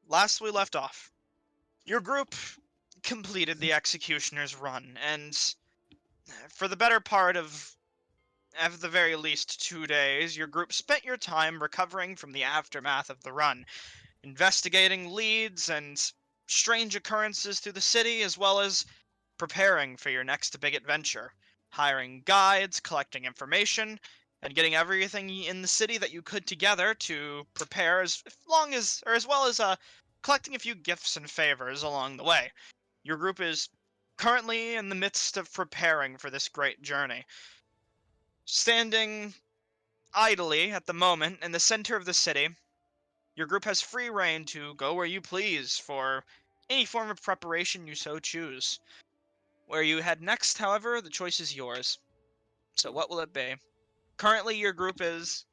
last we left off, your group completed the Executioner's Run, and for the better part of, at the very least, 2 days, your group spent your time recovering from the aftermath of the run, investigating leads and strange occurrences through the city, as well as preparing for your next big adventure, hiring guides, collecting information, and getting everything in the city that you could together to prepare as well as collecting a few gifts and favors along the way. Your group is currently in the midst of preparing for this great journey. Standing idly at the moment in the center of the city, your group has free reign to go where you please for any form of preparation you so choose. Where you head next, however, the choice is yours. So what will it be? Currently, your group is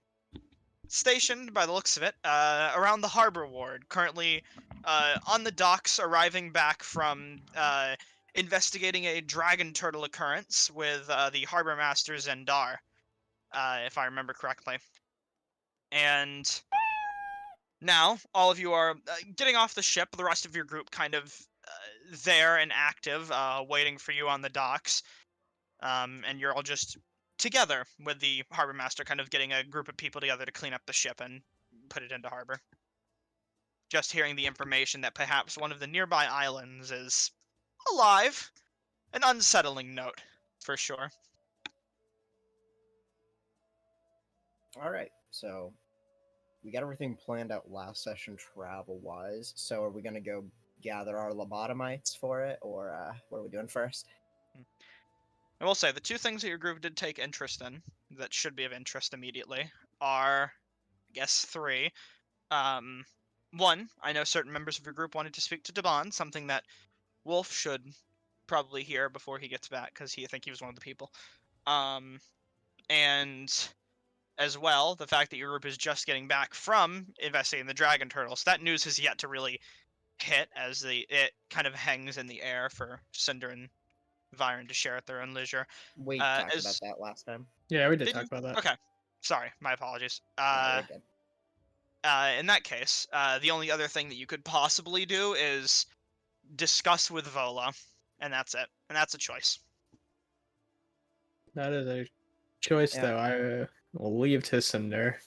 stationed, by the looks of it, around the Harbor Ward. Currently, on the docks, arriving back from investigating a dragon turtle occurrence with the Harbor Master Zendar, if I remember correctly. And now, all of you are getting off the ship. The rest of your group kind of there and active, waiting for you on the docks. And you're all just together with the harbor master, kind of getting a group of people together to clean up the ship and put it into harbor. Just hearing the information that perhaps one of the nearby islands is alive, an unsettling note, for sure. Alright, so we got everything planned out last session travel-wise, so are we going to go gather our lobotomites for it, or what are we doing first? I will say, the two things that your group did take interest in, that should be of interest immediately, are, I guess, three. One, I know certain members of your group wanted to speak to Devon, something that Wolf should probably hear before he gets back, because I think he was one of the people. And as well, the fact that your group is just getting back from investigating the dragon turtles. That news has yet to really hit, as it kind of hangs in the air for Cinder and Viren to share at their own leisure. We talked about that last time. Yeah, we did Did talk you? about that. Okay. Sorry, my apologies. Yeah, we're good. In that case, the only other thing that you could possibly do is discuss with Vola, and that's it. And that's a choice. That is a choice, Yeah. though. I will leave to Cinder.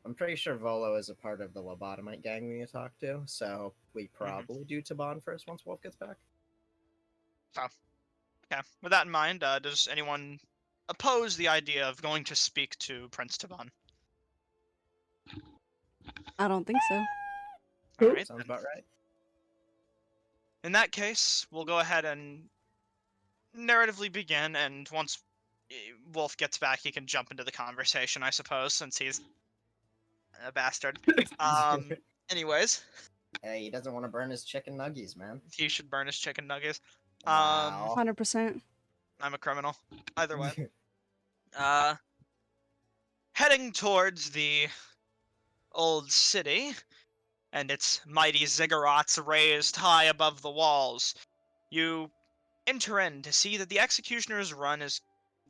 I'm pretty sure Volo is a part of the lobotomite gang we need to talk to, so we probably do Taban first once Wolf gets back. Okay. With that in mind, does anyone oppose the idea of going to speak to Prince Taban? I don't think so. All right. Sounds about right. In that case, we'll go ahead and narratively begin, and once Wolf gets back, he can jump into the conversation, I suppose, since he's a bastard. Anyways. Hey, he doesn't want to burn his chicken nuggies, man. He should burn his chicken nuggets. Wow. 100%. I'm a criminal. Either way. Heading towards the old city, and its mighty ziggurats raised high above the walls, you enter in to see that the Executioner's Run is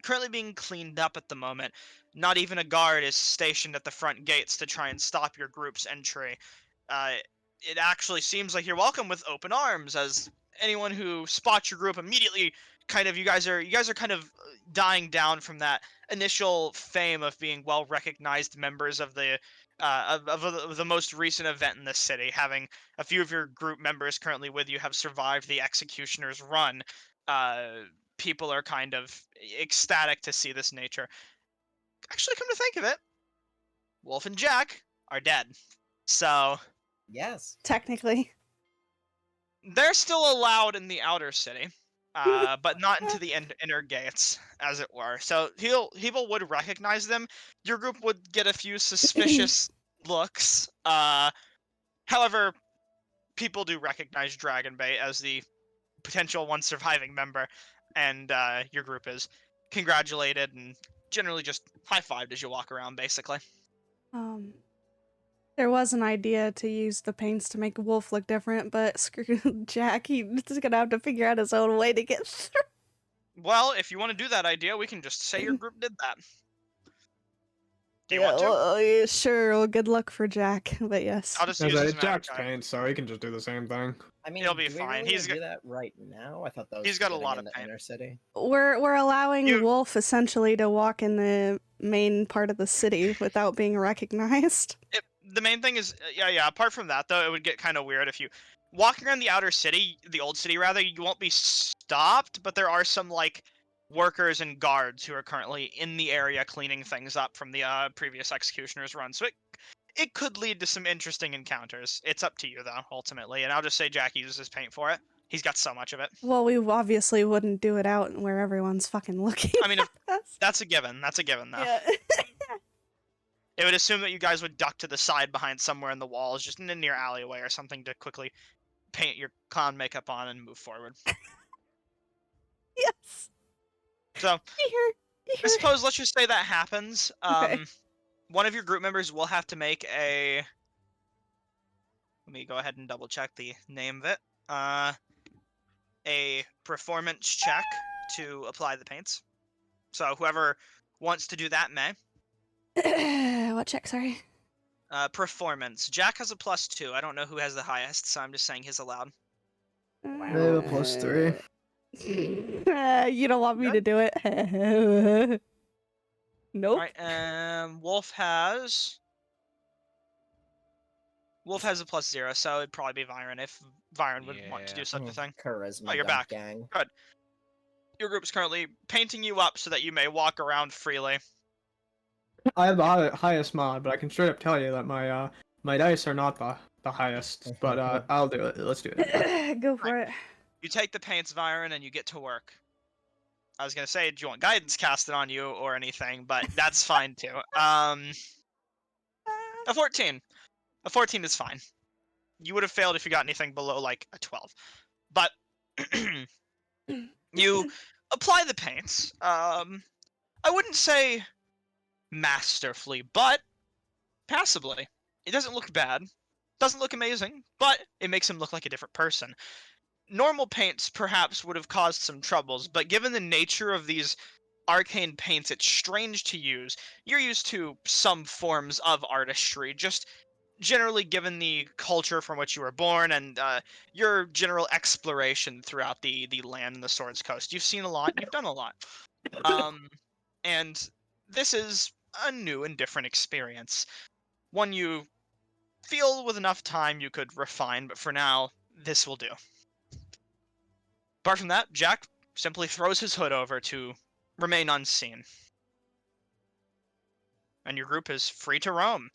currently being cleaned up at the moment. Not even a guard is stationed at the front gates to try and stop your group's entry. It actually seems like you're welcome with open arms, as anyone who spots your group immediately you guys are kind of dying down from that initial fame of being well recognized members of the of the most recent event in the city. Having a few of your group members currently with you have survived the Executioner's Run, people are kind of ecstatic to see this nature. Actually, come to think of it, Wolf and Jack are dead. So yes, technically, they're still allowed in the outer city, but not into the inner gates, as it were. So people would recognize them. Your group would get a few suspicious looks. However, people do recognize Dragonbait as the potential one surviving member, and your group is congratulated and generally just high-fived as you walk around, basically. There was an idea to use the paints to make Wolf look different, but screw Jack, he's gonna have to figure out his own way to get through. Well, if you want to do that idea, we can just say your group did that. Do you want to? Well, yeah, sure. Well, good luck for Jack, but yes. I'll just As use I his magic Jack's die. paint, so he can just do the same thing. I mean, He'll be do we fine. really He's wanna do that right now? I thought that was he's got a getting lot of into paint. inner city. We're allowing You- Wolf essentially to walk in the main part of the city without being recognized. The main thing is, yeah. Apart from that, though, it would get kind of weird if you walking around the outer city, the old city rather. You won't be stopped, but there are some like workers and guards who are currently in the area cleaning things up from the previous executioner's run. So it could lead to some interesting encounters. It's up to you though, ultimately. And I'll just say Jack uses his paint for it. He's got so much of it. Well, we obviously wouldn't do it out where everyone's fucking looking. I mean, at us. that's a given. That's a given, though. Yeah. It would assume that you guys would duck to the side behind somewhere in the walls, just in a near alleyway or something, to quickly paint your clown makeup on and move forward. Yes. So, Here. I suppose let's just say that happens. Okay. One of your group members will have to make a. Let me go ahead and double check the name of it. A performance check to apply the paints. So whoever wants to do that may. What check? Sorry. Performance. Jack has a +2. I don't know who has the highest, so I'm just saying his allowed. I have a +3. You don't want me to do it? Nope. Alright, Wolf has a +0, so it'd probably be Viren if Viren would want to do such a thing. Charisma. Oh, you're dump back. Gang. Your group's currently painting you up so that you may walk around freely. I have the highest mod, but I can straight up tell you that my dice are not the highest. But I'll do it. Let's do it. Go for it. You take the paints, Viren, and you get to work. I was gonna say, do you want guidance casted on you or anything, but that's fine too. A 14. A 14 is fine. You would have failed if you got anything below like a 12. But you apply the paints. I wouldn't say masterfully, but passably. It doesn't look bad. Doesn't look amazing, but it makes him look like a different person. Normal paints perhaps would have caused some troubles, but given the nature of these arcane paints, it's strange to use. You're used to some forms of artistry, just generally given the culture from which you were born and your general exploration throughout the land and the Swords Coast. You've seen a lot, you've done a lot. And this is a new and different experience. One you feel with enough time you could refine, but for now, this will do. Apart from that, Jack simply throws his hood over to remain unseen. And your group is free to roam.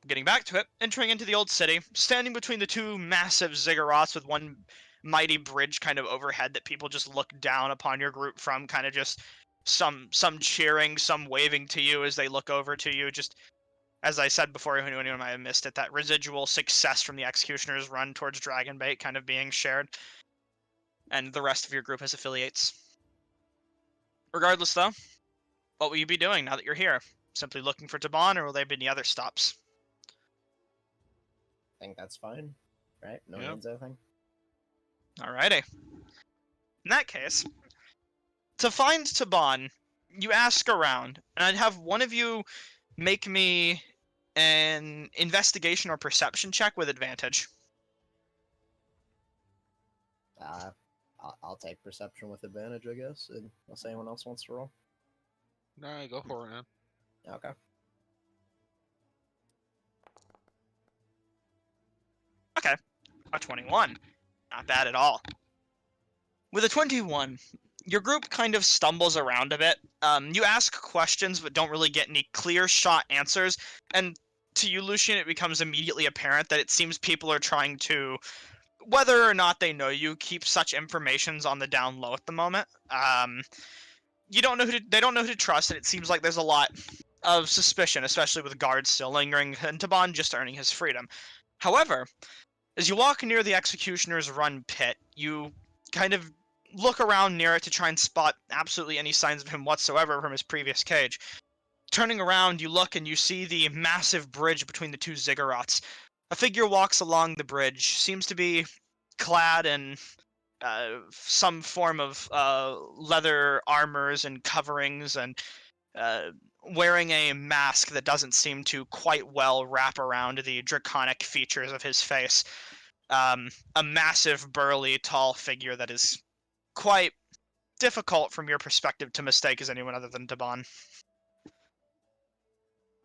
Getting back to it, entering into the old city, standing between the two massive ziggurats with one mighty bridge kind of overhead that people just look down upon your group from, kind of just some cheering, some waving to you as they look over to you, just as I said before, anyone might have missed it, that residual success from the Executioner's run towards Dragonbait kind of being shared. And the rest of your group has affiliates. Regardless, though, what will you be doing now that you're here? Simply looking for Taban, or will there be any other stops? I think that's fine. Right? No Yeah. needs anything. Alrighty. In that case, to find Taban, you ask around, and I'd have one of you make me an investigation or perception check with advantage. I'll take perception with advantage, I guess, unless anyone else wants to roll. No, go for it, man. Okay. A 21. Not bad at all. With a 21, your group kind of stumbles around a bit. You ask questions but don't really get any clear shot answers, and to you, Lucian, it becomes immediately apparent that it seems people are trying to, whether or not they know you, keep such informations on the down low at the moment. They don't know who to trust, and it seems like there's a lot of suspicion, especially with guards still lingering and Taban just earning his freedom. However, as you walk near the Executioner's Run pit, you kind of look around near it to try and spot absolutely any signs of him whatsoever from his previous cage. Turning around, you look and you see the massive bridge between the two ziggurats. A figure walks along the bridge, seems to be clad in some form of leather armors and coverings and wearing a mask that doesn't seem to quite well wrap around the draconic features of his face. A massive, burly, tall figure that is quite difficult from your perspective to mistake as anyone other than Taban.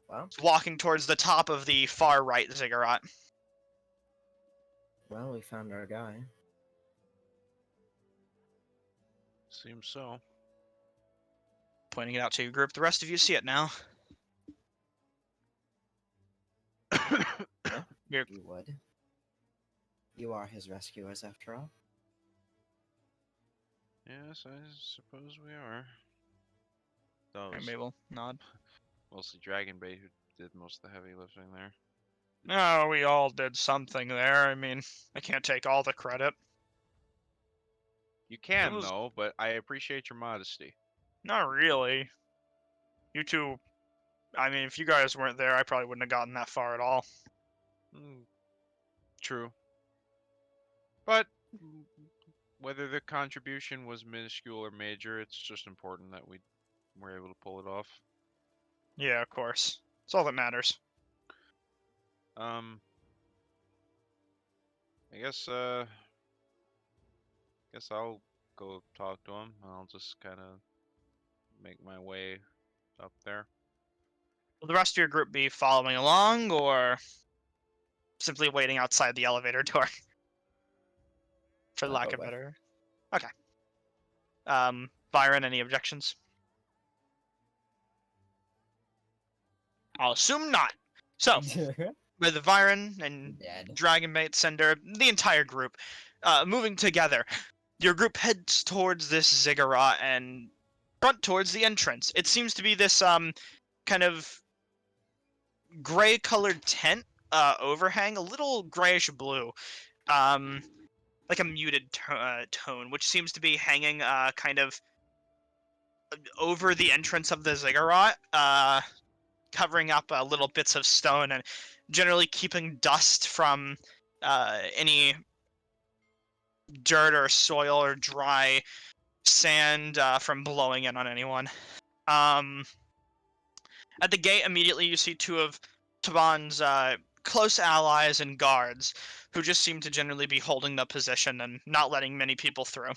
Well, Walking towards the top of the far right ziggurat. well, we found our guy. Seems so. Pointing it out to your group. The rest of you see it now. Yeah, You're- you would. You are his rescuers, after all. Yes, I suppose we are. And Those maybe we'll nod. mostly Dragonbait who did most of the heavy lifting there. No, we all did something there. I mean, I can't take all the credit. You can was- though, but I appreciate your modesty. Not really. You two, I mean, if you guys weren't there, I probably wouldn't have gotten that far at all. True. But whether the contribution was minuscule or major, it's just important that we were able to pull it off. Yeah, of course. It's all that matters. I guess I'll go talk to him. I'll just kind of make my way up there. Will the rest of your group be following along, or simply waiting outside the elevator door? For I'll lack go of with. better. Okay. Byron, any objections? I'll assume not. So, with Byron and Dead. Dragonbait, Cinder, the entire group, moving together, your group heads towards this ziggurat and front towards the entrance. It seems to be this kind of gray-colored tent overhang, a little grayish blue, like a muted tone, which seems to be hanging kind of over the entrance of the ziggurat, covering up little bits of stone and generally keeping dust from any dirt or soil or dry sand from blowing in on anyone. At the gate, immediately you see two of Taban's close allies and guards, who just seem to generally be holding the position and not letting many people through.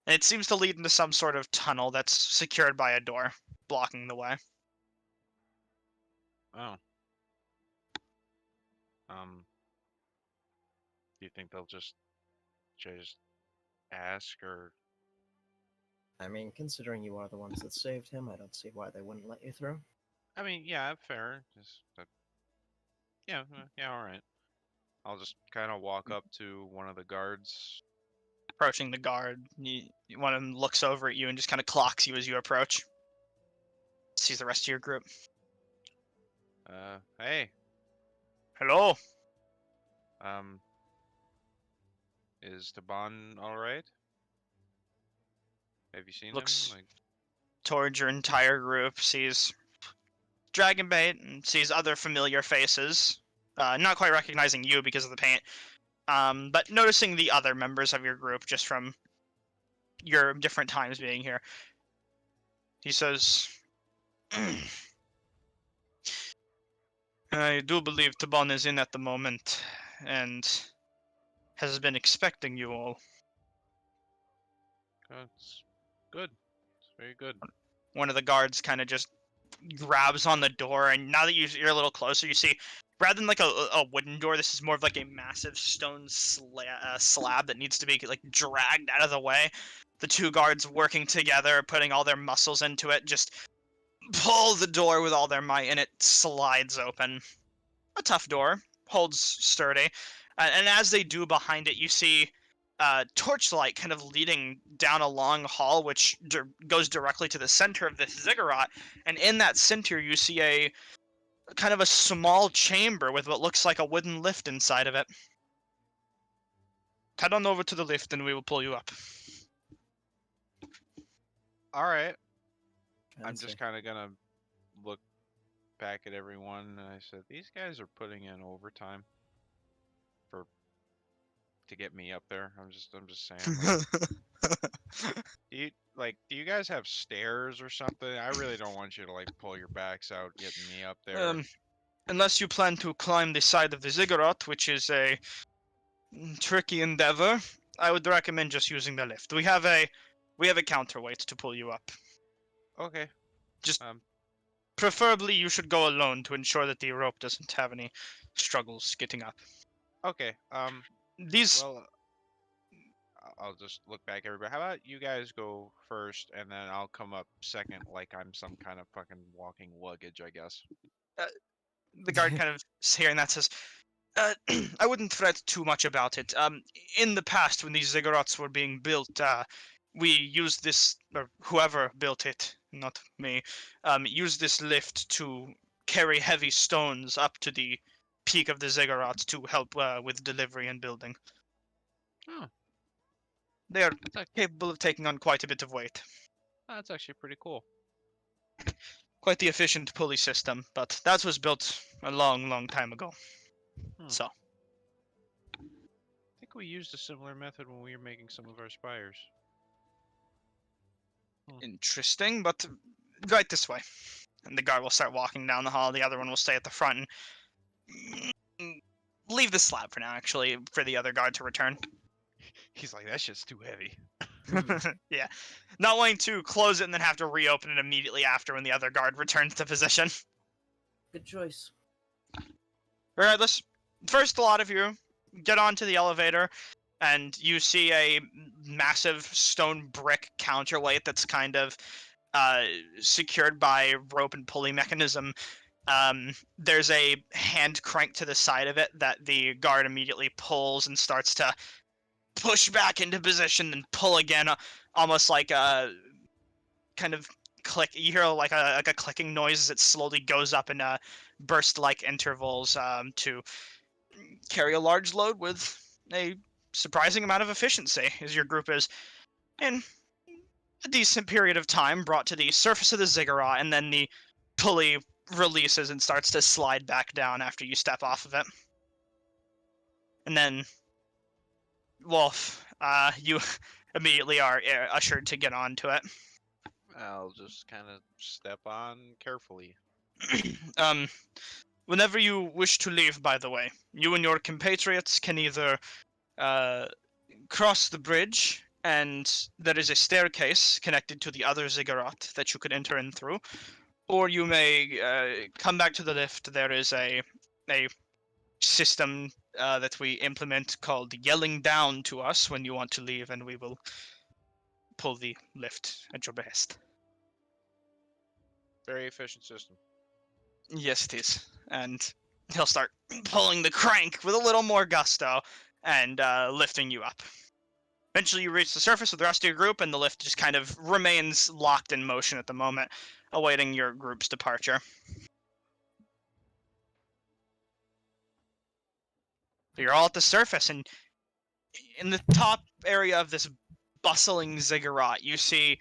And it seems to lead into some sort of tunnel that's secured by a door, blocking the way. Oh. Do you think they'll just ask, or I mean, considering you are the ones that saved him, I don't see why they wouldn't let you through. I mean, yeah, fair. Just yeah, yeah, all right. I'll just kind of walk up to one of the guards. Approaching the guard, one of them looks over at you and just kind of clocks you as you approach. Sees the rest of your group. Hey, Hello. is Taban all right? Have you seen Looks him? Like, towards your entire group, sees Dragonbait, and sees other familiar faces. Not quite recognizing you because of the paint, but noticing the other members of your group just from your different times being here. He says, I do believe Taban is in at the moment, and has been expecting you all. that's good. It's very good. One of the guards kind of just grabs on the door, and now that you're a little closer, you see, rather than like a wooden door, this is more of like a massive stone slab that needs to be like dragged out of the way. The two guards working together, putting all their muscles into it, just pull the door with all their might, and it slides open. A tough door, holds sturdy, and as they do behind it, you see torchlight kind of leading down a long hall, which goes directly to the center of this ziggurat. And in that center, you see a kind of a small chamber with what looks like a wooden lift inside of it. Head on over to the lift, and we will pull you up. All right. I'm Fancy. just kind of gonna look back at everyone, and I said, "These guys are putting in overtime to get me up there." I'm just saying. Like, like, do you guys have stairs or something? I really don't want you to like pull your backs out getting me up there. Unless you plan to climb the side of the ziggurat, which is a tricky endeavor, I would recommend just using the lift. We have a counterweight to pull you up. Okay. Just Um. preferably you should go alone to ensure that the rope doesn't have any struggles getting up. Okay. These Well, I'll just look back, everybody. How about you guys go first, and then I'll come up second, like I'm some kind of fucking walking luggage, I guess. the guard kind of hearing that says, I wouldn't fret too much about it. In the past, when these ziggurats were being built, we used this, or whoever built it, not me, used this lift to carry heavy stones up to the peak of the ziggurat to help with delivery and building. Oh, They are that's, capable of taking on quite a bit of weight. that's actually pretty cool. Quite the efficient pulley system, but that was built a long, long time ago. Hmm. So, I think we used a similar method when we were making some of our spires. interesting, but right this way. And the guard will start walking down the hall, the other one will stay at the front and leave the slab for now, actually, for the other guard to return. He's like, that shit's too heavy. Yeah. Not wanting to close it and then have to reopen it immediately after when the other guard returns to position. Good choice. Regardless, first a lot of you get onto the elevator and you see a massive stone brick counterweight that's kind of secured by rope and pulley mechanism. There's a hand crank to the side of it that the guard immediately pulls and starts to push back into position and pull again, almost like a kind of click. You hear like a clicking noise as it slowly goes up in burst-like intervals to carry a large load with a surprising amount of efficiency, as your group is in a decent period of time brought to the surface of the ziggurat, and then the pulley releases and starts to slide back down after you step off of it. And then, Wolf, you immediately are ushered to get onto it. I'll just kind of step on carefully. Whenever you wish to leave, by the way, you and your compatriots can either cross the bridge, and there is a staircase connected to the other ziggurat that you could enter in through, or you may come back to the lift. There is a system that we implement called yelling down to us when you want to leave, and we will pull the lift at your behest. Very efficient system. Yes, it is. And he'll start pulling the crank with a little more gusto and lifting you up. Eventually you reach the surface with the rest of your group, and the lift just kind of remains locked in motion at the moment, awaiting your group's departure. You're all at the surface, and in the top area of this bustling ziggurat, you see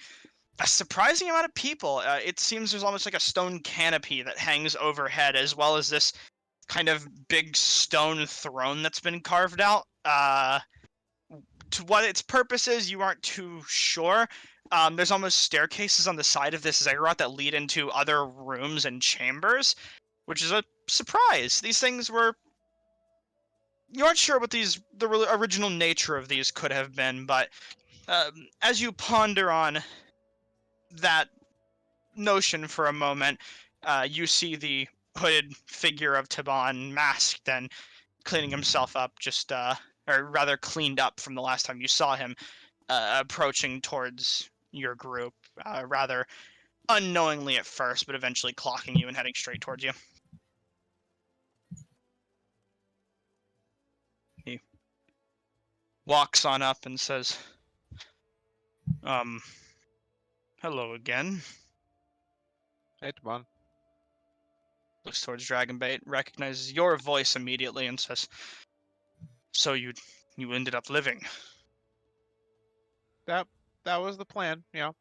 a surprising amount of people. It seems there's almost like a stone canopy that hangs overhead, as well as this kind of big stone throne that's been carved out. To what its purpose is, you aren't too sure. There's almost staircases on the side of this ziggurat that lead into other rooms and chambers, which is a surprise. These things were... You aren't sure what the original nature of these could have been, but as you ponder on that notion for a moment, you see the hooded figure of Taban masked and cleaning himself up, or rather cleaned up from the last time you saw him, approaching towards your group, rather unknowingly at first, but eventually clocking you and heading straight towards you. He walks on up and says, hello again. Hey, Taban. Looks towards Dragonbait, recognizes your voice immediately and says, so you ended up living. That was the plan, yeah.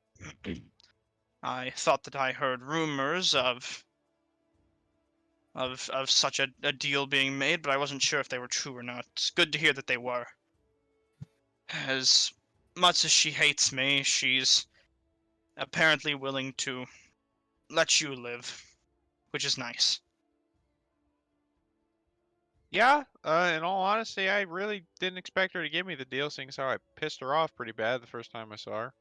I thought that I heard rumors of such a deal being made, but I wasn't sure if they were true or not. It's good to hear that they were. As much as she hates me, she's apparently willing to let you live, which is nice. Yeah, in all honesty, I really didn't expect her to give me the deal, seeing as how I pissed her off pretty bad the first time I saw her.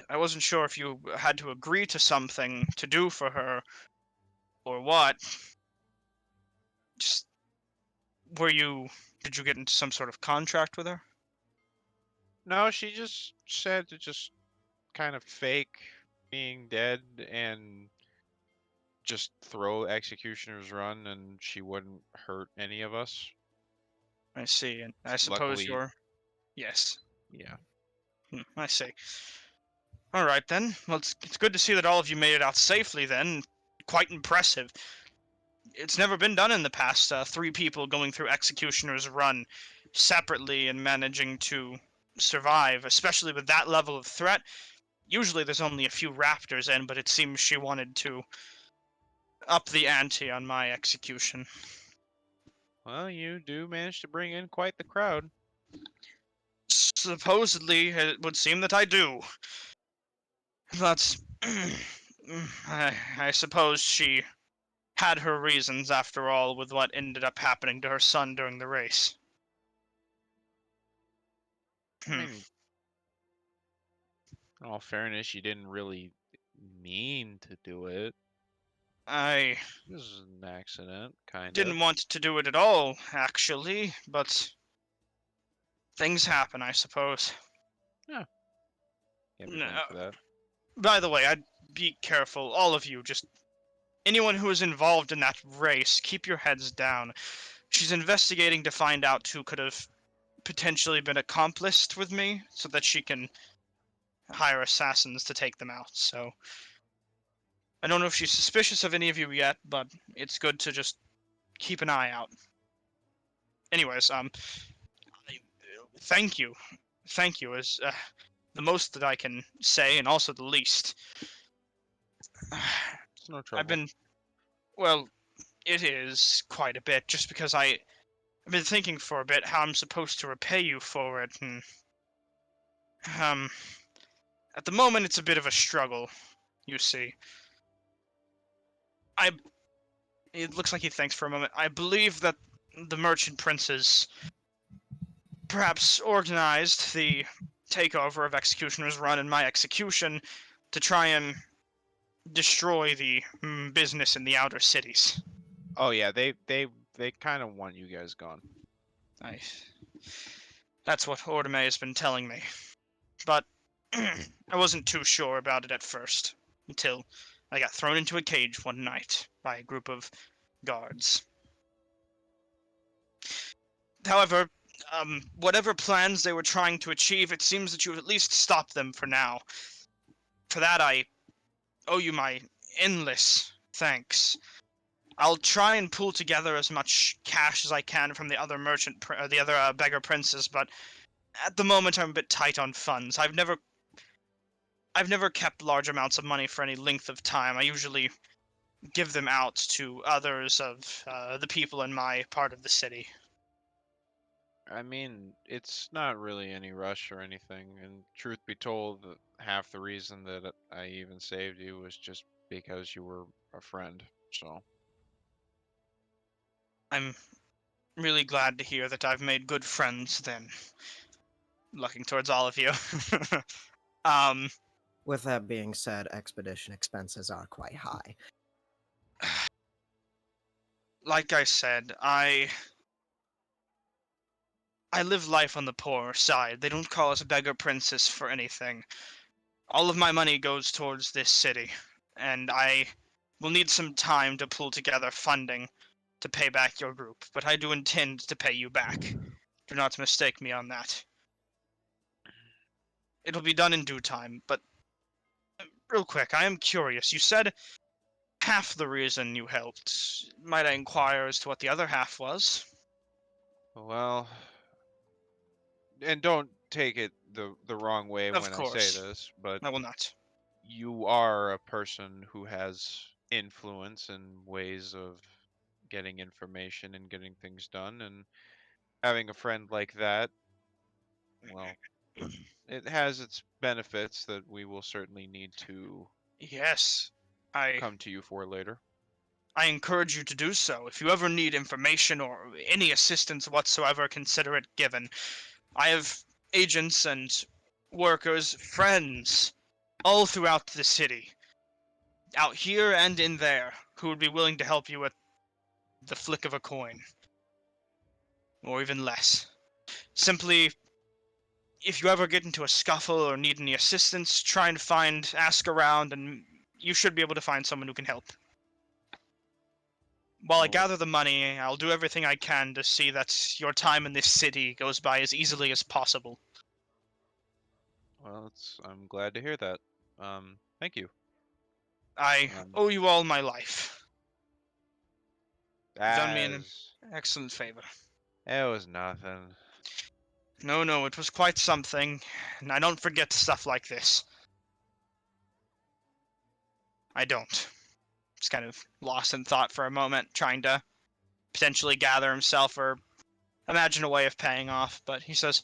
I wasn't sure if you had to agree to something to do for her, or what. Just, did you get into some sort of contract with her? No, she just said to just kind of fake being dead and just throw Executioner's Run, and she wouldn't hurt any of us. I see, and I suppose Luckily, you're... Yes. yeah. I see. Alright then. Well, it's good to see that all of you made it out safely then. Quite impressive. It's never been done in the past, 3 people going through Executioner's Run separately and managing to survive, especially with that level of threat. Usually there's only a few raptors in, but it seems she wanted to up the ante on my execution. Well, you do manage to bring in quite the crowd. Supposedly, it would seem that I do. But I suppose she had her reasons after all with what ended up happening to her son during the race. I mean, in all fairness, you didn't really mean to do it. I This is an accident, kind of. didn't want to do it at all, actually, but things happen, I suppose. Yeah, can't be No, blamed for that. by the way, I'd be careful, all of you, just anyone who is involved in that race, keep your heads down. She's investigating to find out who could have potentially been accomplice with me, so that she can hire assassins to take them out, so... I don't know if she's suspicious of any of you yet, but it's good to just keep an eye out. Anyways, thank you. Thank you is the most that I can say, and also the least. It's no trouble. I've been... Well, it is quite a bit, just because I've been thinking for a bit how I'm supposed to repay you for it, and... At the moment, it's a bit of a struggle, you see. It looks like he thinks for a moment. I believe that the merchant princes perhaps organized the takeover of Executioner's Run and my execution to try and destroy the business in the outer cities. Oh yeah, they kind of want you guys gone. I... That's what Ordame has been telling me. But I wasn't too sure about it at first, until I got thrown into a cage one night by a group of guards. However, whatever plans they were trying to achieve, it seems that you've at least stopped them for now. For that, I owe you my endless thanks. I'll try and pull together as much cash as I can from the other the other beggar princes, but at the moment I'm a bit tight on funds. I've never kept large amounts of money for any length of time. I usually give them out to others of the people in my part of the city. I mean, it's not really any rush or anything, and truth be told, half the reason that I even saved you was just because you were a friend, so. I'm really glad to hear that I've made good friends then. Looking towards all of you. um, With that being said, expedition expenses are quite high. like I said, I live life on the poorer side. They don't call us beggar princess for anything. All of my money goes towards this city, and I will need some time to pull together funding to pay back your group, but I do intend to pay you back. Do not mistake me on that. It'll be done in due time, but real quick, I am curious. You said half the reason you helped. Might I inquire as to what the other half was? Well, and don't take it the wrong way Of when I say course. this, but I will not. you are a person who has influence and ways of getting information and getting things done, and having a friend like that, well, it has its benefits that we will certainly need to Yes, I come to you for later. I encourage you to do so. If you ever need information or any assistance whatsoever, consider it given. I have agents and workers, friends, all throughout the city, out here and in there, who would be willing to help you at the flick of a coin, or even less. Simply, if you ever get into a scuffle or need any assistance, try and ask around, and you should be able to find someone who can help. While I Well, gather the money, I'll do everything I can to see that your time in this city goes by as easily as possible. well, I'm glad to hear that. Thank you. I Um, owe you all my life. You've done me an as excellent favor. it was nothing. No, no, it was quite something, and I don't forget stuff like this. I don't. Just kind of lost in thought for a moment, trying to potentially gather himself or imagine a way of paying off, but he says,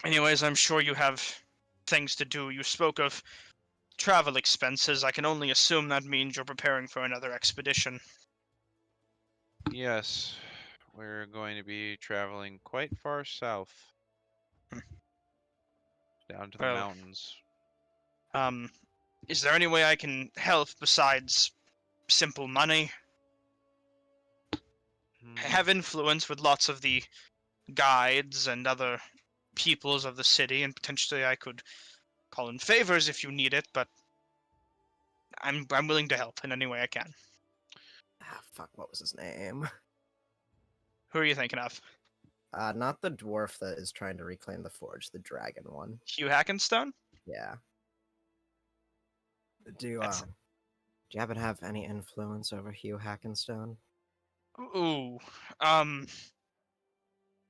anyways, I'm sure you have things to do. You spoke of travel expenses. I can only assume that means you're preparing for another expedition. Yes, we're going to be traveling quite far south, Hmm. down to the Well, mountains. um, is there any way I can help besides simple money? I Hmm, have influence with lots of the guides and other peoples of the city, and potentially I could call in favors if you need it, but I'm willing to help in any way I can. Ah, fuck, what was his name? Who are you thinking of? Not the dwarf that is trying to reclaim the forge, the dragon one. Hugh Hackenstone? Yeah. Do you, That's do you happen to have any influence over Hugh Hackenstone? ooh.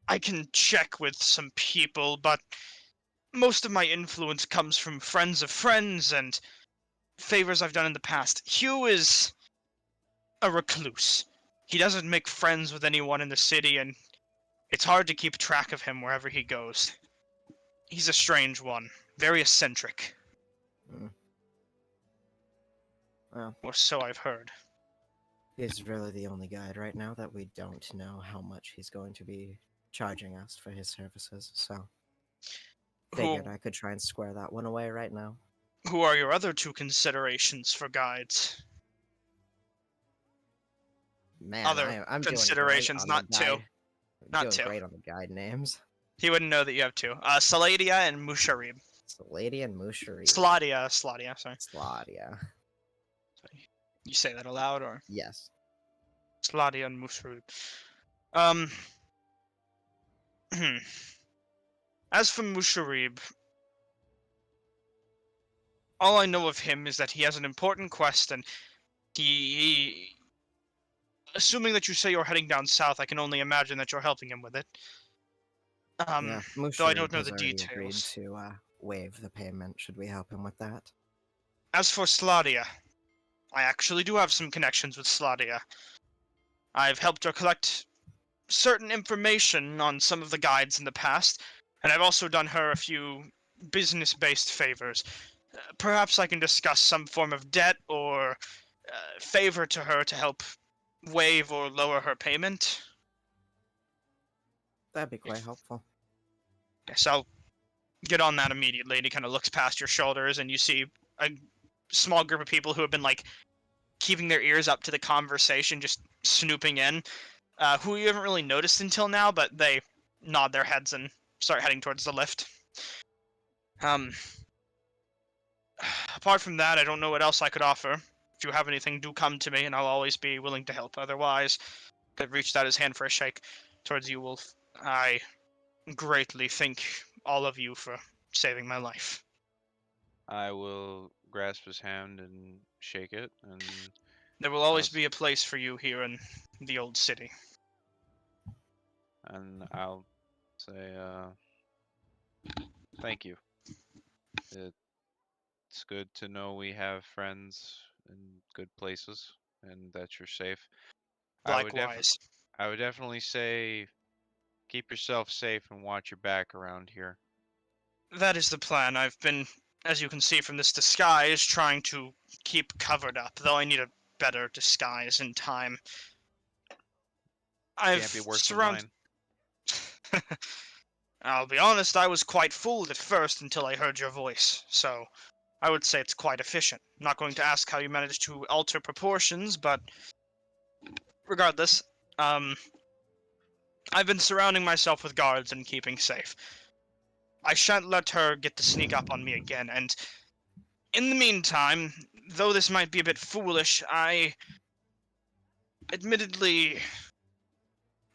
I can check with some people, but most of my influence comes from friends of friends and favors I've done in the past. Hugh is a recluse. He doesn't make friends with anyone in the city, and it's hard to keep track of him wherever he goes. He's a strange one, very eccentric, Hmm. Well, or so I've heard. he's really the only guide right now that we don't know how much he's going to be charging us for his services, so figured Who I could try and square that one away right now. who are your other two considerations for guides? Man, Other I'm doing great considerations, on the not two. guide. I'm Not doing two. great on the guide names. He wouldn't know that you have two. Saladia and Musharib. It's Lady and Mushari. Sladia, sorry. Sladia. You say that aloud, or Yes. Sladia and Musharib. Um, as for Musharib, all I know of him is that he has an important quest, and assuming that you say you're heading down south, I can only imagine that you're helping him with it. Yeah, Though I don't Mushari know has the already agreed details. to waive the payment. Should we help him with that? As for Sladia, I actually do have some connections with Sladia. I've helped her collect certain information on some of the guides in the past, and I've also done her a few business-based favors. Perhaps I can discuss some form of debt or favor to her to help waive or lower her payment. That'd be quite helpful. Yes, I'll get on that immediately. And he kind of looks past your shoulders, and you see a small group of people who have been like keeping their ears up to the conversation, just snooping in, who you haven't really noticed until now, but they nod their heads and start heading towards the lift. Um, apart from that, I don't know what else I could offer. If you have anything, do come to me, and I'll always be willing to help. Otherwise, could have reached out his hand for a shake towards you, Wolf. I greatly thank all of you for saving my life. I will grasp his hand and shake it, and There will always be a place for you here in the old city. I'll say thank you. It's good to know we have friends in good places and that you're safe. I would Likewise. I would definitely say Keep yourself safe and watch your back around here. That is the plan. I've been, as you can see from this disguise, trying to keep covered up, though I need a better disguise in time. I've Can't be worse than surrounded. mine. I'll be honest, I was quite fooled at first until I heard your voice, so I would say it's quite efficient. I'm not going to ask how you managed to alter proportions, but regardless, I've been surrounding myself with guards and keeping safe. I shan't let her get to sneak up on me again, and in the meantime, though this might be a bit foolish, I admittedly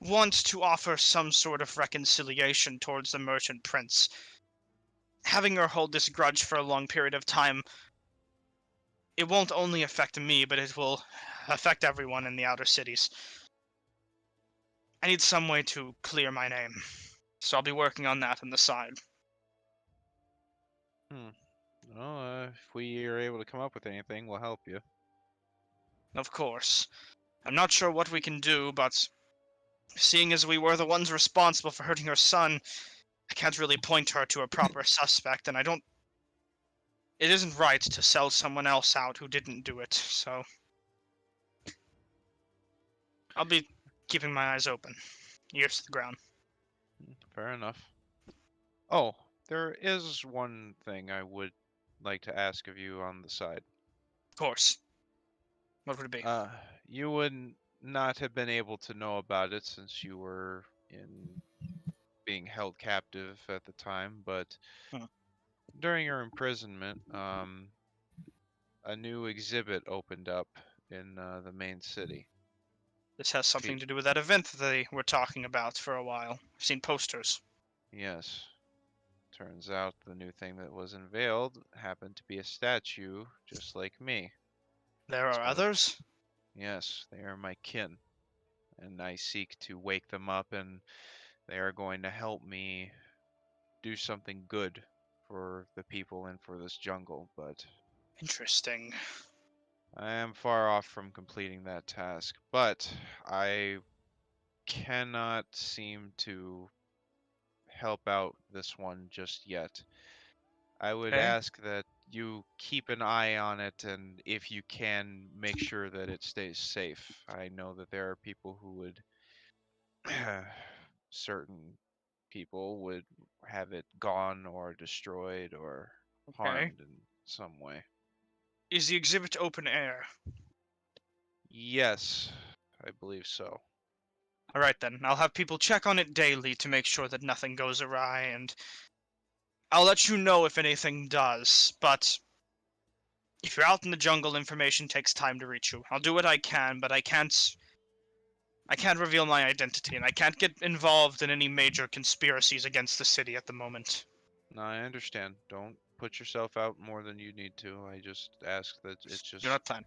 want to offer some sort of reconciliation towards the merchant prince. Having her hold this grudge for a long period of time, it won't only affect me, but it will affect everyone in the outer cities. I need some way to clear my name, so I'll be working on that on the side. Well, if we are able to come up with anything, we'll help you. Of course. I'm not sure what we can do, but seeing as we were the ones responsible for hurting her son, I can't really point her to a proper suspect, and I don't... It isn't right to sell someone else out who didn't do it, so... I'll be keeping my eyes open, ears to the ground. Fair enough. Oh, there is one thing I would like to ask of you on the side. Of course. What would it be? You would not have been able to know about it since you were in being held captive at the time, but Huh. during your imprisonment, a new exhibit opened up in the main city. This has something to do with that event that they were talking about for a while. I've seen posters. Yes. Turns out the new thing that was unveiled happened to be a statue just like me. There are So, others? yes, they are my kin, and I seek to wake them up, and they are going to help me do something good for the people and for this jungle, but Interesting. I am far off from completing that task. But I cannot seem to help out this one just yet. I would Okay. ask that you keep an eye on it, and if you can, make sure that it stays safe. I know that there are people who would, certain people would have it gone or destroyed or Okay. harmed in some way. Is the exhibit open air? Yes, I believe so. Alright then, I'll have people check on it daily to make sure that nothing goes awry, and I'll let you know if anything does, but if you're out in the jungle, information takes time to reach you. I'll do what I can, but I can't reveal my identity, and I can't get involved in any major conspiracies against the city at the moment. No, I understand. Don't put yourself out more than you need to. I just ask that it's Do just, not plan.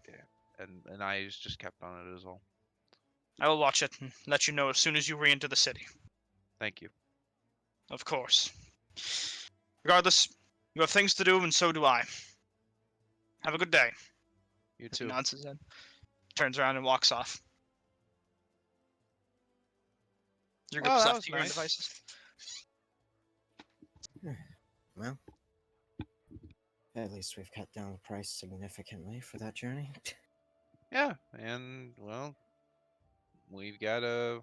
and eyes just kept on it is all. I will watch it and let you know as soon as you re-enter the city. Thank you. Of course. Regardless, you have things to do, and so do I. Have a good day. You As he too. nods his head, turns around and walks off. Your Oh, group's that left was to your own nice. devices. Well, at least we've cut down the price significantly for that journey. Yeah, and well, we've got a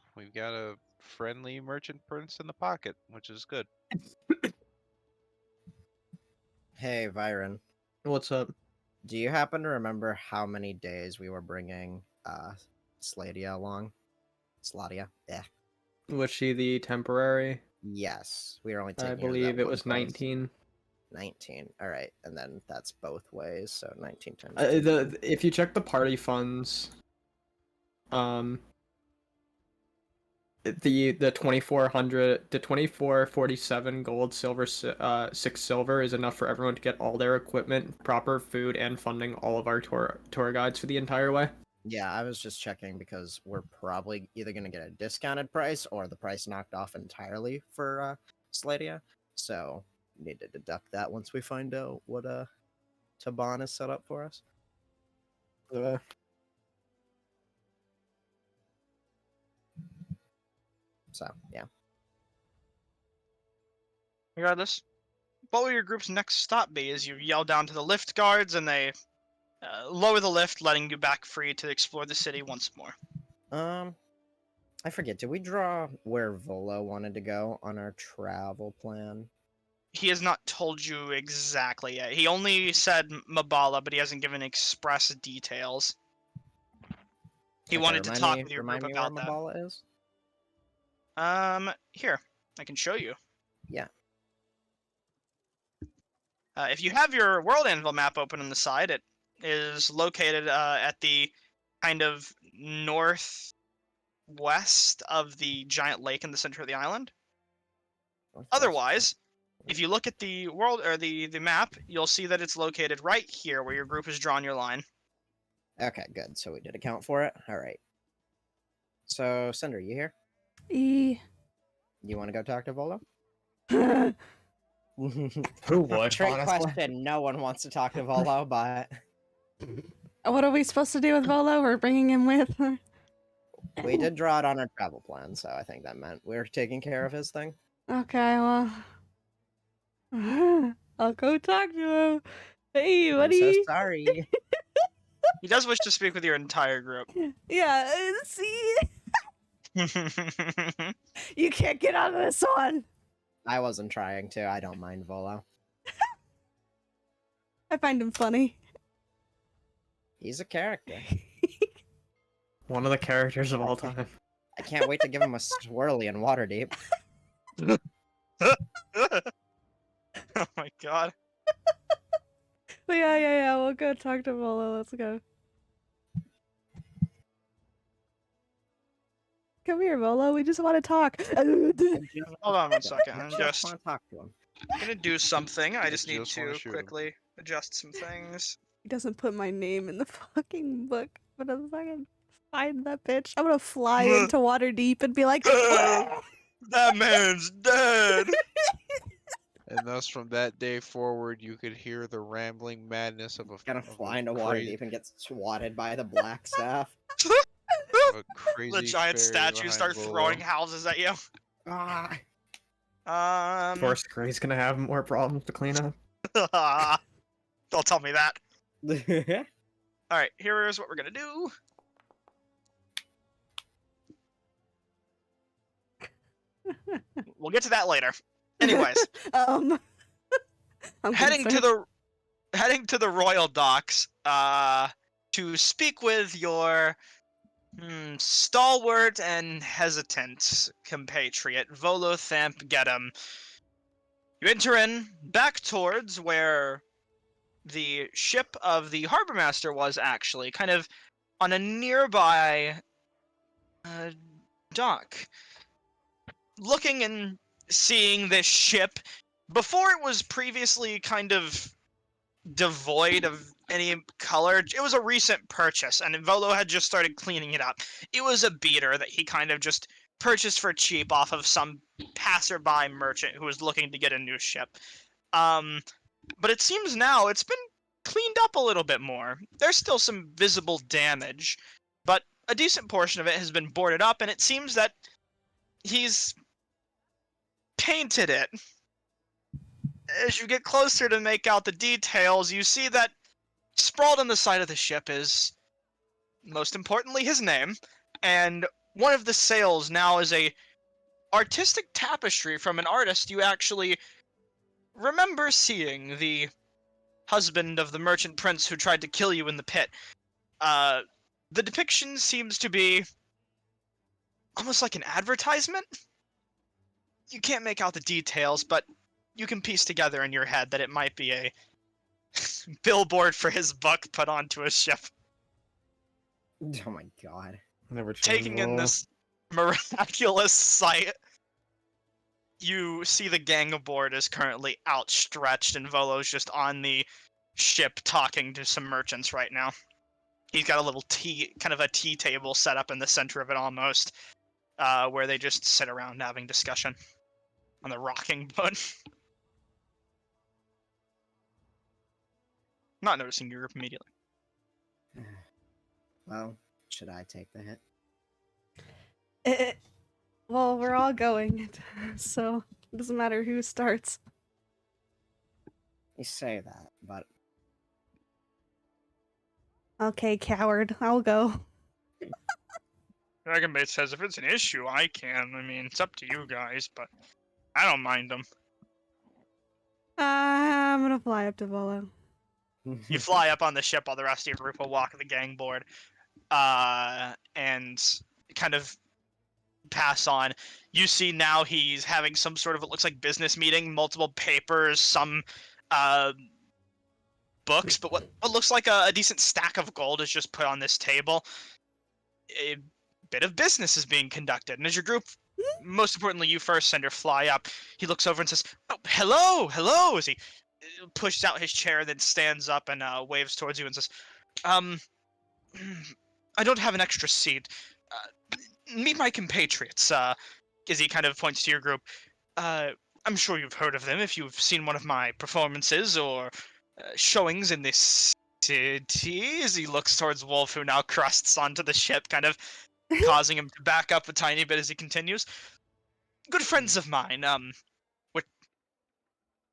friendly merchant prince in the pocket, which is good. Hey, Byron, What's up? do you happen to remember how many days we were bringing Sladia along? Sladia? Yeah. Was she the temporary? Yes, we were only taking I her to believe that it one was place. 19. 19. All right, and then that's both ways, so 19 times If you check the party funds, um, the 2447 gold, silver, 6 silver is enough for everyone to get all their equipment, proper food, and funding all of our tour guides for the entire way. Yeah, I was just checking because we're probably either going to get a discounted price or the price knocked off entirely for Sladia. So, need to deduct that once we find out what Taban is set up for us. So, yeah. Regardless, what will your group's next stop be? As you yell down to the lift guards, and they lower the lift, letting you back free to explore the city once more. I forget. Did we draw where Volo wanted to go on our travel plan? He has not told you exactly yet. He only said Mabala, but he hasn't given express details. He Okay, wanted to talk with your remind group me where about that. Mabala is. Here, I can show you. Yeah. If you have your World Anvil map open on the side, it is located at the kind of northwest of the giant lake in the center of the island. Otherwise, if you look at the the map, you'll see that it's located right here where your group has drawn your line. Okay, good. So we did account for it. All right. So, Cinder, you here? E. You want to go talk to Volo? Who would, Trick honestly? question. No one wants to talk to Volo, but What are we supposed to do with Volo? We're bringing him with. we did draw it on our travel plan, so I think that meant we're taking care of his thing. Okay, well. I'll go talk to him. Hey, I'm buddy. so sorry. He does wish to speak with your entire group. Yeah, see? You can't get out of this one. I wasn't trying to. I don't mind Volo. I find him funny. He's a character. One of the characters of all time. I can't wait to give him a swirly in Waterdeep. Oh my god. But yeah, we'll go talk to Volo. Let's go. Come here, Volo. We just want to talk. Hold on one second. I I'm just just want to talk to him. gonna do something. I just need just wanna to shoot him. quickly adjust some things. He doesn't put my name in the fucking book. But I'm fucking find that bitch. I'm gonna fly into Waterdeep and be like, That man's dead. And thus, from that day forward, you could hear the rambling madness of a Gonna of a fly into crazy, Waterdeep and get swatted by the black staff. of a crazy The giant fairy statues behind start Volo. throwing houses at you. Ah. Of course, Gray's gonna have more problems to clean up. Don't tell me that. Alright, here's what we're gonna do. We'll get to that later. Anyways, I'm heading concerned. to the royal docks to speak with your stalwart and hesitant compatriot Volo Thamp Gedem. You enter in back towards where the ship of the harbor master was, actually kind of on a nearby dock. Looking and seeing this ship, before it was previously kind of devoid of any color, it was a recent purchase, and Volo had just started cleaning it up. It was a beater that he kind of just purchased for cheap off of some passerby merchant who was looking to get a new ship. But it seems now it's been cleaned up a little bit more. There's still some visible damage, but a decent portion of it has been boarded up, and it seems that he's painted it. As you get closer to make out the details, you see that sprawled on the side of the ship is, most importantly, his name, and one of the sails now is a artistic tapestry from an artist you actually remember seeing, the husband of the merchant prince who tried to kill you in the pit. The depiction seems to be almost like an advertisement. You can't make out the details, but you can piece together in your head that it might be a billboard for his book put onto a ship. Oh my god. Never Taking in this miraculous sight, you see the gang aboard is currently outstretched, and Volo's just on the ship talking to some merchants right now. He's got a little tea table set up in the center of it almost, where they just sit around having discussion on the rocking boat. Not noticing your group immediately. Well, should I take the hit? Well, we're all going, so Doesn't matter who starts. You say that, but Okay, coward. I'll go. Dragonbait says if it's an issue, I can. I mean, it's up to you guys, but I don't mind them. I'm gonna fly up to Volo. You fly up on the ship while the rest of your group will walk the gang board, and kind of pass on. You see now he's having some sort of, it looks like, business meeting, multiple papers, some books, but what looks like a decent stack of gold is just put on this table. A bit of business is being conducted, and as your group, most importantly you first, Sender, fly up, he looks over and says, "Oh, hello," as he pushes out his chair, then stands up and waves towards you and says, I don't have an extra seat. Meet my compatriots, as he kind of points to your group. I'm sure you've heard of them if you've seen one of my performances or showings in this city, as he looks towards Wolf, who now crusts onto the ship, kind of causing him to back up a tiny bit as he continues. Good friends of mine,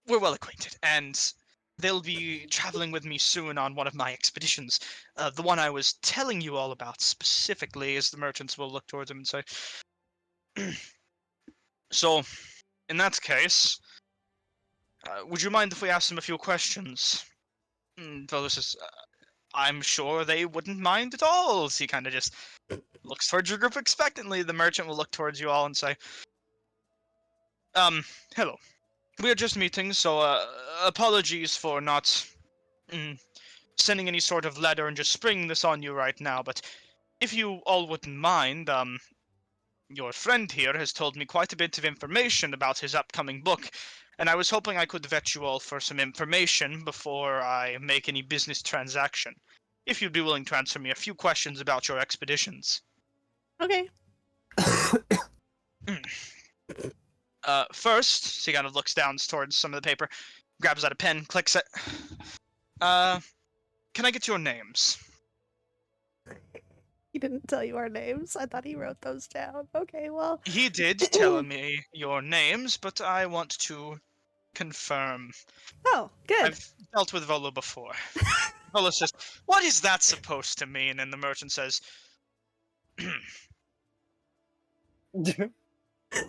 we're well acquainted, and they'll be traveling with me soon on one of my expeditions. The one I was telling you all about specifically, as the merchants will look towards him and say, so, in that case, would you mind if we ask them a few questions? Perilous says, I'm sure they wouldn't mind at all. So he kind of just looks towards your group expectantly. The merchant will look towards you all and say, hello. We are just meeting, so apologies for not sending any sort of letter and just springing this on you right now, but if you all wouldn't mind, your friend here has told me quite a bit of information about his upcoming book, and I was hoping I could vet you all for some information before I make any business transaction. If you'd be willing to answer me a few questions about your expeditions. Okay. First, so he kind of looks down towards some of the paper, grabs out a pen, clicks it. Can I get your names? He didn't tell you our names. I thought he wrote those down. Okay, well. He did tell me your names, but I want to confirm. Oh, good. I've dealt with Volo before. Volo says, what is that supposed to mean? And the merchant says,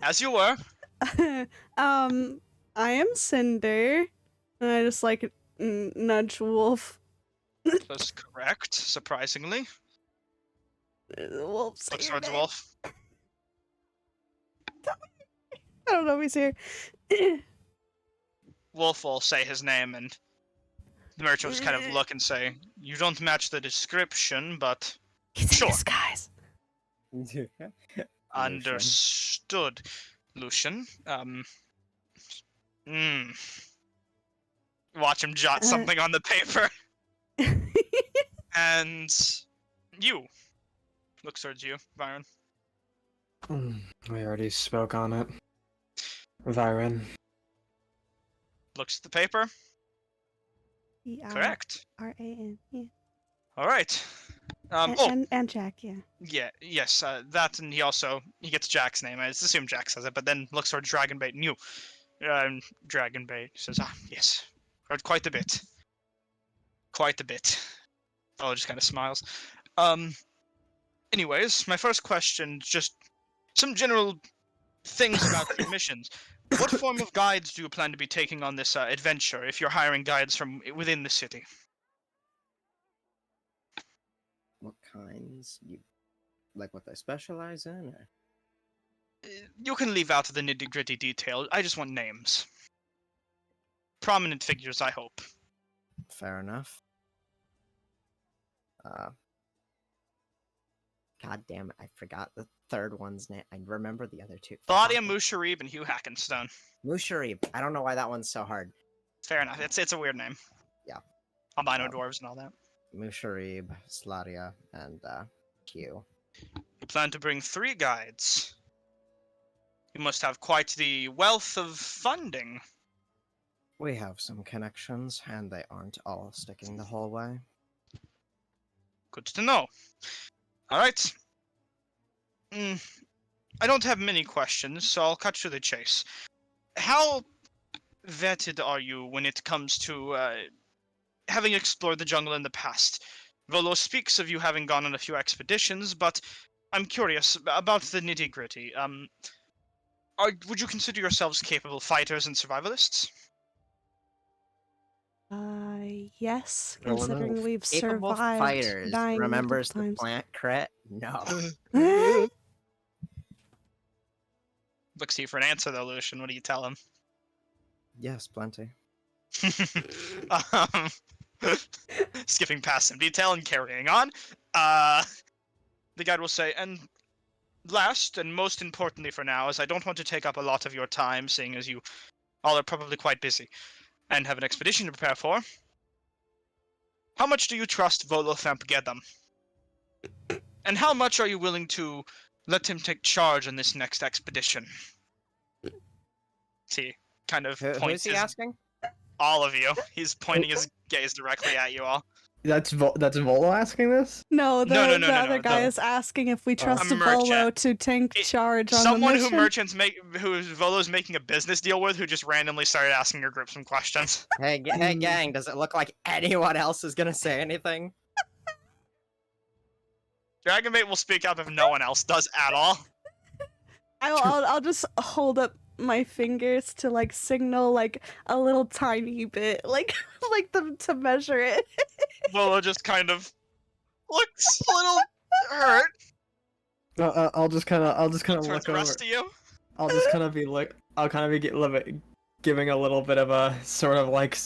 as you were. I am Cinder. And I just like nudge Wolf. That's correct, surprisingly. Wolf, say Looks your towards name. Wolf. I don't know if he's here. Wolf will say his name, and the merchant will kind of look and say, you don't match the description, but He's sure. in disguise. Understood, Lucian. Watch him jot something on the paper. And you. Looks towards you, Byron. We already spoke on it. Viren. Looks at the paper. Correct. R-A-N. Yeah. All right. And Jack, yeah. Yeah, yes, that, and he gets Jack's name. I just assume Jack says it, but then looks towards Dragonbait and you. Dragonbait says, yes, heard quite a bit. Quite a bit. Oh, just kind of smiles. Anyways, my first question, just some general things about the missions. What form of guides do you plan to be taking on this adventure, if you're hiring guides from within the city? What kinds? You like what they specialize in? Or? You can leave out the nitty-gritty detail. I just want names. Prominent figures, I hope. Fair enough. God damn it, I forgot the third one's name. I remember the other two. Claudia Musharib and Hugh Hackenstone. Musharib. I don't know why that one's so hard. Fair enough. It's a weird name. Yeah. Albino dwarves and all that. Musharib, Sladia, and Q. You plan to bring 3 guides. You must have quite the wealth of funding. We have some connections, and they aren't all sticking the whole way. Good to know. Alright. I don't have many questions, so I'll cut to the chase. how vetted are you when it comes to having explored the jungle in the past? Volo speaks of you having gone on a few expeditions, but I'm curious about the nitty-gritty. Would you consider yourselves capable fighters and survivalists? Yes, I don't know. considering we've Capable survived fighters dying remembers multiple the times. plant crit? No. Looks to you for an answer, though, Lucian. What do you tell him? Yes, plenty. um, skipping past some detail and carrying on. The guide will say, and last and most importantly for now, as I don't want to take up a lot of your time, seeing as you all are probably quite busy and have an expedition to prepare for, how much do you trust Volothamp Gedam? And how much are you willing to let him take charge on this next expedition? He kind of Who points is he his, asking? all of you. He's pointing his gaze directly at you all. That's Volo asking this? No, No, the other no, guy no. is asking if we trust A merchant. Volo to tank charge on the Someone mission. who Volo's making a business deal with, who just randomly started asking your group some questions. Hey, gang, does it look like anyone else is gonna say anything? Dragonbait will speak up if no one else does at all. I'll just hold up my fingers to like signal like a little tiny bit, like like them to measure it. Volo just kind of looks a little hurt I'll just kind of towards look the over. rest of you. I'll just kind of be like, I'll kind of be giving a little bit of a sort of like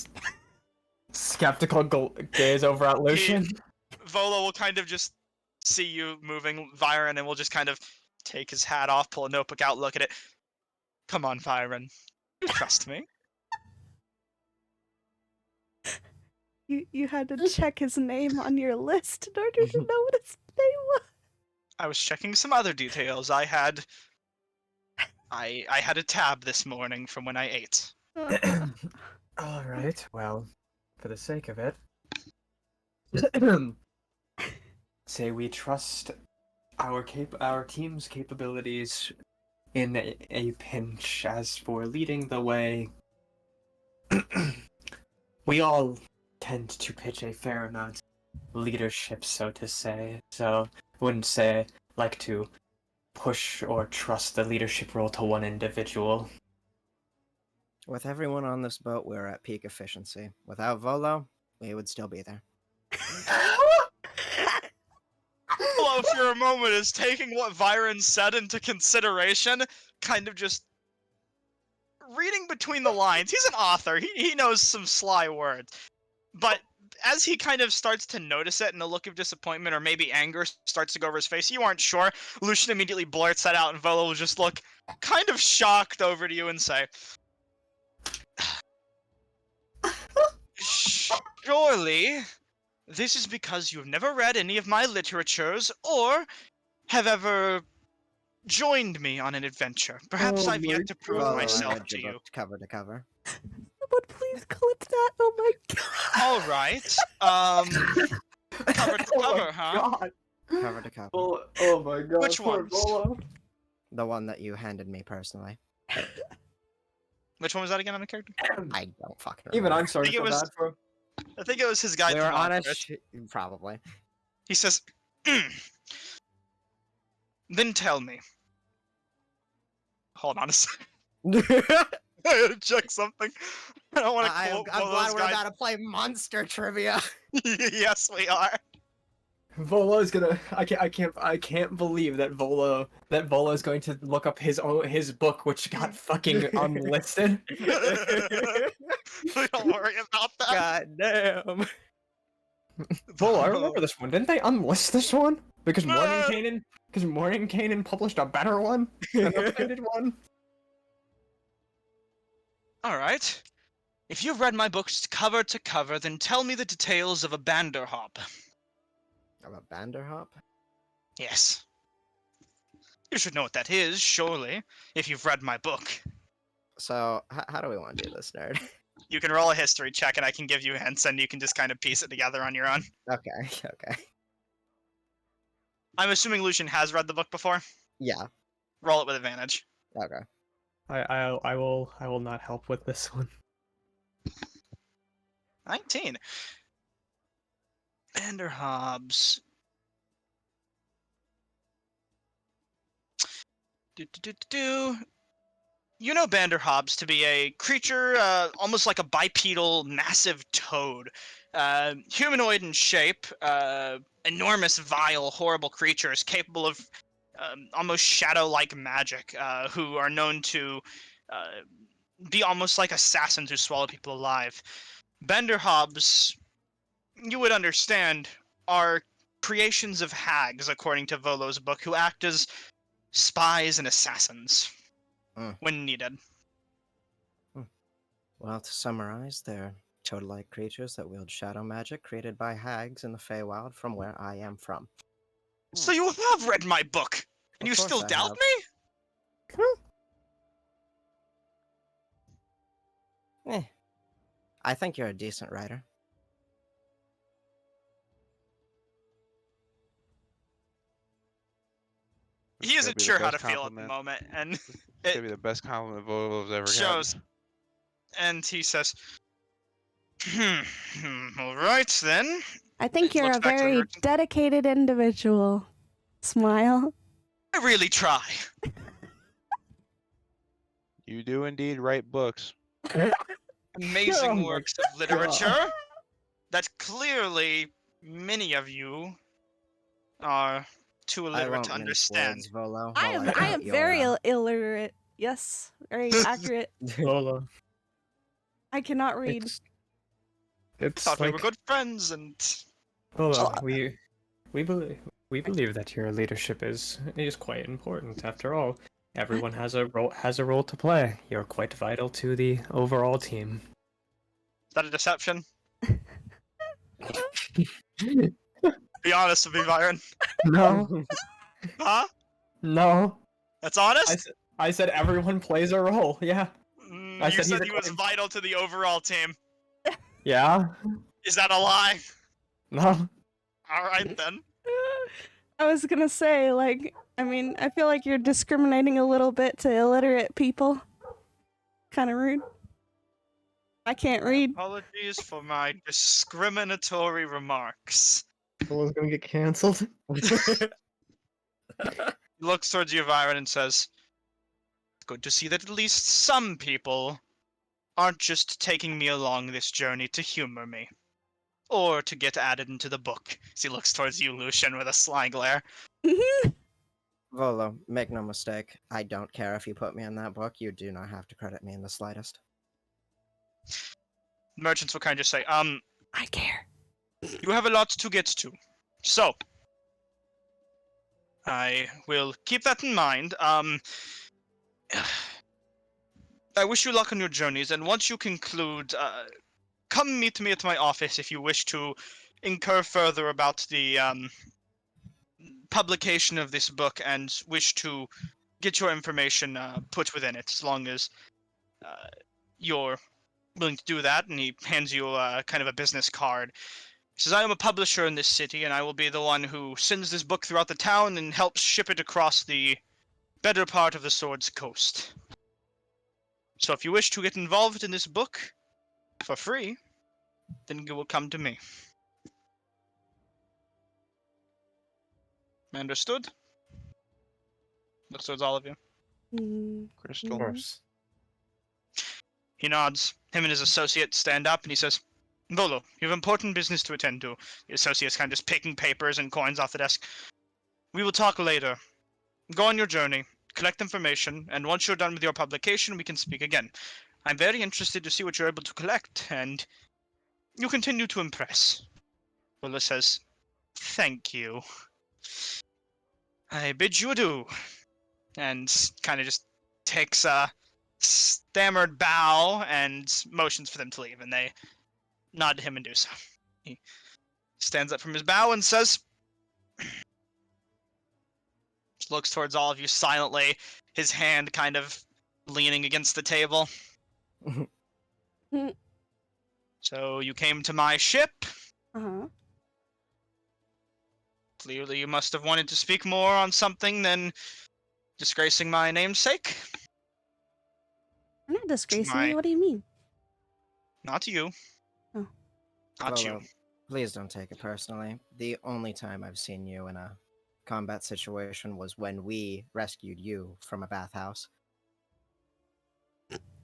skeptical gaze over at Lucian. Volo will kind of just see you moving, Viren, and will just kind of take his hat off, pull a notebook out, look at it. Come on, Viren. Trust me. You had to check his name on your list in order to know what his name was. I was checking some other details. I had a tab this morning from when I ate. All right. Well, for the sake of it, say we trust our team's capabilities in a pinch. As for leading the way, we all tend to pitch a fair amount of leadership, so to say. So I wouldn't say like to push or trust the leadership role to one individual. With everyone on this boat, we're at peak efficiency. Without Volo, we would still be there. Volo, for a moment, is taking what Viren said into consideration, kind of just reading between the lines. He's an author. He knows some sly words. But as he kind of starts to notice it and a look of disappointment or maybe anger starts to go over his face, you aren't sure. Lucian immediately blurts that out and Volo will just look kind of shocked over to you and say, surely this is because you've never read any of my literatures or have ever joined me on an adventure. Perhaps Oh I've my yet to prove Volo myself read to your you. book cover to cover. Someone please clip that. Oh my god. All right. Cover to cover, huh? God. Cover to cover. Oh my god. Which poor ones? Volo. The one that you handed me personally. Which one was that again on the character? I don't fucking Even remember. I'm sorry think it for was- that. For I think it was his guide We to were on a Monsters. probably. He says, then tell me. Hold on a second. I gotta check something. I don't want to I'm quote glad one of those we're guys. about to play monster trivia. Yes, we are. Volo's gonna. I can't believe that Volo's going to look up his book, which got fucking unlisted. We don't worry about that. God damn. Volo, I remember this one. Didn't they unlist this one? Because No. Morning Kanan published a better one, an updated one. All right. If you've read my books cover to cover, then tell me the details of a Banderhop. Of a Banderhop? Yes. You should know what that is, surely, if you've read my book. So, how do we want to do this, nerd? You can roll a history check, and I can give you hints, and you can just kind of piece it together on your own. Okay, okay. I'm assuming Lucian has read the book before. Yeah, Roll it with advantage. okay. I will not help with this one. 19. Vander Hobbs. You know Vander Hobbs to be a creature almost like a bipedal, massive toad. Humanoid in shape, enormous, vile, horrible creatures capable of almost shadow-like magic, who are known to be almost like assassins who swallow people alive. Vander Hobbs, you would understand, are creations of hags, according to Volo's book, who act as spies and assassins when needed. Well, to summarize, they're toad-like creatures that wield shadow magic created by hags in the Feywild from where I am from. So you have read my book, and Of you course still I doubt have. me? I think you're a decent writer. This He is gonna isn't be the sure how best to feel at the compliment. moment, and It's it gonna be the best compliment Volo's ever shows. gotten. And he says, all right then. I think He you're looks a back to the very merchant. dedicated individual. Smile. I really try. You do indeed write books. Amazing Oh my works of literature that clearly many of you are too I illiterate won't to mince understand. words, Volo. I while am I doubt am your, very illiterate. Yes, very accurate. Lola, I cannot read. it's Thought we like were good friends, and Lola, we believe that your leadership is quite important. After all, everyone has a role to play. You're quite vital to the overall team. is that a deception? Be honest with me, Byron. No, Huh? no. That's honest? I said everyone plays a role. Yeah. I You said he's said a he was quite- vital to the overall team. Yeah. Is that a lie? No. Alright then. I was gonna say, like, I mean, I feel like you're discriminating a little bit to illiterate people. Kind of rude. I can't read. Apologies for my discriminatory remarks. Lola's gonna get canceled. He looks towards you, Byron, and says, good to see that at least some people aren't just taking me along this journey to humor me. Or to get added into the book. As he looks towards you, Lucian, with a sly glare. Volo, make no mistake. I don't care if you put me in that book. You do not have to credit me in the slightest. Merchants will kind of just say, I care. you have a lot to get to. So, I will keep that in mind. I wish you luck on your journeys, and once you conclude, come meet me at my office if you wish to incur further about the publication of this book and wish to get your information put within it, as long as you're willing to do that. And he hands you kind of a business card. He says, I am a publisher in this city, and I will be the one who sends this book throughout the town and helps ship it across the better part of the Sword's Coast. So if you wish to get involved in this book for free, then you will come to me. Understood? Looks towards all of you. Mm, Crystal. Of course. He nods. Him and his associate stand up, and he says, Volo, you have important business to attend to. The associate's kind of just picking papers and coins off the desk. We will talk later. Go on your journey, collect information, and once you're done with your publication, we can speak again. I'm very interested to see what you're able to collect, and you continue to impress. Volo says, thank you. I bid you adieu. And kind of just takes a stammered bow and motions for them to leave, and they nod to him and do so. He stands up from his bow and says, just looks towards all of you silently, his hand kind of leaning against the table. So you came to my ship. uh-huh. Clearly you must have wanted to speak more on something than disgracing my namesake. not disgracing My- you. What do you mean? Not you. Oh. Not you. Volo, please don't take it personally. The only time I've seen you in a combat situation was when we rescued you from a bathhouse.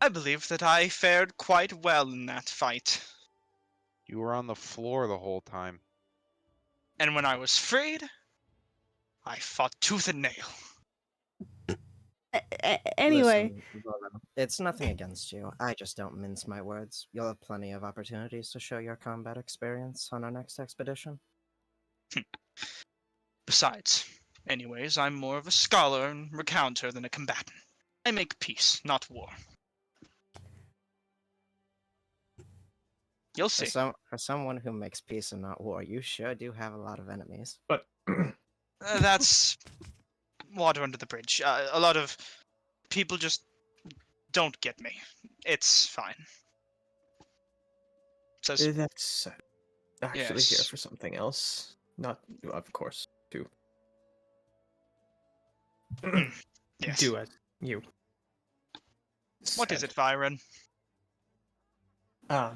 I believe that I fared quite well in that fight. You were on the floor the whole time. And when I was freed, I fought tooth and nail. Anyway, Listen, Volo, it's nothing against you. I just don't mince my words. You'll have plenty of opportunities to show your combat experience on our next expedition. Besides, anyways, I'm more of a scholar and recounter than a combatant. I make peace, not war. You'll see. For someone who makes peace and not war, you sure do have a lot of enemies. But That's water under the bridge. A lot of people just don't get me. It's fine. Says, that's actually here Yes. for something else. Not, of course, to yes. do as you. What is said. it, Byron? Well,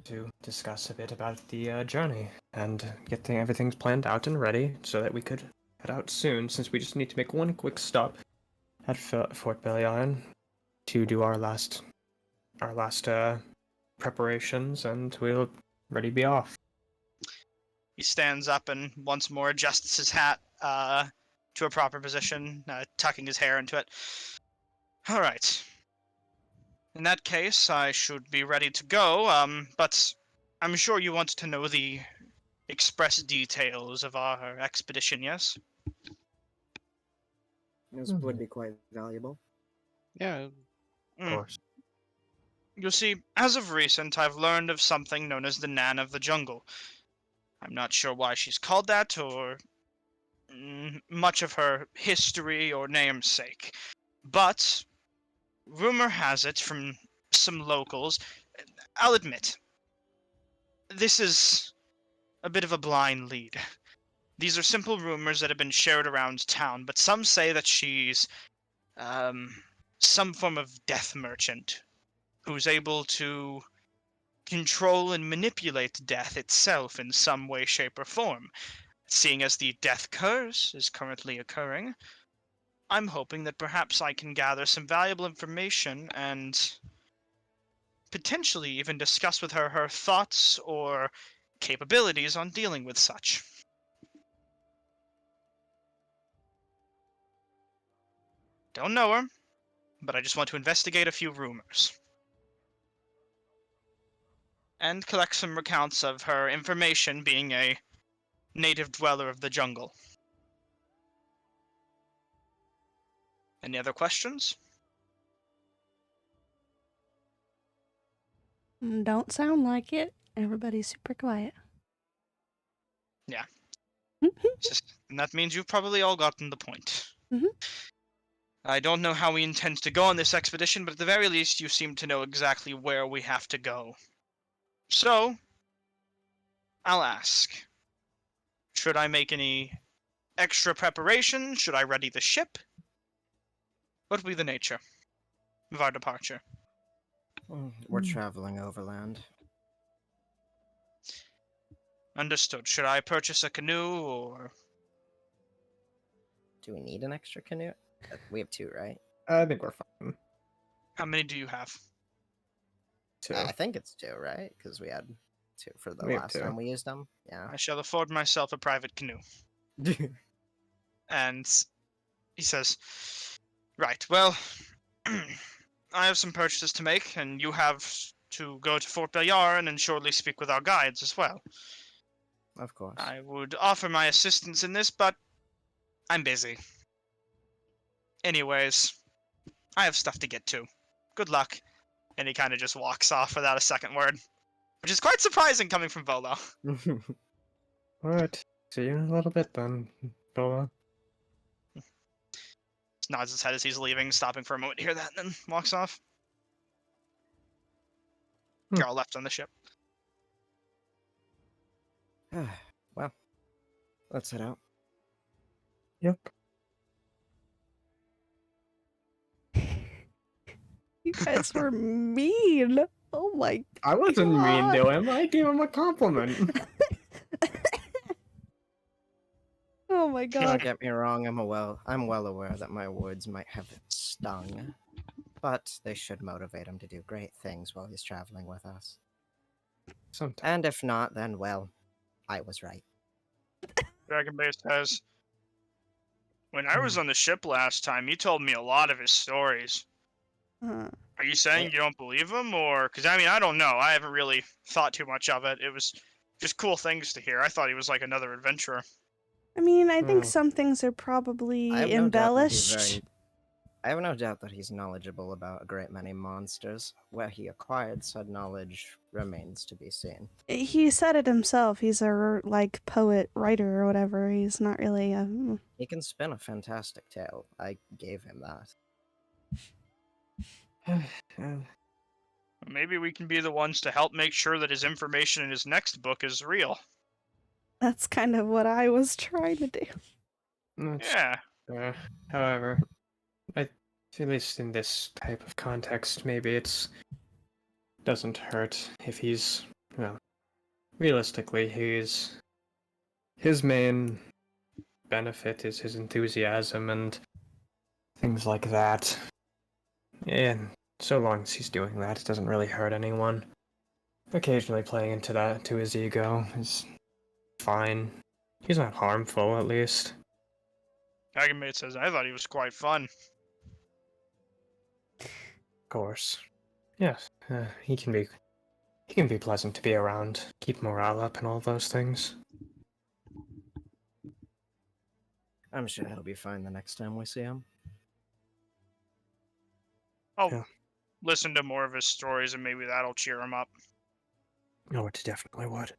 to discuss a bit about the journey and get everything planned out and ready so that we could head out soon, since we just need to make one quick stop at Fort Bellion to do our last preparations, and we'll ready to be off. He stands up and once more adjusts his hat to a proper position, tucking his hair into it. All right. In that case, I should be ready to go, but I'm sure you want to know the express details of our expedition, yes? This would be quite valuable. Yeah, Of course. You see, as of recent, I've learned of something known as the Nan of the Jungle. I'm not sure why she's called that, or much of her history or namesake. But rumor has it from some locals, I'll admit, this is a bit of a blind lead. These are simple rumors that have been shared around town, but some say that she's some form of death merchant who's able to control and manipulate death itself in some way, shape, or form. Seeing as the death curse is currently occurring, I'm hoping that perhaps I can gather some valuable information and potentially even discuss with her her thoughts or capabilities on dealing with such. Don't know her, but I just want to investigate a few rumors. And collect some recounts of her information being a native dweller of the jungle. Any other questions? don't sound like it. Everybody's super quiet. And that means you've probably all gotten the point. Mhm. I don't know how we intend to go on this expedition, but at the very least you seem to know exactly where we have to go. So, I'll ask. Should I make any extra preparation? Should I ready the ship? What will be the nature of our departure? We're traveling overland. Understood. Should I purchase a canoe or... Do we need an extra canoe? We have two, right? I think we're fine. How many do you have? Too. I think it's two, right? Because we had two for the We have last two. time we used them. Yeah. I shall afford myself a private canoe. And he says, right, well, I have some purchases to make, and you have to go to Fort Bayard and shortly speak with our guides as well. Of course. I would offer my assistance in this, but I'm busy. Anyways, I have stuff to get to. Good luck. And he kind of just walks off without a second word, which is quite surprising coming from Volo. Alright. See you in a little bit then, Bola. Nods his head as he's leaving, stopping for a moment to hear that, and then walks off. Hmm. You're all left on the ship. Well, let's head out. Yep. You guys were mean. Oh my I wasn't mean God. to him. I gave him a compliment. Oh my Don't God. get me wrong, I'm well aware that my words might have stung, but they should motivate him to do great things while he's traveling with us. Sometimes. And if not, then well, I was right. Dragonbait says, when I was on the ship last time, he told me a lot of his stories. Uh, Are you saying you don't believe him, or... Because, I mean, I don't know. I haven't really thought too much of it. It was just cool things to hear. I thought he was like another adventurer. I mean, I think Oh. some things are I probably have no doubt that embellished. I have no doubt that he's knowledgeable about a great many monsters. Where he acquired said knowledge remains to be seen. He said it himself. He's a like poet, writer, or whatever. He's not really a. He can spin a fantastic tale. I gave him that. Maybe we can be the ones to help make sure that his information in his next book is real. That's kind of what I was trying to do. Yeah. However, at least in this type of context, maybe it's doesn't hurt if he's, well, realistically, his main benefit is his enthusiasm and things like that. And so long as he's doing that, it doesn't really hurt anyone. Occasionally playing into that, to his ego, is fine. He's not harmful, at least. Dragonbait says, I thought he was quite fun. Of course. Yes, he can be pleasant to be around, keep morale up and all those things. I'm sure he'll be fine the next time we see him. I'll Yeah. listen to more of his stories and maybe that'll cheer him up. Oh, it definitely would.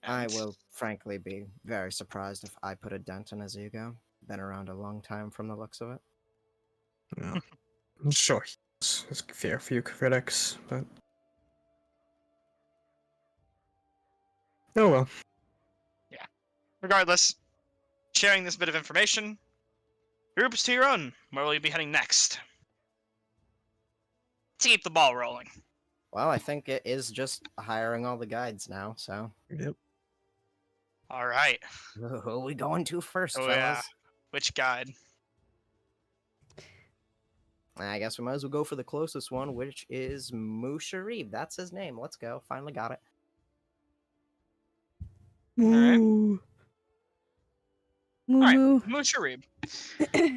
I And will frankly be very surprised if I put a dent in his ego. Been around a long time from the looks of it. Yeah. I'm sure there's a fair few critics, but... Oh well. regardless, sharing this bit of information, groups to your own. Where will you be heading next? To keep the ball rolling. Well, I think it is just hiring all the guides now, so. Yep. All right. Who are we going to first, Oh, fellas? yeah. Which guide? I guess we might as well go for the closest one, which is Musharib. That's his name. Let's go. Finally got it. right. Moo. Moo All right, moo. Musharib.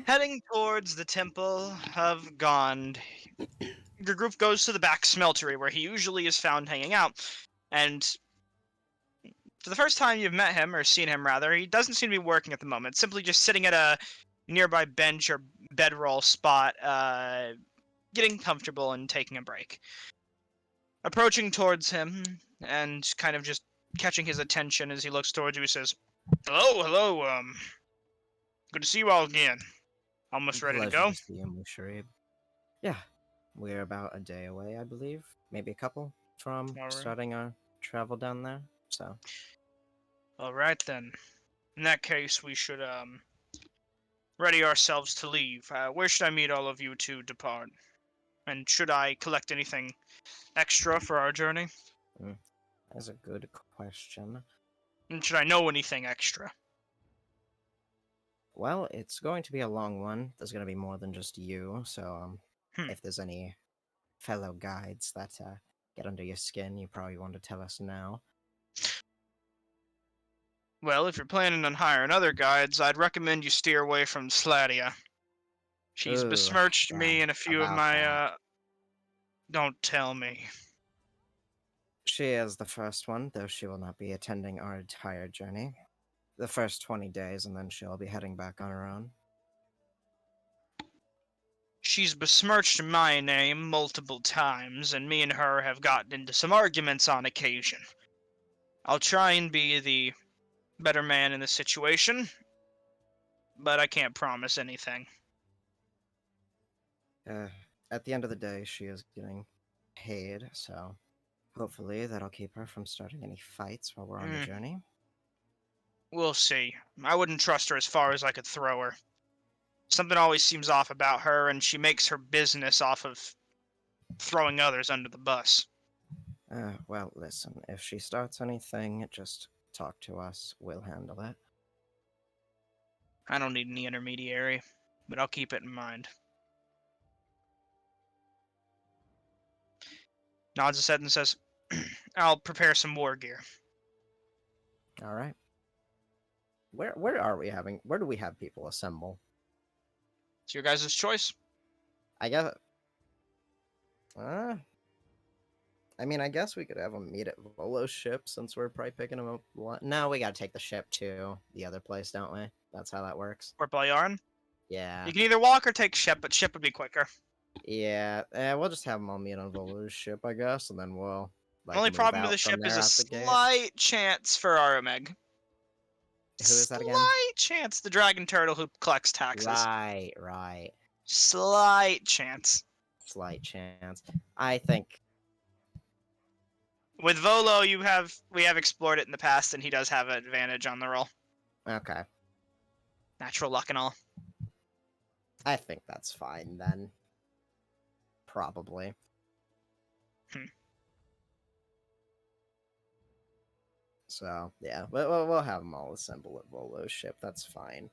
Heading towards the Temple of Gond. Your group goes to the back smeltery where he usually is found hanging out. And for the first time you've met him, or seen him rather, he doesn't seem to be working at the moment. Simply just sitting at a nearby bench or bedroll spot, getting comfortable and taking a break. Approaching towards him and kind of just catching his attention as he looks towards you, he says, hello, good to see you all again. Almost ready to Pleasure go? to see you, Musharib. Yeah, we're about a day away, I believe. Maybe a couple from All right. starting our travel down there. So, Alright then. In that case, we should, ready ourselves to leave. Where should I meet all of you to depart? And should I collect anything extra for our journey? that's a good question. And should I know anything extra? Well, it's going to be a long one. There's going to be more than just you. So, if there's any fellow guides that get under your skin, you probably want to tell us now. Well, if you're planning on hiring other guides, I'd recommend you steer away from Sladia. She's Ooh, besmirched me yeah, and a few of about my, that. Don't tell me. She is the first one, though she will not be attending our entire journey. The first 20 days, and then she'll be heading back on her own. She's besmirched my name multiple times, and me and her have gotten into some arguments on occasion. I'll try and be the better man in the situation, but I can't promise anything. At the end of the day, she is getting paid, so hopefully that'll keep her from starting any fights while we're on the journey. We'll see. I wouldn't trust her as far as I could throw her. Something always seems off about her, and she makes her business off of throwing others under the bus. Well, listen, if she starts anything, just talk to us. We'll handle it. I don't need any intermediary, but I'll keep it in mind. Nods his head and says, I'll prepare some war gear. All right. Where are we having? Where do we have people assemble? It's your guys' choice. I guess. I mean, I guess we could have them meet at Volo's ship since we're probably picking them up. No, we gotta take the ship to the other place, don't we? That's how that works. Port Balyarn. Yeah. You can either walk or take ship, but ship would be quicker. Yeah. We'll just have them all meet on Volo's ship, I guess, and then we'll. The only move problem with out the from ship is there a out the gate. slight chance for Arameg. Who is that again? Slight chance. The dragon turtle who collects taxes. Right. Slight chance. Slight chance. I think. With Volo, we have explored it in the past, and he does have an advantage on the roll. Okay. Natural luck and all. I think that's fine then. Probably. So yeah, we'll have them all assemble at Volo's ship. That's fine.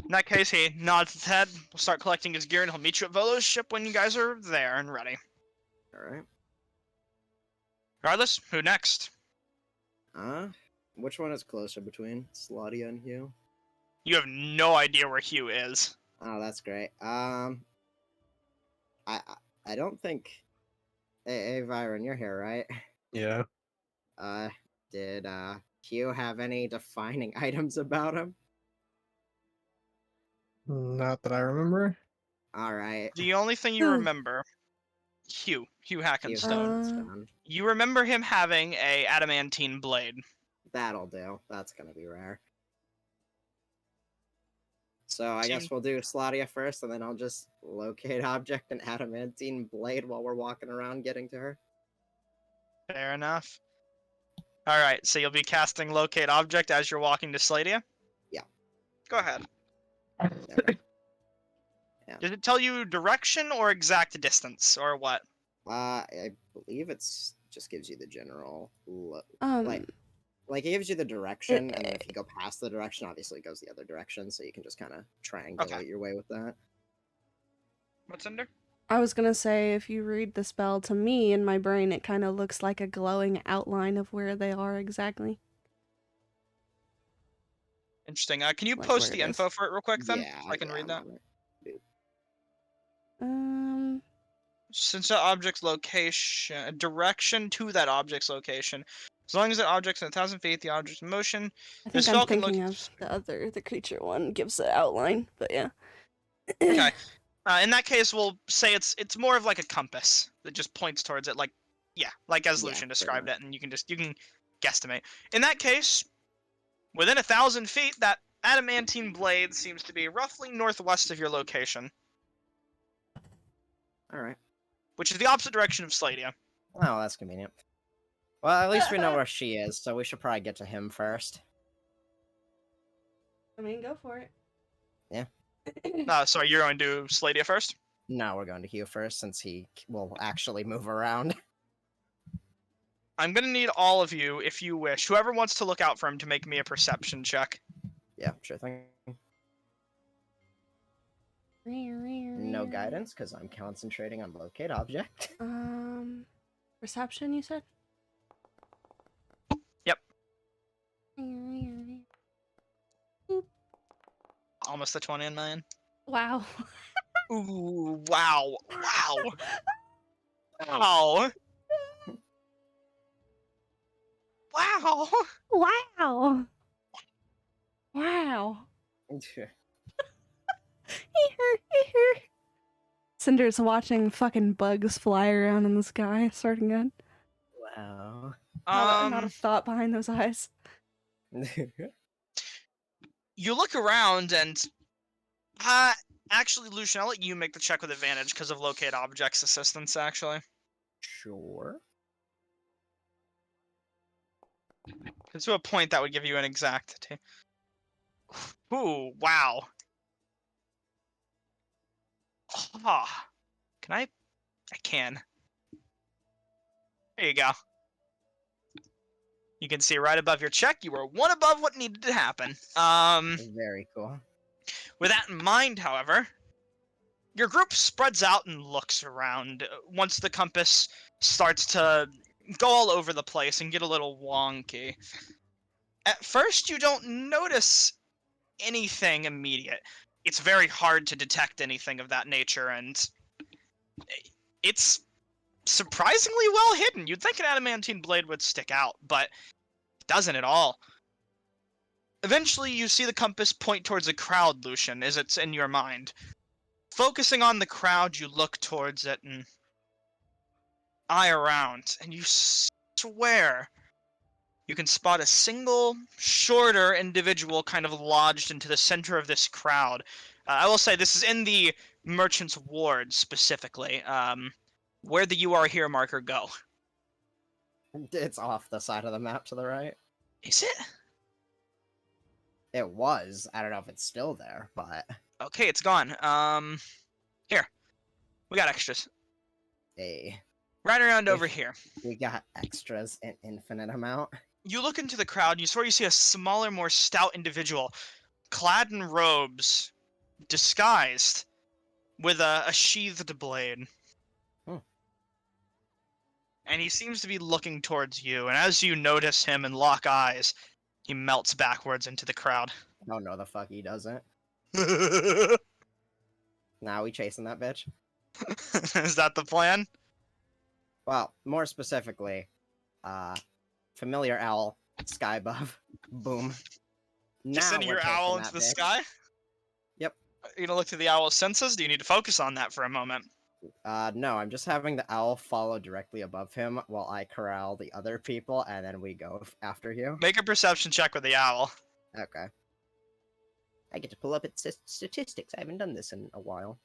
In that case, he nods his head. We'll start collecting his gear, and he'll meet you at Volo's ship when you guys are there and ready. All right. Regardless, who next? Which one is closer between Sladia and Hugh? You have no idea where Hugh is. Oh, that's great. I don't think. Hey, Byron, you're here, right? Yeah. Did Hugh have any defining items about him? Not that I remember. All right. The only thing you Who? remember, Hugh Hackenstone. Stone. You remember him having a adamantine blade. That'll do. That's gonna be rare. So I Seem- guess we'll do Sladia first, and then I'll just locate object and adamantine blade while we're walking around getting to her. Fair enough. Alright, so you'll be casting locate object as you're walking to Sladia? Yeah. Go ahead. Okay. Does it tell you direction or exact distance, or what? I believe it's just gives you the general Um, like it gives you the direction, and then if you go past the direction, obviously it goes the other direction, so you can just kind of triangulate your way with that. What's under? I was gonna say, if you read the spell to me in my brain, it kind of looks like a glowing outline of where they are exactly. Interesting. Can you Like post where the it info is. for it real quick then? Yeah, So I can read I'm that. on it. Since the object's location, direction to that object's location. As long as that object's in 1,000 feet, the object's in motion. I The think spell I'm can thinking look- of the creature one gives the outline, but yeah. Okay. In that case, we'll say it's more of like a compass that just points towards it, like as Yeah, Lucian pretty described much. it, and you can guesstimate. In that case, within 1,000 feet, that adamantine blade seems to be roughly northwest of your location, All right. which is the opposite direction of Sladia. Oh, that's convenient. Well, at least we know where she is, so we should probably get to him first. I mean, go for it. Yeah. Sorry, you're going to do Sladia first? No, we're going to Hugh first, since he will actually move around. I'm going to need all of you, if you wish, whoever wants to look out for him, to make me a perception check. Yeah, sure thing. No guidance, because I'm concentrating on locate object. Perception, you said? Yep. Almost the 20 in million. Wow. Ooh, wow. Wow. Wow. Wow. Wow. Wow. Cinder's watching fucking bugs fly around in the sky, starting good. Wow. Not a thought behind those eyes. You look around and actually, Lucian, I'll let you make the check with advantage because of locate objects assistance, actually. Sure. Because to a point that would give you an exact. Ooh, wow. Ah, can I? I can. There you go. You can see right above your check, you were one above what needed to happen. Very cool. With that in mind, however, your group spreads out and looks around once the compass starts to go all over the place and get a little wonky. At first, you don't notice anything immediate. It's very hard to detect anything of that nature, and it's surprisingly well hidden. You'd think an adamantine blade would stick out, but it doesn't at all. Eventually, you see the compass point towards a crowd, Lucian, as it's in your mind. Focusing on the crowd, you look towards it and eye around, and you swear you can spot a single, shorter individual kind of lodged into the center of this crowd. I will say this is in the Merchant's Ward specifically, where the "You Are Here" marker go. It's off the side of the map to the right. Is it? It was. I don't know if it's still there, but Okay, it's gone. Here. We got extras. hey, Right around If- over here. we got extras an infinite amount. You look into the crowd, and you swear you see a smaller, more stout individual, clad in robes, disguised, with a sheathed blade. Hmm. And he seems to be looking towards you, and as you notice him and lock eyes, he melts backwards into the crowd. Oh no, the fuck he doesn't. Is Now we chasing that bitch. that the plan? Well, more specifically, familiar owl, sky above, boom. Just Now sending we're your chasing owl that into the bitch. sky? Yep. You gonna look through the owl's senses? Do you need to focus on that for a moment? No, I'm just having the owl follow directly above him while I corral the other people, and then we go after you. Make a perception check with the owl. Okay. I get to pull up its statistics. I haven't done this in a while.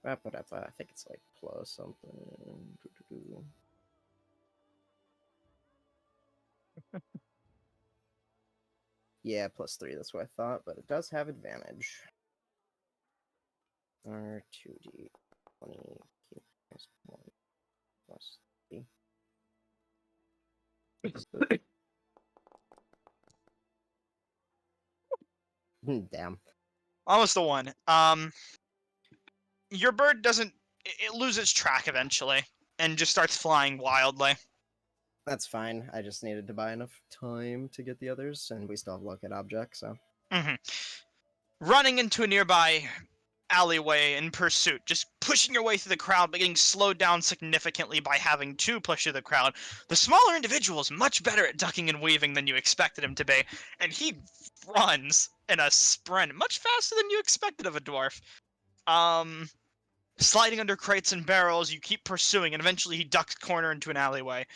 I think it's like plus something. Yeah, +3. That's what I thought, but it does have advantage. R2D 20 minus 1 plus 3. Damn. Almost a 1. Your bird doesn't. It loses track eventually and just starts flying wildly. That's fine. I just needed to buy enough time to get the others, and we still have look at objects, so. Running into a nearby alleyway in pursuit, just pushing your way through the crowd, but getting slowed down significantly by having to push through the crowd. The smaller individual is much better at ducking and weaving than you expected him to be, and he runs in a sprint much faster than you expected of a dwarf. Sliding under crates and barrels, you keep pursuing, and eventually he ducks corner into an alleyway.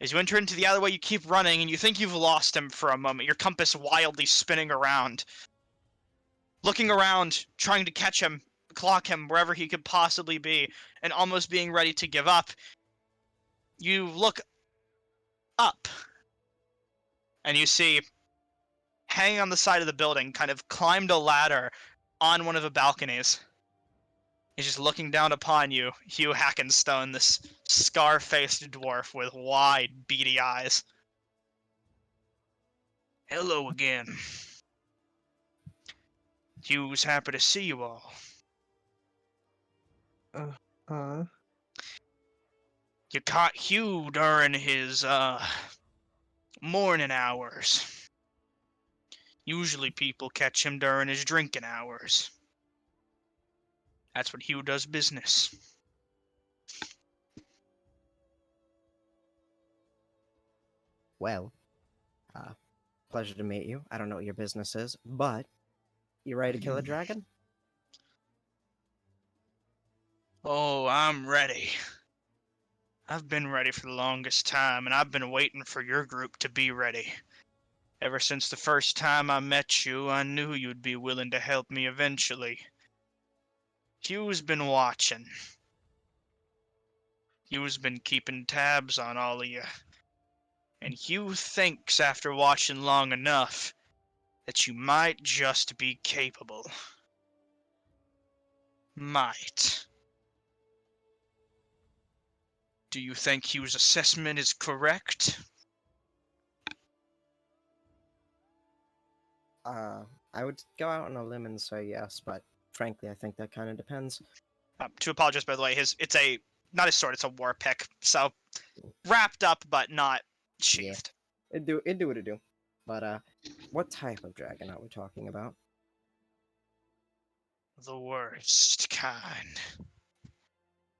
As you enter into the alleyway, you keep running, and you think you've lost him for a moment, your compass wildly spinning around. Looking around, trying to catch him, clock him wherever he could possibly be, and almost being ready to give up. You look up, and you see, hanging on the side of the building, kind of climbed a ladder on one of the balconies. He's just looking down upon you, Hugh Hackenstone, this scar-faced dwarf with wide, beady eyes. Hello again. Hugh's happy to see you all. You caught Hugh during his, morning hours. Usually people catch him during his drinking hours. That's what Hugh does business. Well, pleasure to meet you. I don't know what your business is, but you ready to kill a dragon? Oh, I'm ready. I've been ready for the longest time, and I've been waiting for your group to be ready. Ever since the first time I met you, I knew you'd be willing to help me eventually. Hugh's been watching. Hugh's been keeping tabs on all of you. And Hugh thinks after watching long enough that you might just be capable. Might. Do you think Hugh's assessment is correct? I would go out on a limb and say yes, but frankly, I think that kind of depends. To apologize, by the way, it's a not a sword, it's a war pick. So wrapped up, but not sheathed. It'd do what it do. But what type of dragon are we talking about? The worst kind.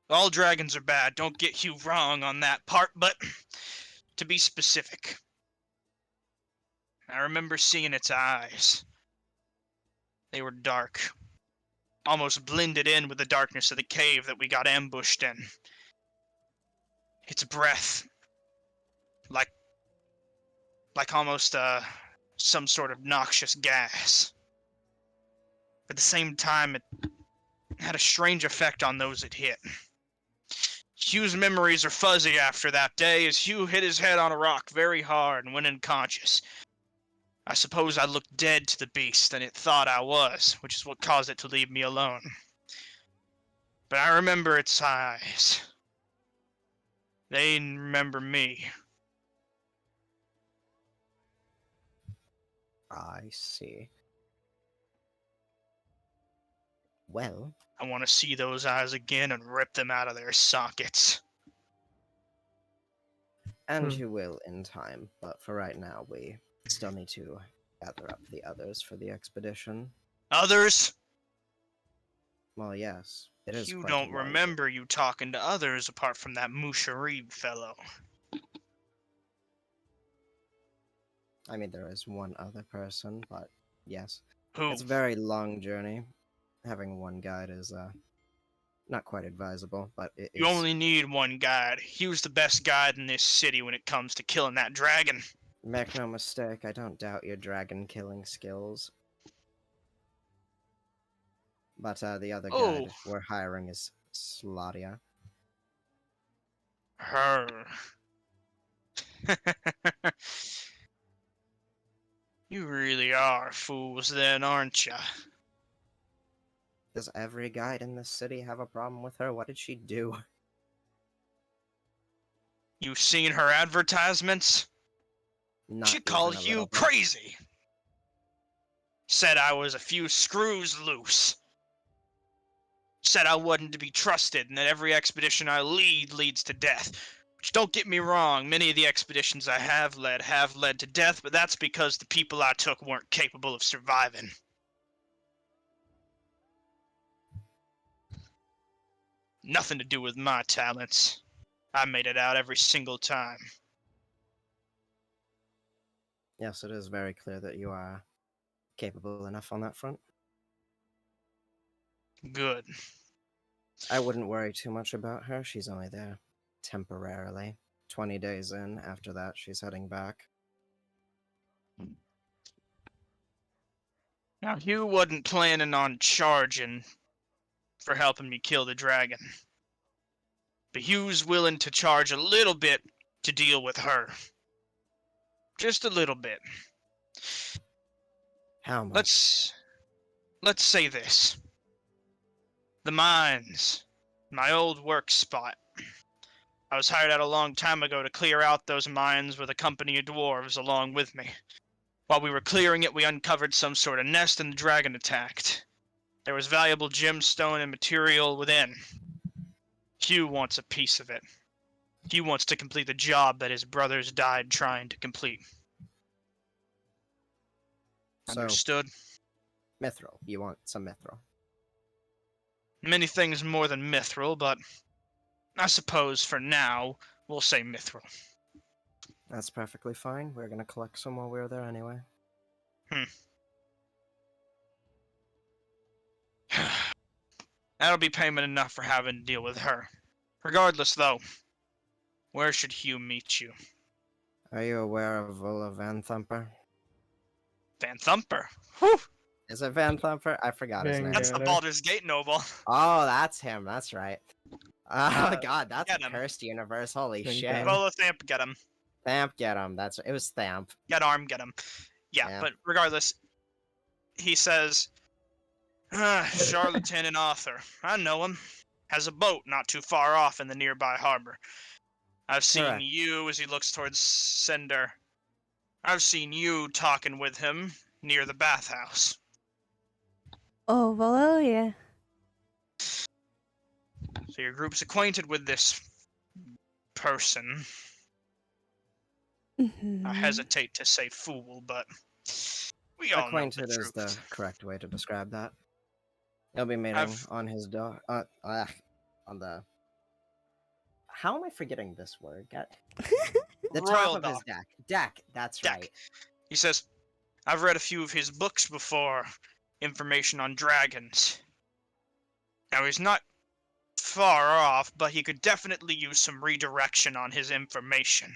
All dragons are bad. Don't get Hugh wrong on that part, but to be specific, I remember seeing its eyes. They were dark, almost blended in with the darkness of the cave that we got ambushed in. Its breath, like almost some sort of noxious gas. At the same time, it had a strange effect on those it hit. Hugh's memories are fuzzy after that day as Hugh hit his head on a rock very hard and went unconscious. I suppose I looked dead to the beast and it thought I was, which is what caused it to leave me alone. But I remember its eyes. They remember me. I see. Well, I want to see those eyes again and rip them out of their sockets. and you will in time, but for right now, we still need to gather up the others for the expedition. Others? Well, yes, it is You quite a don't long remember you talking to others apart from that Musharib fellow. I mean, there is one other person, but yes. Who? It's a very long journey. Having one guide is not quite advisable, but it You is. only need one guide. He was the best guide in this city when it comes to killing that dragon. Make no mistake, I don't doubt your dragon killing skills. But the other guide we're hiring is Sladia. Her. You really are fools then, aren't ya? Does every guide in this city have a problem with her? What did she do? You've seen her advertisements? Not She even called a you little bit. crazy. Said I was a few screws loose. Said I wasn't to be trusted and that every expedition I lead leads to death. Which, don't get me wrong, many of the expeditions I have led to death, but that's because the people I took weren't capable of surviving. Nothing to do with my talents. I made it out every single time. Yes, it is very clear that you are capable enough on that front. Good. I wouldn't worry too much about her. She's only there temporarily. 20 days in, after that, she's heading back. Now, Hugh wasn't planning on charging for helping me kill the dragon. But Hugh's willing to charge a little bit to deal with her. Just a little bit. How much? Let's say this. The mines. My old work spot. I was hired out a long time ago to clear out those mines with a company of dwarves along with me. While we were clearing it, we uncovered some sort of nest and the dragon attacked. There was valuable gemstone and material within. Hugh wants a piece of it. Hugh wants to complete the job that his brothers died trying to complete. So, Understood? mithril. You want some mithril. Many things more than mithril, but I suppose for now, we'll say mithril. That's perfectly fine. We're gonna collect some while we're there anyway. That'll be payment enough for having to deal with her. Regardless, though, where should Hugh meet you? Are you aware of Vola Van Thumper? Van Thumper? Whew! Is it Van Thumper? I forgot his Dang name. That's the Gator. Baldur's Gate noble. Oh, that's him. That's right. Oh Uh, god, that's get a him. cursed universe. Holy Thank shit. God. Volothamp, get him. Thamp, get him. It was Thamp. Get arm, get him. Yeah, Yeah. but regardless, he says, Charlatan and Arthur. I know him. Has a boat not too far off in the nearby harbor. I've seen Correct. you," as he looks towards Cinder. "I've seen you talking with him near the bathhouse." Oh, well, oh, yeah. So your group's acquainted with this person. I Mhm. hesitate to say fool, but we all know the Acquainted is the truth. correct way to describe that. He'll be meeting I've on his dock. On the. How am I forgetting this word? The top royal of his dock. deck. Deck. That's Deck. right. He says, "I've read a few of his books before. Information on dragons. Now he's not far off, but he could definitely use some redirection on his information.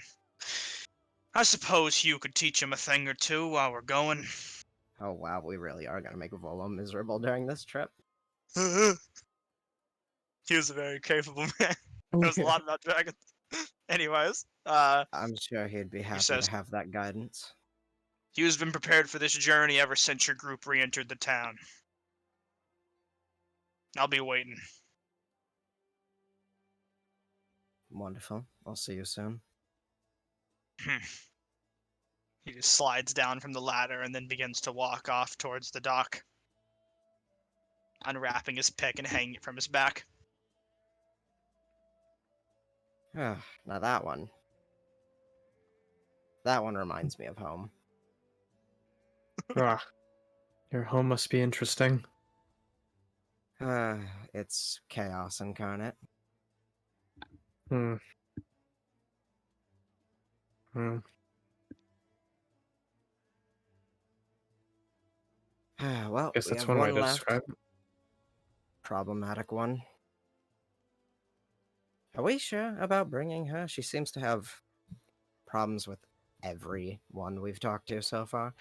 I suppose you could teach him a thing or two while we're going." Oh wow, we really are gonna make Volo miserable during this trip. He was a very capable man. Knows a lot about dragons. Anyways, I'm sure he'd be happy says- to have that guidance. he has been prepared for this journey ever since your group re-entered the town. I'll be waiting. Wonderful. I'll see you soon. He just slides down from the ladder and then begins to walk off towards the dock, unwrapping his pick and hanging it from his back. Now that one. That one reminds me of home. Ah, your home must be interesting. It's chaos incarnate. Hmm. Hmm. Well, Guess we that's have one way one to left. describe it. Problematic one. Are we sure about bringing her? She seems to have problems with everyone we've talked to so far.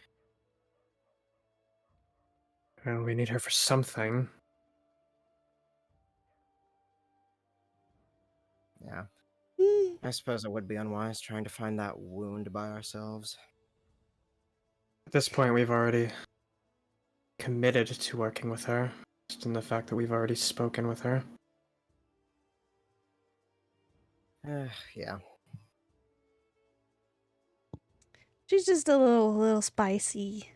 Well, we need her for something. Yeah. Mm. I suppose it would be unwise trying to find that wound by ourselves. At this point, we've already committed to working with her, just in the fact that we've already spoken with her. Yeah. She's just a little spicy.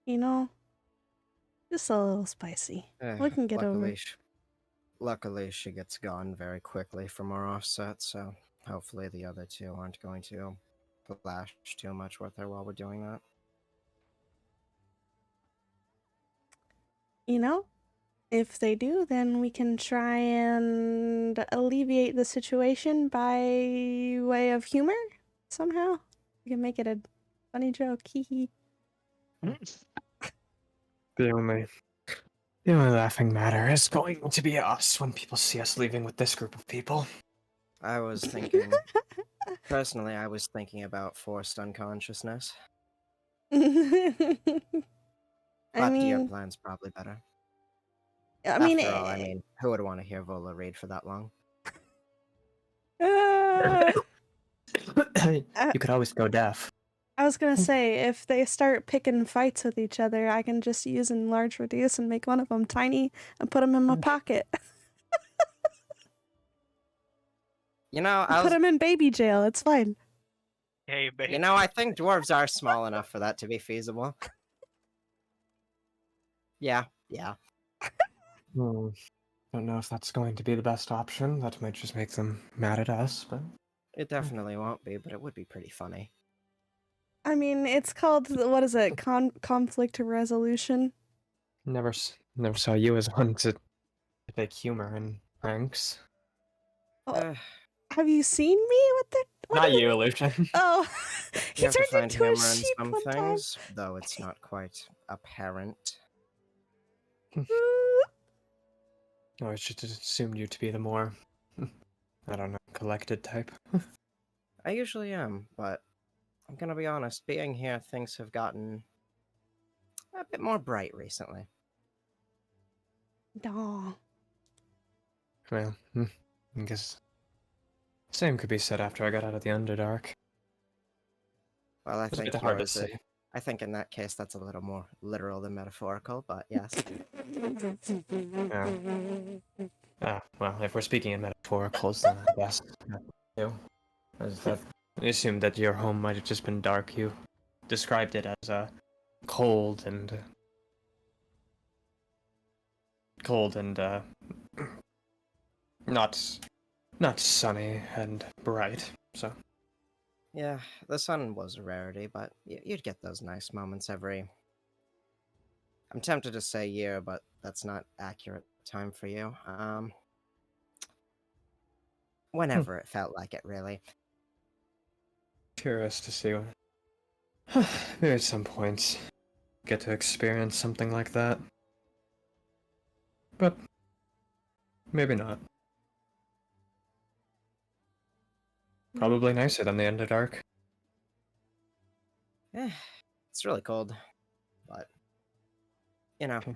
You know? Just a little spicy. We can get over it. Luckily, she gets gone very quickly from our offset, so hopefully the other two aren't going to flash too much with her while we're doing that. You know? If they do, then we can try and alleviate the situation by way of humor somehow. We can make it a funny joke. Hee hee. The only laughing matter is going to be us when people see us leaving with this group of people. I was thinking, personally, I was thinking about forced unconsciousness. I But your mean, plan's probably better. I After all, who would want to hear Vola read for that long? uh, You could always go deaf. I was gonna say, if they start picking fights with each other, I can just use enlarge reduce and make one of them tiny and put them in my pocket. You know, Put them in baby jail. It's fine. Hey, baby. You know, I think dwarves are small enough for that to be feasible. Yeah. Don't know if that's going to be the best option. That might just make them mad at us, but It definitely won't be, but it would be pretty funny. I mean, it's called, what is it? Conflict resolution. never saw you as one to take humor in pranks. Oh, have you seen me with the? Not you, Lucian. Oh, You he have to turned find into a humor in sheep some one time. things, though it's not quite apparent. Oh, I should have assumed you to be the more, I don't know, collected type. I usually am, but I'm gonna be honest, being here, things have gotten a bit more bright recently. Aw. Well, I guess same could be said after I got out of the Underdark. Well, I It's a bit think hard to yours. say. I think in that case, that's a little more literal than metaphorical. But yes. Yeah. Well, if we're speaking in metaphoricals, then I guess too. As that, I assume that your home might have just been dark. You described it as cold and not sunny and bright. So Yeah, the sun was a rarity, but you'd get those nice moments every. I'm tempted to say year, but that's not accurate time for you. Whenever it felt like it, really. Curious to see. Maybe at some points get to experience something like that, but maybe not. Probably nicer than the Underdark. Eh, it's really cold, but you know, Hmm.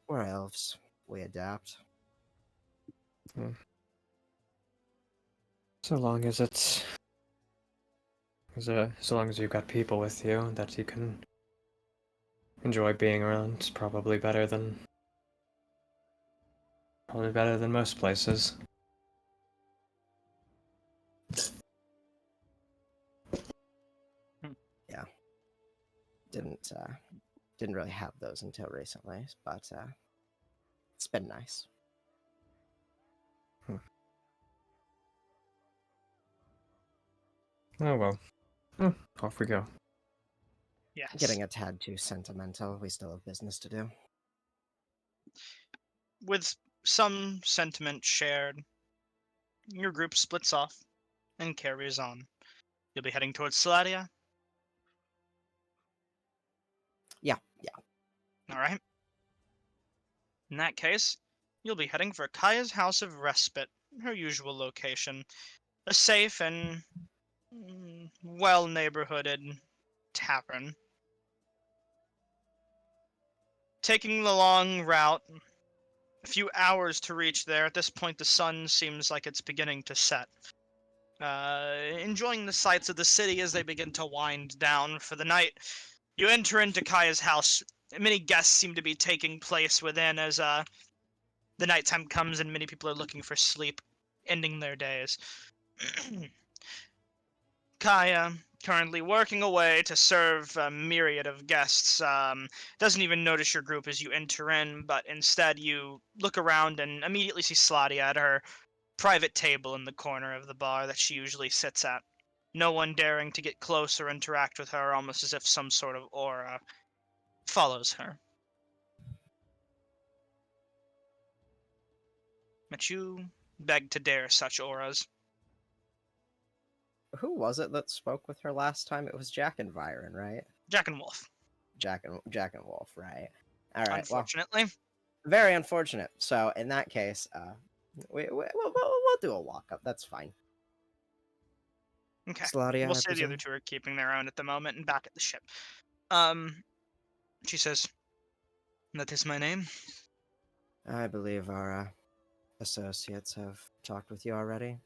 we're elves. We adapt. So long as it's so long as you've got people with you that you can enjoy being around, it's probably better than most places. Yeah, didn't really have those until recently, but it's been nice. Oh well. Off we go. Yes. Getting a tad too sentimental. We still have business to do. With some sentiment shared, your group splits off and carries on. You'll be heading towards Saladia. Yeah. All right. In that case, you'll be heading for Kaya's House of Respite, her usual location. A safe and well neighborhooded tavern. Taking the long route, a few hours to reach there. At this point, the sun seems like it's beginning to set. Enjoying the sights of the city as they begin to wind down for the night. You enter into Kaya's house. Many guests seem to be taking place within as the nighttime comes and many people are looking for sleep, ending their days. Kaya, currently working away to serve a myriad of guests, doesn't even notice your group as you enter in, but instead you look around and immediately see Sladia at her private table in the corner of the bar that she usually sits at. No one daring to get close or interact with her, almost as if some sort of aura follows her. But you beg to dare such auras. Who was it that spoke with her last time? It was Jack and Byron, right? Jack and Wolf, Jack and Wolf, right? All right. Well, unfortunately. very unfortunate. So in that case, we'll do a walk up. That's fine. Okay. Sladia, We'll I say the other presume? two are keeping their own at the moment and back at the ship. She says, "That is my name." I believe our associates have talked with you already.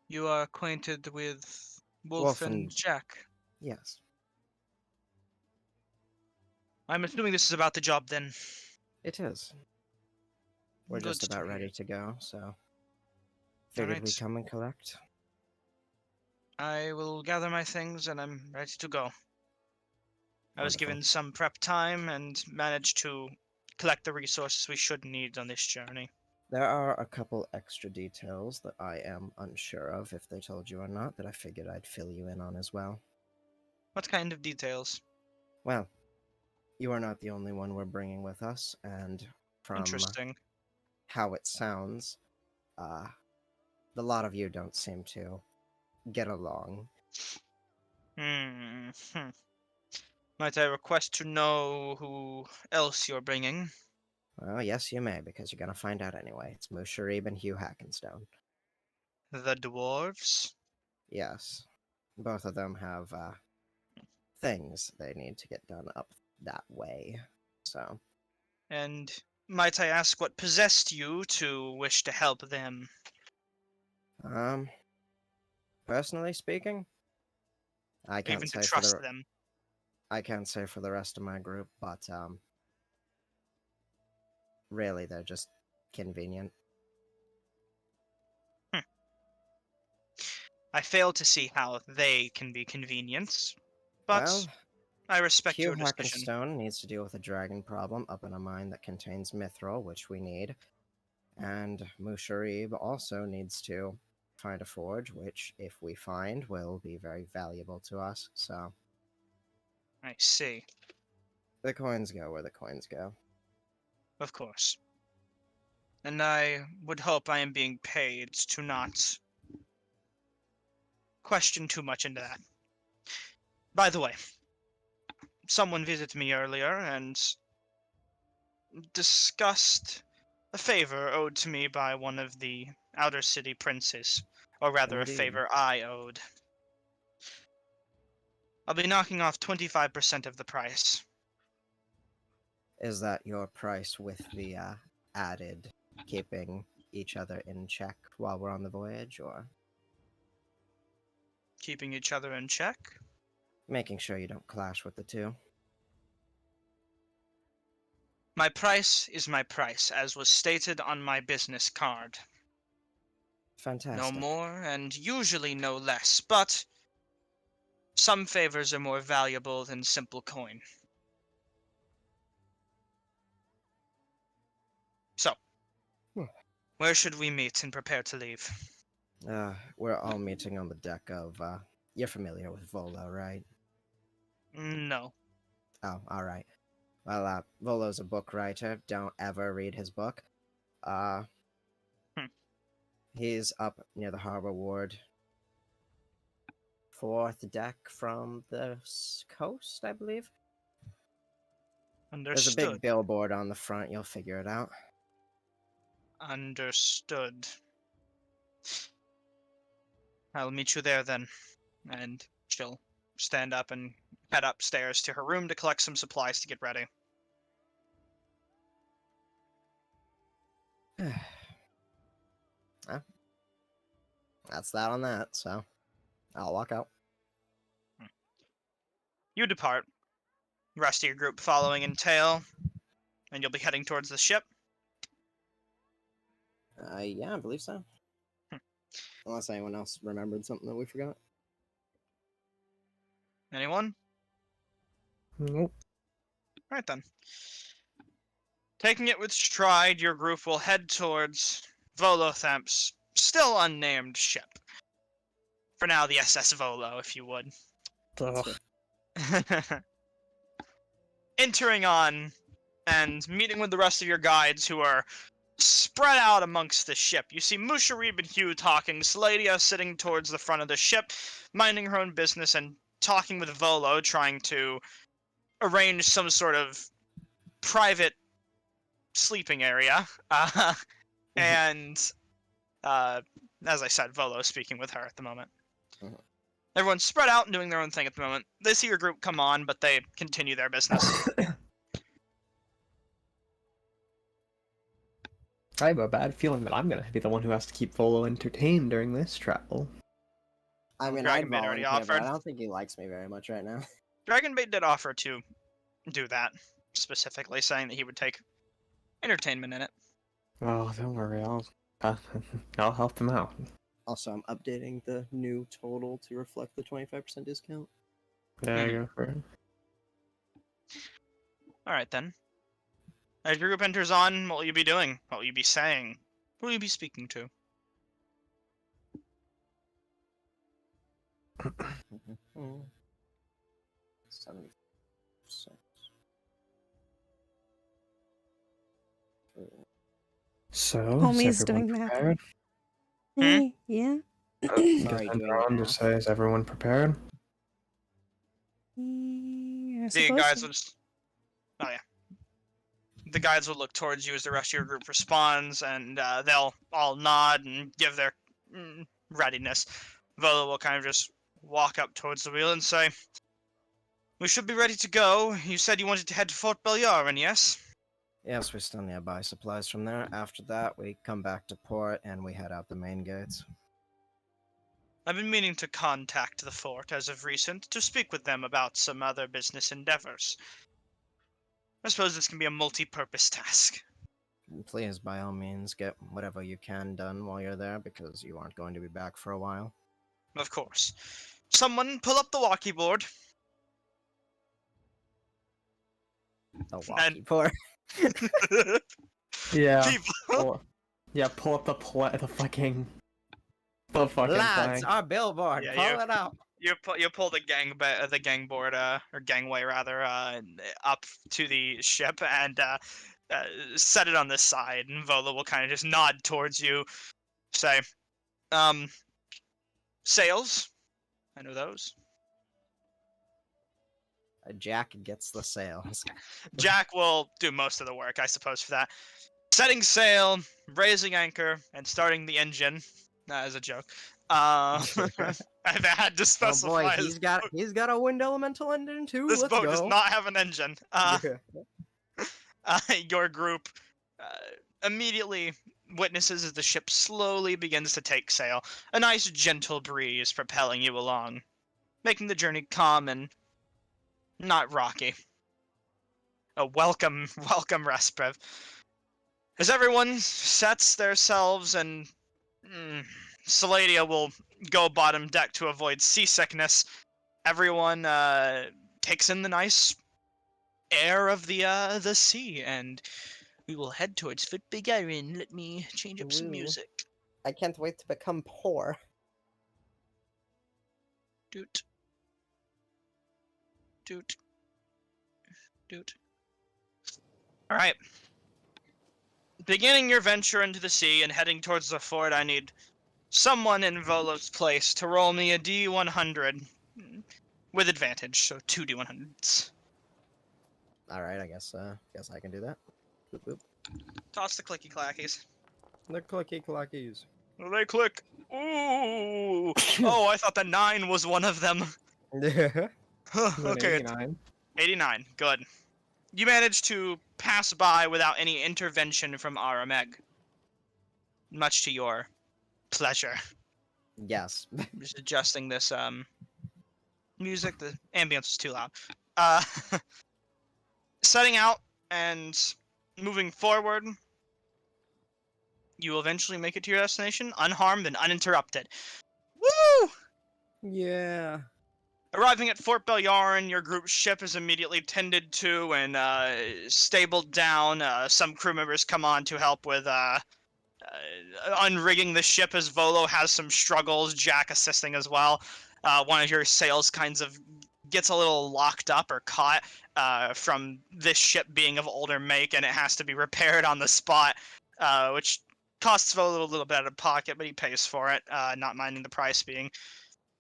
You are acquainted with Wolf Wolf and and Jack. yes, I'm assuming this is about the job then. it is. We're Good just to about hear. ready to go, so figured we'd Alright. come and collect. I will gather my things and I'm ready to go. I was Wonderful. given some prep time and managed to collect the resources we should need on this journey. There are a couple extra details that I am unsure of if they told you or not that I figured I'd fill you in on as well. What kind of details? Well, you are not the only one we're bringing with us, and from Interesting. how it sounds, the lot of you don't seem to get along. Hmm. Might I request to know who else you're bringing? Well, yes, you may, because you're gonna find out anyway. It's Musharib and Hugh Hackenstone. The dwarves? Yes, both of them have things they need to get done up that way. So, And might I ask what possessed you to wish to help them? personally speaking, I or can't even to say for trust the them. I can't say for the rest of my group, but really they're just convenient. I fail to see how they can be convenience, but Well, I respect Hugh your decision. Hackenstone needs to deal with a dragon problem up in a mine that contains mithril, which we need. And Musharib also needs to find a forge, which, if we find, will be very valuable to us. So, I see, the coins go where the coins go. of course. And I would hope I am being paid to not question too much into that. By the way, someone visited me earlier and discussed a favor owed to me by one of the outer city princes, or rather a Indeed. favor I owed. I'll be knocking off 25% of the price. Is that your price with the added keeping each other in check while we're on the voyage, or Keeping each other in check? making sure you don't clash with the two? My price is my price, as was stated on my business card. Fantastic. No more, and usually no less, but some favors are more valuable than simple coin. So, Hmm. where should we meet and prepare to leave? We're all meeting on the deck of, you're familiar with Volo, right? No. Oh, alright. Well, Volo's a book writer. Don't ever read his book. Uh, Hmm. He's up near the harbor ward. Fourth deck from the coast, I believe. There's a Understood. big billboard on the front. You'll figure it out. Understood. I'll meet you there then. And she'll stand up and head upstairs to her room to collect some supplies to get ready. Ah, that's that on that, so I'll walk out. You depart, rest of your group following in tail, and you'll be heading towards the ship. Yeah, I believe so. Hmm. Unless anyone else remembered something that we forgot. Anyone? Nope. Right then. Taking it with stride, your group will head towards Volothamp's still unnamed ship. For now, the SS Volo, if you would. Ugh. Entering on and meeting with the rest of your guides who are spread out amongst the ship. You see Musharib and Hugh talking, Sladia sitting towards the front of the ship, minding her own business and talking with Volo, trying to arrange some sort of private sleeping area. And as I said, Volo speaking with her at the moment. Mhm. Everyone's spread out and doing their own thing at the moment. They see your group come on, but they continue their business. I have a bad feeling that I'm gonna be the one who has to keep Volo entertained during this travel. I mean, Dragonbait I'd already volunteer, but I offered. don't think he likes me very much right now. Dragonbait did offer to do that, specifically saying that he would take entertainment in it. Oh, don't worry, I'll help him out. Also, I'm updating the new total to reflect the 25% discount. There you go for it. Alright then. As your group enters on, what will you be doing? What will you be saying? Who will you be speaking to? Hmm. 70%. So, Homie's is everyone doing math. prepared? Hmm? Yeah. Sorry, Just doing around to math. say, is everyone prepared? I The suppose guys so. would... Oh yeah. The guides will look towards you as the rest of your group responds, and they'll all nod and give their readiness. Volo will kind of just walk up towards the wheel and say, "We should be ready to go. You said you wanted to head to Fort Belyarin, yes?" Yes, we still need to buy supplies from there. After that, we come back to port and we head out the main gates. I've been meaning to contact the fort as of recent to speak with them about some other business endeavors. I suppose this can be a multi-purpose task. Please, by all means, get whatever you can done while you're there, because you aren't going to be back for a while. Of course. Someone pull up the walkie board. The walkie board. Yeah. People, Pull up the fucking Lads, thing. our billboard, Yeah, pull it up. you pull the gang board or gangway rather up to the ship and set it on the side, and Vola will kind of just nod towards you, say, sails. I know those. Jack gets the sails. Jack will do most of the work, I suppose, for that. Setting sail, raising anchor, and starting the engine. That is a joke. I've had to Oh specify. boy, he's got a wind elemental engine too. This Let's boat go. does not have an engine. Your group immediately witnesses as the ship slowly begins to take sail. A nice gentle breeze propelling you along, making the journey calm and not rocky. A welcome respite. As everyone sets themselves and Saladia will go bottom deck to avoid seasickness. Everyone takes in the nice air of the sea, and we will head towards Futbigarin. Let me change up some Woo. music. I can't wait to become poor. Doot. Doot. Doot. Alright. Beginning your venture into the sea and heading towards the fort, I need someone in Volo's place to roll me a D100 with advantage, so 2 D100s. All right, I guess I can do that. Boop, boop. Toss the clicky clackies. The clicky clackies. They click. Ooh. Oh, I thought the 9 was one of them. Okay, 89. 89. Good. You managed to pass by without any intervention from Arameg. Much to your pleasure. Yes. I'm just adjusting this music. The ambience is too loud. Uh, setting out and moving forward, you will eventually make it to your destination unharmed and uninterrupted. Woo! Yeah. Arriving at Fort Belyarin, your group's ship is immediately tended to and stabled down. Some crew members come on to help with unrigging the ship as Volo has some struggles, Jack assisting as well. One of your sails kinds of gets a little locked up or caught from this ship being of older make, and it has to be repaired on the spot, which costs Volo a little bit out of pocket, but he pays for it, not minding the price being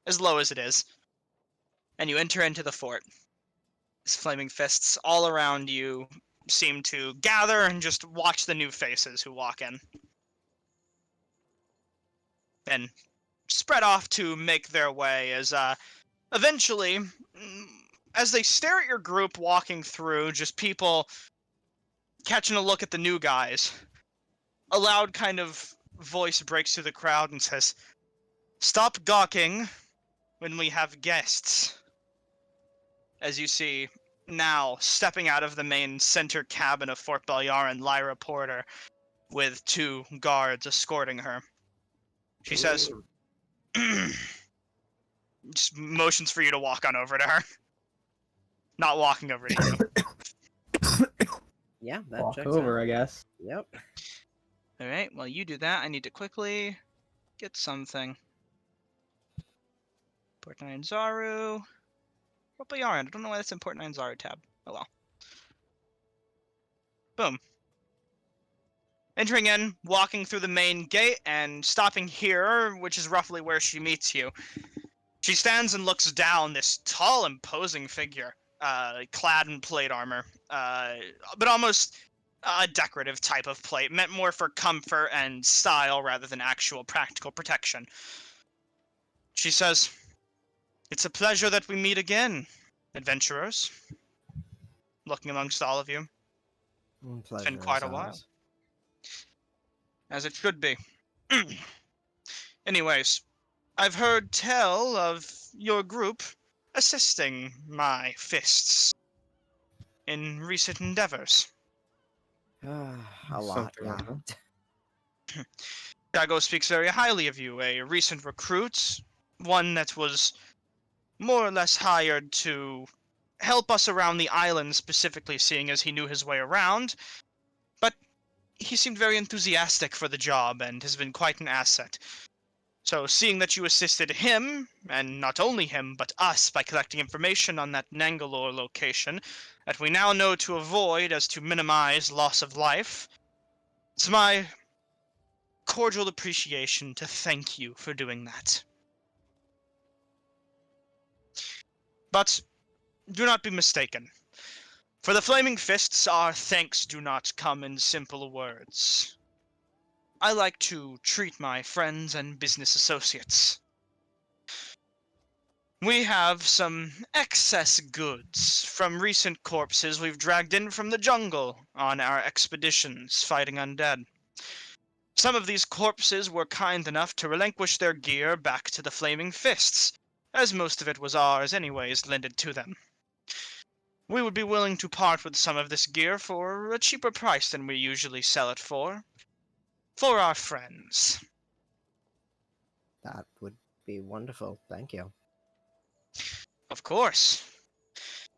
as low as it is. And you enter into the fort. His flaming fists all around you seem to gather and just watch the new faces who walk in. And spread off to make their way as eventually, as they stare at your group walking through, just people catching a look at the new guys, a loud kind of voice breaks through the crowd and says, "Stop gawking when we have guests." As you see now, stepping out of the main center cabin of Fort Belyarin, Lyra Porter, with 2 guards escorting her. She says, just motions for you to walk on over to her. Not walking over to you. Yeah, that Walk checks over, out. I guess. Yep. Alright, while you do that, I need to quickly get something. Port 9 Zaru. Fort Belyarin. I don't know why that's in Port 9 Zaru tab. Oh well. Boom. Entering in, walking through the main gate, and stopping here, which is roughly where she meets you. She stands and looks down, this tall, imposing figure, clad in plate armor, but almost a decorative type of plate, meant more for comfort and style rather than actual practical protection. She says, "It's a pleasure that we meet again, adventurers." Looking amongst all of you. Pleasure been quite is a while. ours. As it should be. Anyways, I've heard tell of your group assisting my fists in recent endeavors. A lot, Something yeah. like that. Dago speaks very highly of you, a recent recruit, one that was more or less hired to help us around the island, specifically seeing as he knew his way around, but he seemed very enthusiastic for the job and has been quite an asset. So seeing that you assisted him, and not only him, but us, by collecting information on that Nangalore location, that we now know to avoid as to minimize loss of life, it's my cordial appreciation to thank you for doing that. But do not be mistaken. For the Flaming Fists, our thanks do not come in simple words. I like to treat my friends and business associates. We have some excess goods from recent corpses we've dragged in from the jungle on our expeditions fighting undead. Some of these corpses were kind enough to relinquish their gear back to the Flaming Fists, as most of it was ours anyways, lended to them. We would be willing to part with some of this gear for a cheaper price than we usually sell it for our friends. That would be wonderful. Thank you. Of course.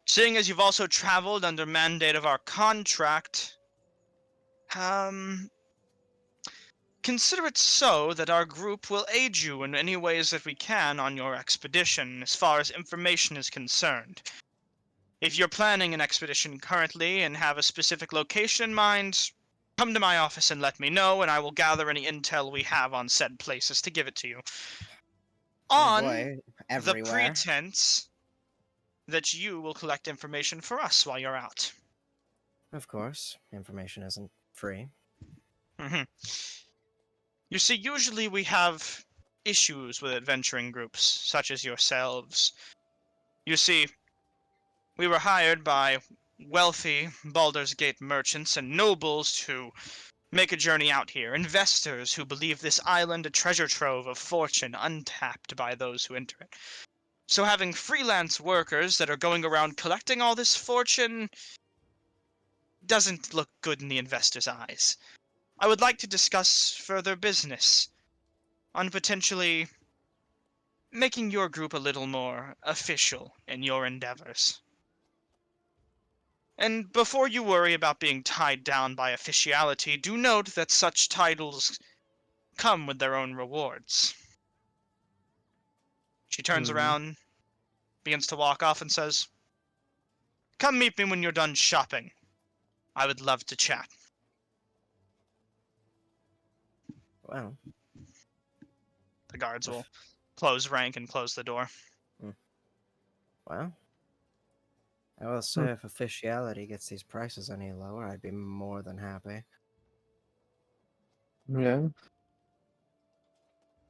Seeing as you've also traveled under mandate of our contract, consider it so that our group will aid you in any ways that we can on your expedition as far as information is concerned. If you're planning an expedition currently and have a specific location in mind, come to my office and let me know, and I will gather any intel we have on said places to give it to you. Oh On boy, the everywhere. pretense that you will collect information for us while you're out. Of course, information isn't free. Hmm. You see, usually we have issues with adventuring groups, such as yourselves. You see, we were hired by wealthy Baldur's Gate merchants and nobles to make a journey out here, investors who believe this island a treasure trove of fortune untapped by those who enter it. So having freelance workers that are going around collecting all this fortune doesn't look good in the investors' eyes. I would like to discuss further business on potentially making your group a little more official in your endeavors. And before you worry about being tied down by officiality, do note that such titles come with their own rewards. She turns Mhm. around, begins to walk off, and says, "Come meet me when you're done shopping. I would love to chat." Well, The guards will if- close rank and close the door. well, I will say if officiality gets these prices any lower, I'd be more than happy. Yeah.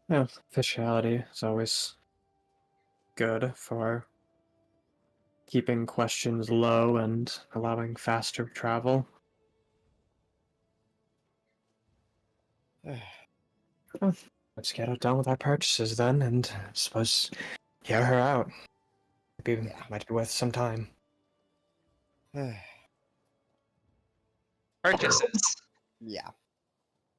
Yeah, officiality is always good for keeping questions low and allowing faster travel. Well, let's get it done with our purchases then, and I suppose hear her out. Yeah. Might be worth some time. Purchases. Yeah.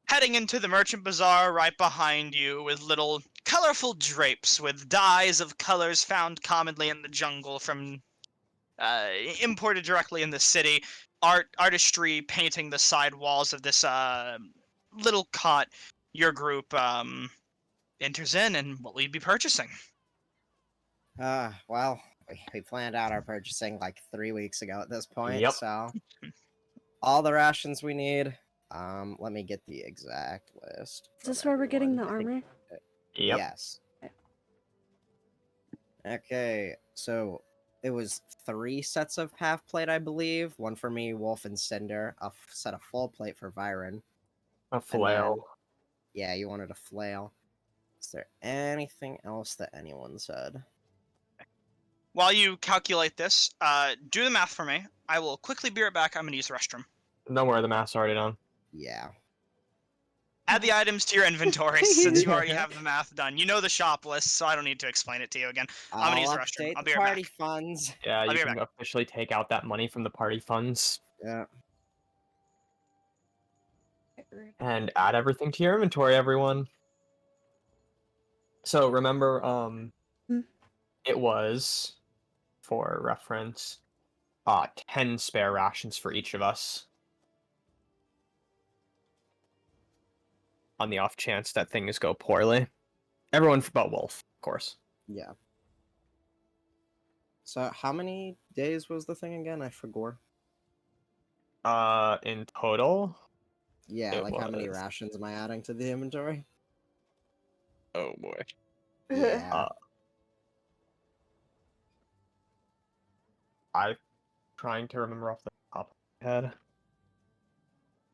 Heading into the merchant bazaar right behind you with little colorful drapes with dyes of colors found commonly in the jungle from imported directly in the city. Artistry painting the side walls of this little cot. Your group enters in, and what will you be purchasing? Well, we planned out our purchasing like 3 weeks ago at this point, Yep. so all the rations we need. Let me get the exact list. Is this from where we're getting the everyone. armor? Yep. Yes. Okay. Okay, so it was 3 sets of half plate, I believe. One for me, Wolf and Cinder. A set of full plate for Viren. A And flail. then, yeah, you wanted a flail. Is there anything else that anyone said? While you calculate this, do the math for me. I will quickly be right back. I'm gonna use the restroom. Don't worry, the math's already done. Yeah. Add the items to your inventory since you already have the math done. You know the shop list, so I don't need to explain it to you again. I'm gonna use the restroom. update I'll the be right party back. funds. Yeah, I'll you be right can officially take out that money from the party funds Yeah. and add everything to your inventory, everyone. So remember, Hmm. it was, for reference, 10 spare rations for each of us. On the off chance that things go poorly. Everyone but Wolf, of course. Yeah. So how many days was the thing again? I forgot. In total, Yeah, it like how many was- rations am I adding to the inventory? oh boy. Yeah. I'm trying to remember off the top of my head.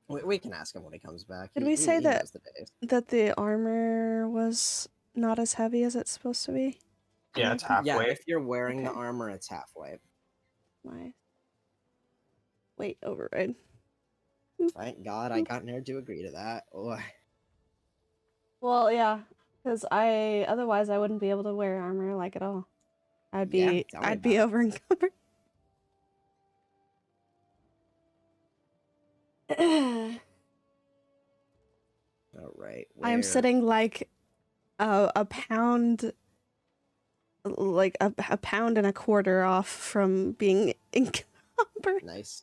We can ask him when he comes back. Did He, we say he that knows the days. that the armor was not as heavy as it's supposed to be? Yeah, it's Yeah, halfway. if you're wearing the Okay. armor, it's halfway. My weight override. Thank God I got Nerd to agree to that. Oh, Well, yeah, because otherwise I wouldn't be able to wear armor like at all. I'd Yeah, be tell me I'd be about over encumbered. all right. I am sitting like a pound, like a pound and a quarter off from being encumbered. Nice.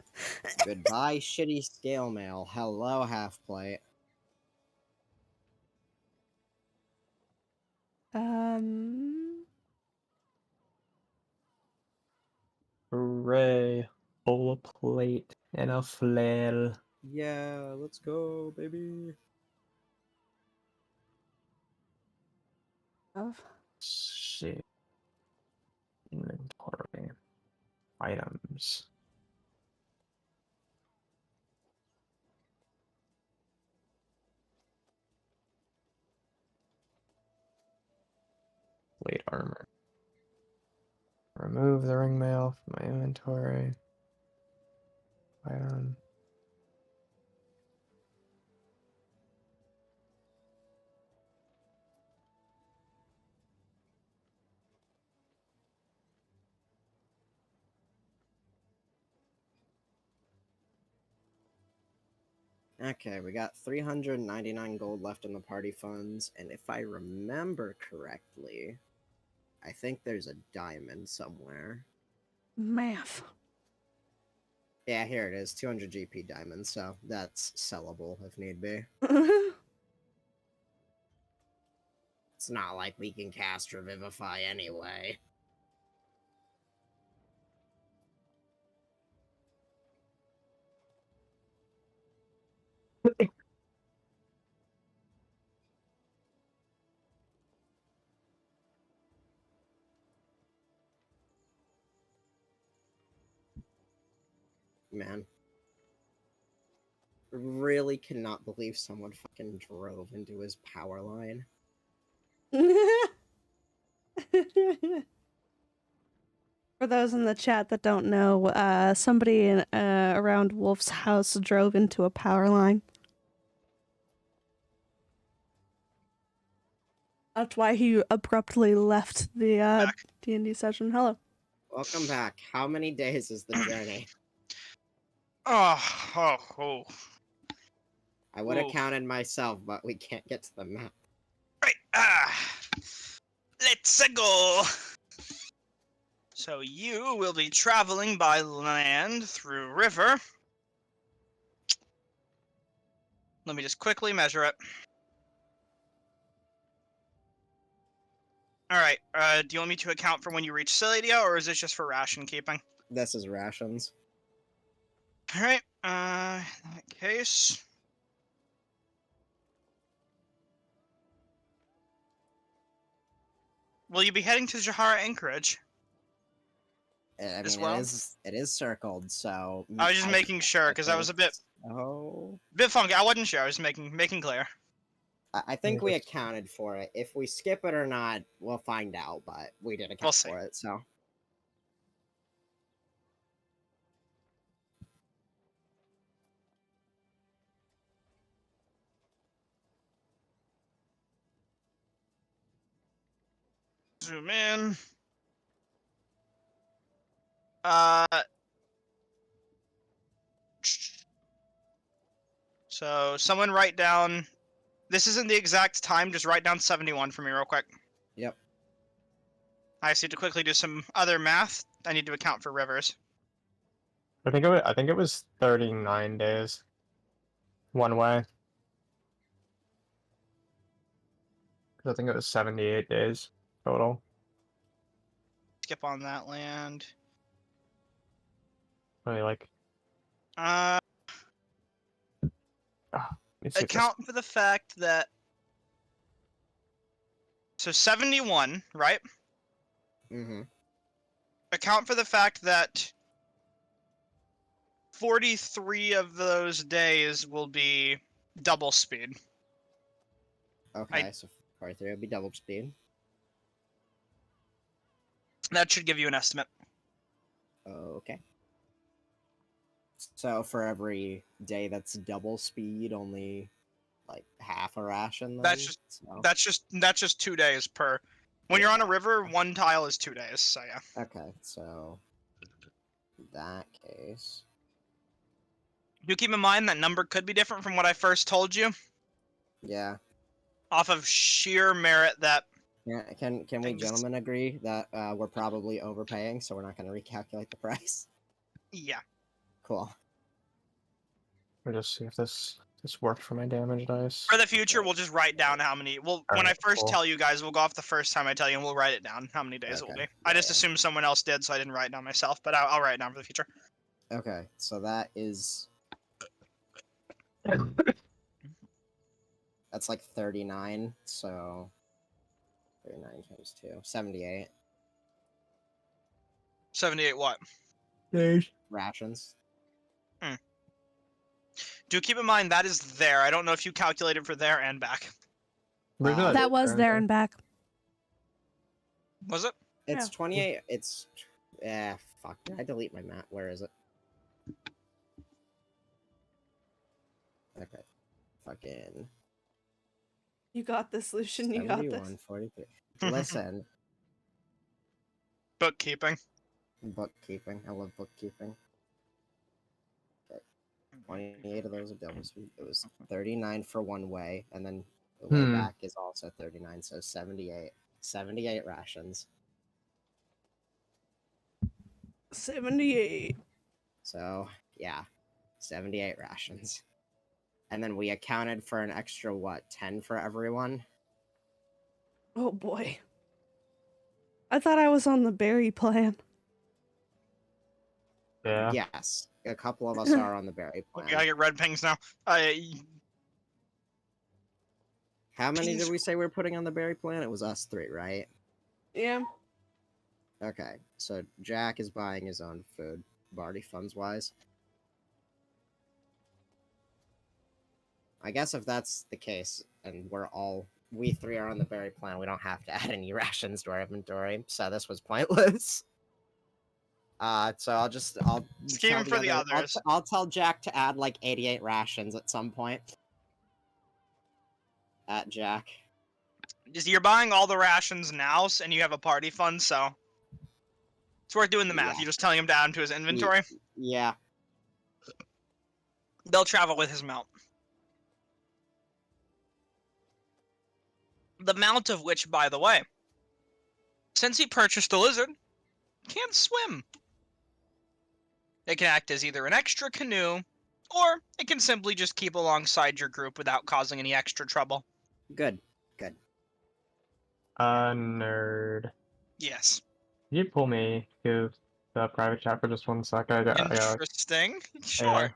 Goodbye, shitty scale mail. Hello, half plate. Um, Hooray. Full plate and a flail. Yeah, let's go, baby. of Shit. Inventory. Items. Plate armor. Remove the ring mail from my inventory. Item. Okay, we got 399 gold left in the party funds, and if I remember correctly, I think there's a diamond somewhere. math. Yeah, here it is, 200 GP diamonds, so that's sellable if need be. It's not like we can cast Revivify anyway. Man. Really cannot believe someone fucking drove into his power line. For those in the chat that don't know, somebody around Wolf's house drove into a power line. That's why he abruptly left the D&D session. Hello. Welcome back. How many days is the journey? Oh. I would have Ooh. counted myself, but we can't get to the map. Right. Let's go. So you will be traveling by land through river. Let me just quickly measure it. All right. Do you want me to account for when you reach Cylidia, or is this just for ration keeping? This is rations. All right. In that case, will you be heading to Jahara Anchorage I as mean, well? it is circled, so I was just making sure because I was a bit Oh, funky. I wasn't sure. I was making clear. I think we accounted for it. If we skip it or not, we'll find out. But we did account We'll see. for it, so. zoom in. Uh, so someone write down. This isn't the exact time. Just write down 71 for me real quick. Yep. I just need to quickly do some other math. I need to account for rivers. I think it was 39 days. One way. 'Cause I think it was 78 days total. Skip on that land. Only like Uh, let me see if this account for the fact that. So 71, right? Mm-hmm. Account for the fact that 43 of those days will be double speed. Okay, so 43 would be double speed. That should give you an estimate. Okay. So for every day that's double speed, only like half a ration then? That's just So, that's just 2 days per. When you're on a yeah. river, one tile is 2 days. So yeah. Okay, so in that case. Do keep in mind that number could be different from what I first told you, Yeah. off of sheer merit that. Yeah, can we Things- gentlemen agree that we're probably overpaying, so we're not going to recalculate the price? Yeah. Cool. Let me just see if this worked for my damage dice. For the future, we'll just write down how many. Well, when I Alright, first cool. tell you guys, we'll go off the first time I tell you, and we'll write it down how many days it will Okay, be. I just yeah. assumed someone else did, so I didn't write it down myself. But I'll write it down for the future. Okay, so that is that's like 39, so 39 times 2, 78 78 what? rations. Do keep in mind that is there. I don't know if you calculated for there and back. That was there and back. Was it? It's Yeah. 28. It's fuck. Did I delete my map? Where is it? Okay. Fucking You got this, Lucian. You got 71, this. 43. Listen, Bookkeeping. bookkeeping. I love bookkeeping. Okay. 28 of those are double speed. It was 39 for one way, and then the way back is also 39, so 78. 78 rations. 78. So, yeah. 78 rations. And then we accounted for an extra, what, 10 for everyone? Oh boy. I thought I was on the berry plan. Yeah. Yes. A couple of us are on the berry plan. Okay, I get red pings now. How many Pings- did we say we were putting on the berry plan? It was us three, right? Yeah. Okay, so Jack is buying his own food, Barty funds wise. I guess if that's the case, and we three are on the berry plan, we don't have to add any rations to our inventory, so this was pointless. So I'll Scheme tell for the others. I'll tell Jack to add like 88 rations at some point. At Jack. You're buying all the rations now, and you have a party fund, so it's worth doing the math. Yeah. You're just telling him to add them to his inventory. Yeah. They'll travel with his mount. The mount of which, by the way, since he purchased a lizard, can't swim. It can act as either an extra canoe, or it can simply just keep alongside your group without causing any extra trouble. Good. Nerd. Yes. Can you pull me to the private chat for just 1 sec? I got Interesting. Sure. yeah.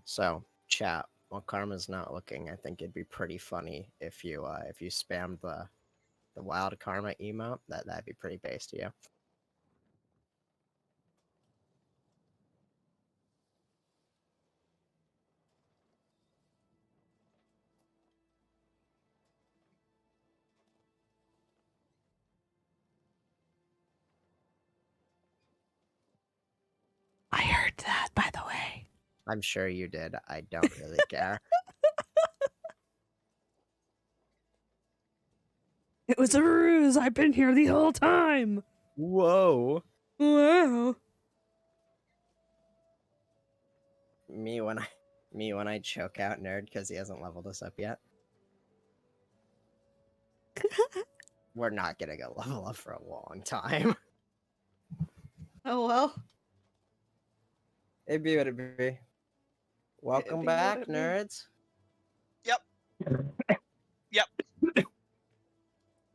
So, chat, while Karma's not looking, I think it'd be pretty funny if you spammed the wild Karma emote. That'd be pretty base to you. I heard that, by the way. I'm sure you did. I don't really care. It was a ruse. I've been here the whole time. Whoa. Wow. Me when I choke out Nerd because he hasn't leveled us up yet. We're not gonna go level up for a long time. Oh well. It'd be what it'd be. Welcome be back, what it be. nerds.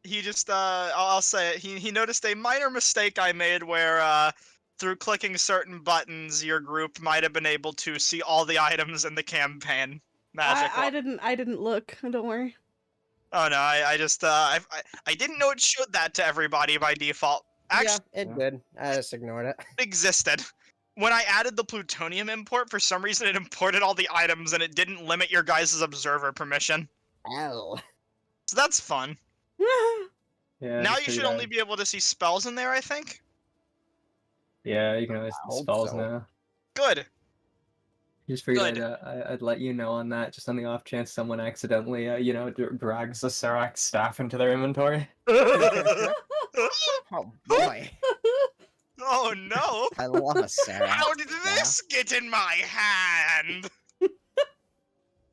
He just I'll say it. He noticed a minor mistake I made where through clicking certain buttons your group might have been able to see all the items in the campaign magically. I didn't look. Don't worry. Oh no, I just I didn't know it showed that to everybody by default. Actually, Yeah, it did. I just ignored it. it existed. When I added the plutonium import, for some reason it imported all the items and it didn't limit your guys' observer permission. Ow. So that's fun. Yeah, Now just you figured should I'd- only be able to see spells in there, I think. Yeah, you can always I see hope spells so. now. Good. Just figured Good. I'd let you know on that, just on the off chance someone accidentally, drags the Serac staff into their inventory. Oh boy. Oh no! I love a Sarah. How did this get in my hand?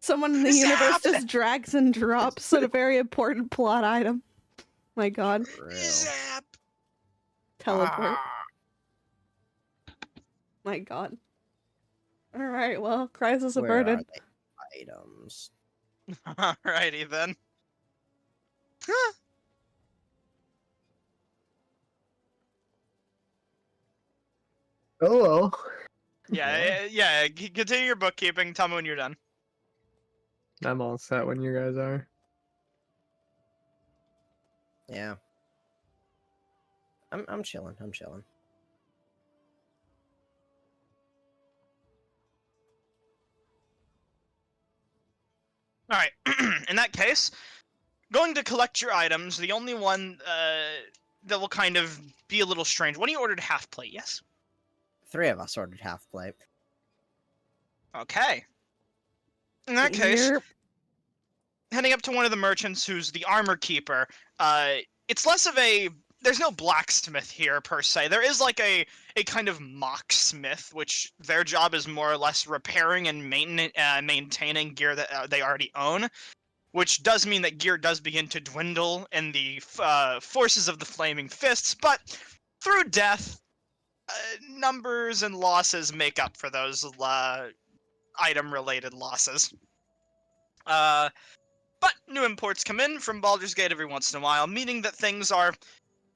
Someone in the Zap! universe just drags and drops a very important plot item. My god. True. Zap! Teleport. Ah. My god. Alright, well, crisis Where are averted. the items? Alrighty then. Oh well. Yeah. Continue your bookkeeping. Tell me when you're done. I'm all set when you guys are. Yeah. I'm chilling. I'm chilling. All right. In that case, going to collect your items. The only one that will kind of be a little strange. One of you ordered half plate, yes? 3 of us ordered half plate. Okay. In that case, Yep. heading up to one of the merchants who's the armor keeper. It's less of a there's no blacksmith here per se. There is like a kind of mock smith, which their job is more or less repairing and maintaining gear that they already own, which does mean that gear does begin to dwindle in the forces of the flaming fists, but through death, numbers and losses make up for those item-related losses. But new imports come in from Baldur's Gate every once in a while, meaning that things are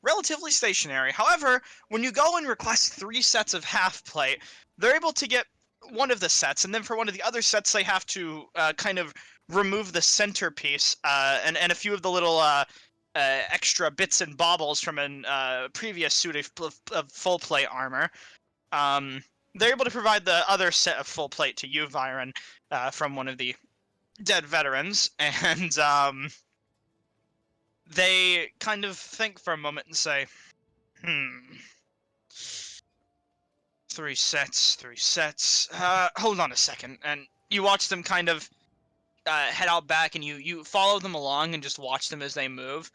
relatively stationary. However, when you go and request 3 sets of half plate, they're able to get one of the sets, and then for one of the other sets, they have to kind of remove the centerpiece and a few of the little extra bits and baubles from a previous suit of full plate armor. They're able to provide the other set of full plate to you, Viren, from one of the dead veterans, and they kind of think for a moment and say, 3 sets. Hold on a second. And you watch them kind of head out back, and you follow them along and just watch them as they move.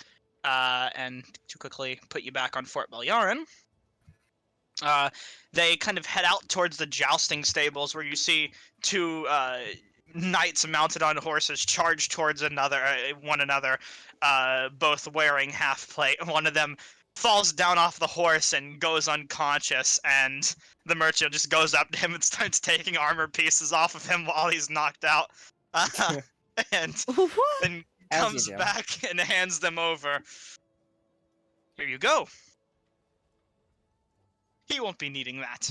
And to quickly put you back on Fort Belyarin, they kind of head out towards the jousting stables where you see 2 knights mounted on horses charge towards one another, both wearing half plate. One of them falls down off the horse and goes unconscious, and the merchant just goes up to him and starts taking armor pieces off of him while he's knocked out, and What? then As you comes do. back and hands them over. Here you go. He won't be needing that.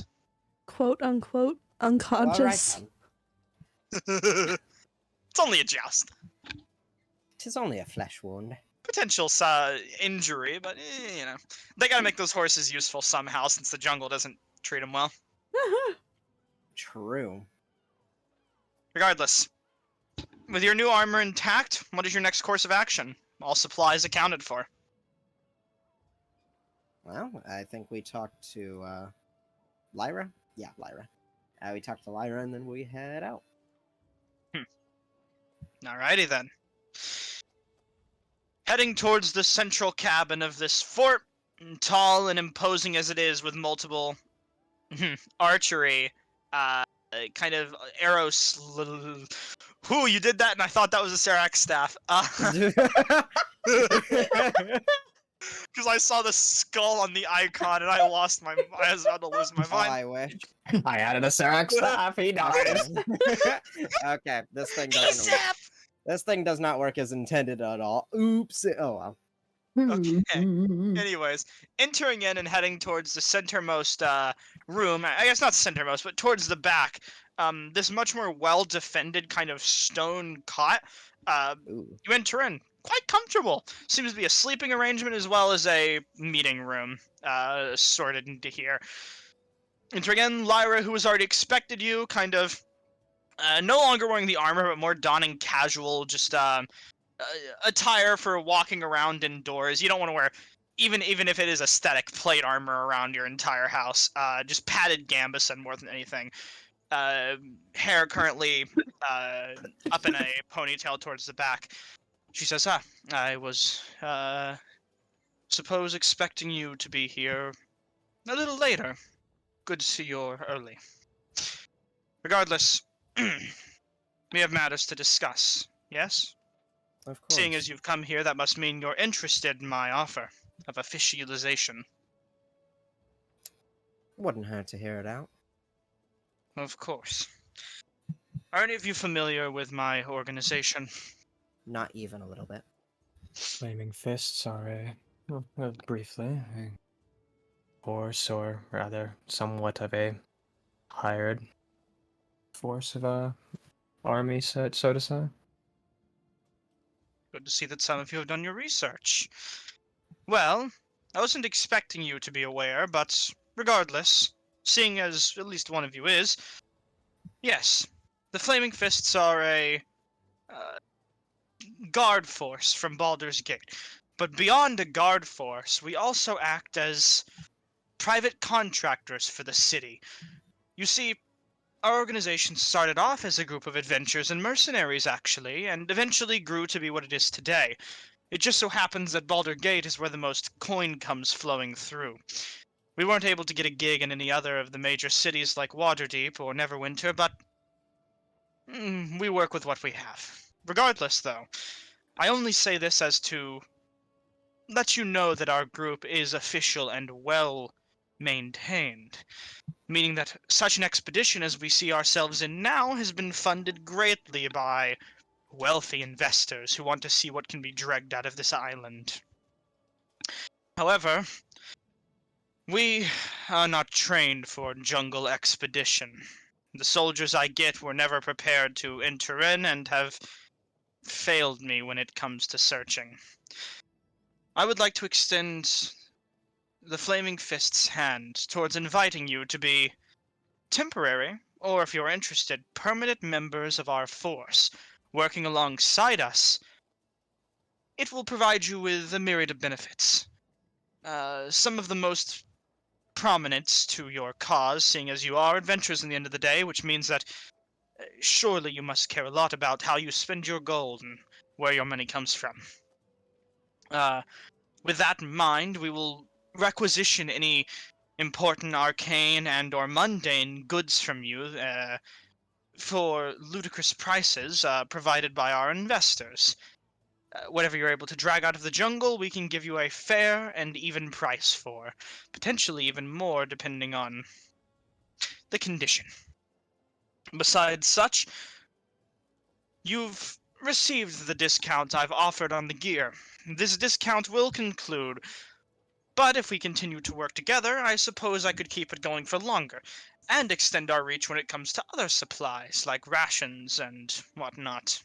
Quote unquote All right, unconscious. then. It's only a joust. Tis only a flesh wound. Potential injury, but you know, they gotta make those horses useful somehow since the jungle doesn't treat them well. True. Regardless, with your new armor intact, what is your next course of action? All supplies accounted for. Well, I think we talked to Lyra. Yeah, Lyra. We talked to Lyra and then we head out. Alrighty then. Heading towards the central cabin of this fort, tall and imposing as it is, with multiple archery, kind of arrows. Whoo, you did that, and I thought that was a Serac staff. Because I saw the skull on the icon, and I was about to lose my Oh, mind. I wish. I added a Serac staff. He dies. Okay, this thing The doesn't work. staff! This thing does not work as intended at all. Oops. Oh well. Okay. Anyways, entering in and heading towards the centermost room, I guess not centermost, but towards the back, this much more well-defended kind of stone cot, Ooh. you enter in. Quite comfortable. Seems to be a sleeping arrangement as well as a meeting room, sorted into here. Entering in, Lyra, who has already expected you, kind of no longer wearing the armor, but more donning casual, just attire for walking around indoors. You don't want to wear, even if it is aesthetic, plate armor around your entire house. Just padded gambeson more than anything. Hair currently up in a ponytail towards the back. She says, I was, suppose expecting you to be here a little later. Good to see you're early. Regardless, we have matters to discuss, yes? Of course. Seeing as you've come here, that must mean you're interested in my offer of officialization. Wouldn't hurt to hear it out. Of course. Are any of you familiar with my organization? Not even a little bit. Flaming Fists are briefly a force, or rather, somewhat of a hired force of a army, so to say. Good to see that some of you have done your research. Well, I wasn't expecting you to be aware, but regardless, seeing as at least one of you is, yes, the Flaming Fists are a guard force from Baldur's Gate. But beyond a guard force, we also act as private contractors for the city. You see, our organization started off as a group of adventurers and mercenaries, actually, and eventually grew to be what it is today. It just so happens that Baldur Gate is where the most coin comes flowing through. We weren't able to get a gig in any other of the major cities like Waterdeep or Neverwinter, but we work with what we have. Regardless, though, I only say this as to let you know that our group is official and well maintained, meaning that such an expedition as we see ourselves in now has been funded greatly by wealthy investors who want to see what can be dragged out of this island. However, we are not trained for jungle expedition. The soldiers I get were never prepared to enter in and have failed me when it comes to searching. I would like to extend the Flaming Fist's hand towards inviting you to be temporary, or if you're interested, permanent members of our force, working alongside us. It will provide you with a myriad of benefits. Some of the most prominent to your cause, seeing as you are adventurers in the end of the day, which means that surely you must care a lot about how you spend your gold and where your money comes from. With that in mind, we will requisition any important arcane and or mundane goods from you for ludicrous prices provided by our investors. Whatever you're able to drag out of the jungle, we can give you a fair and even price for, potentially even more depending on the condition. Besides such, you've received the discount I've offered on the gear. This discount will conclude, But if we continue to work together, I suppose I could keep it going for longer, and extend our reach when it comes to other supplies, like rations and whatnot.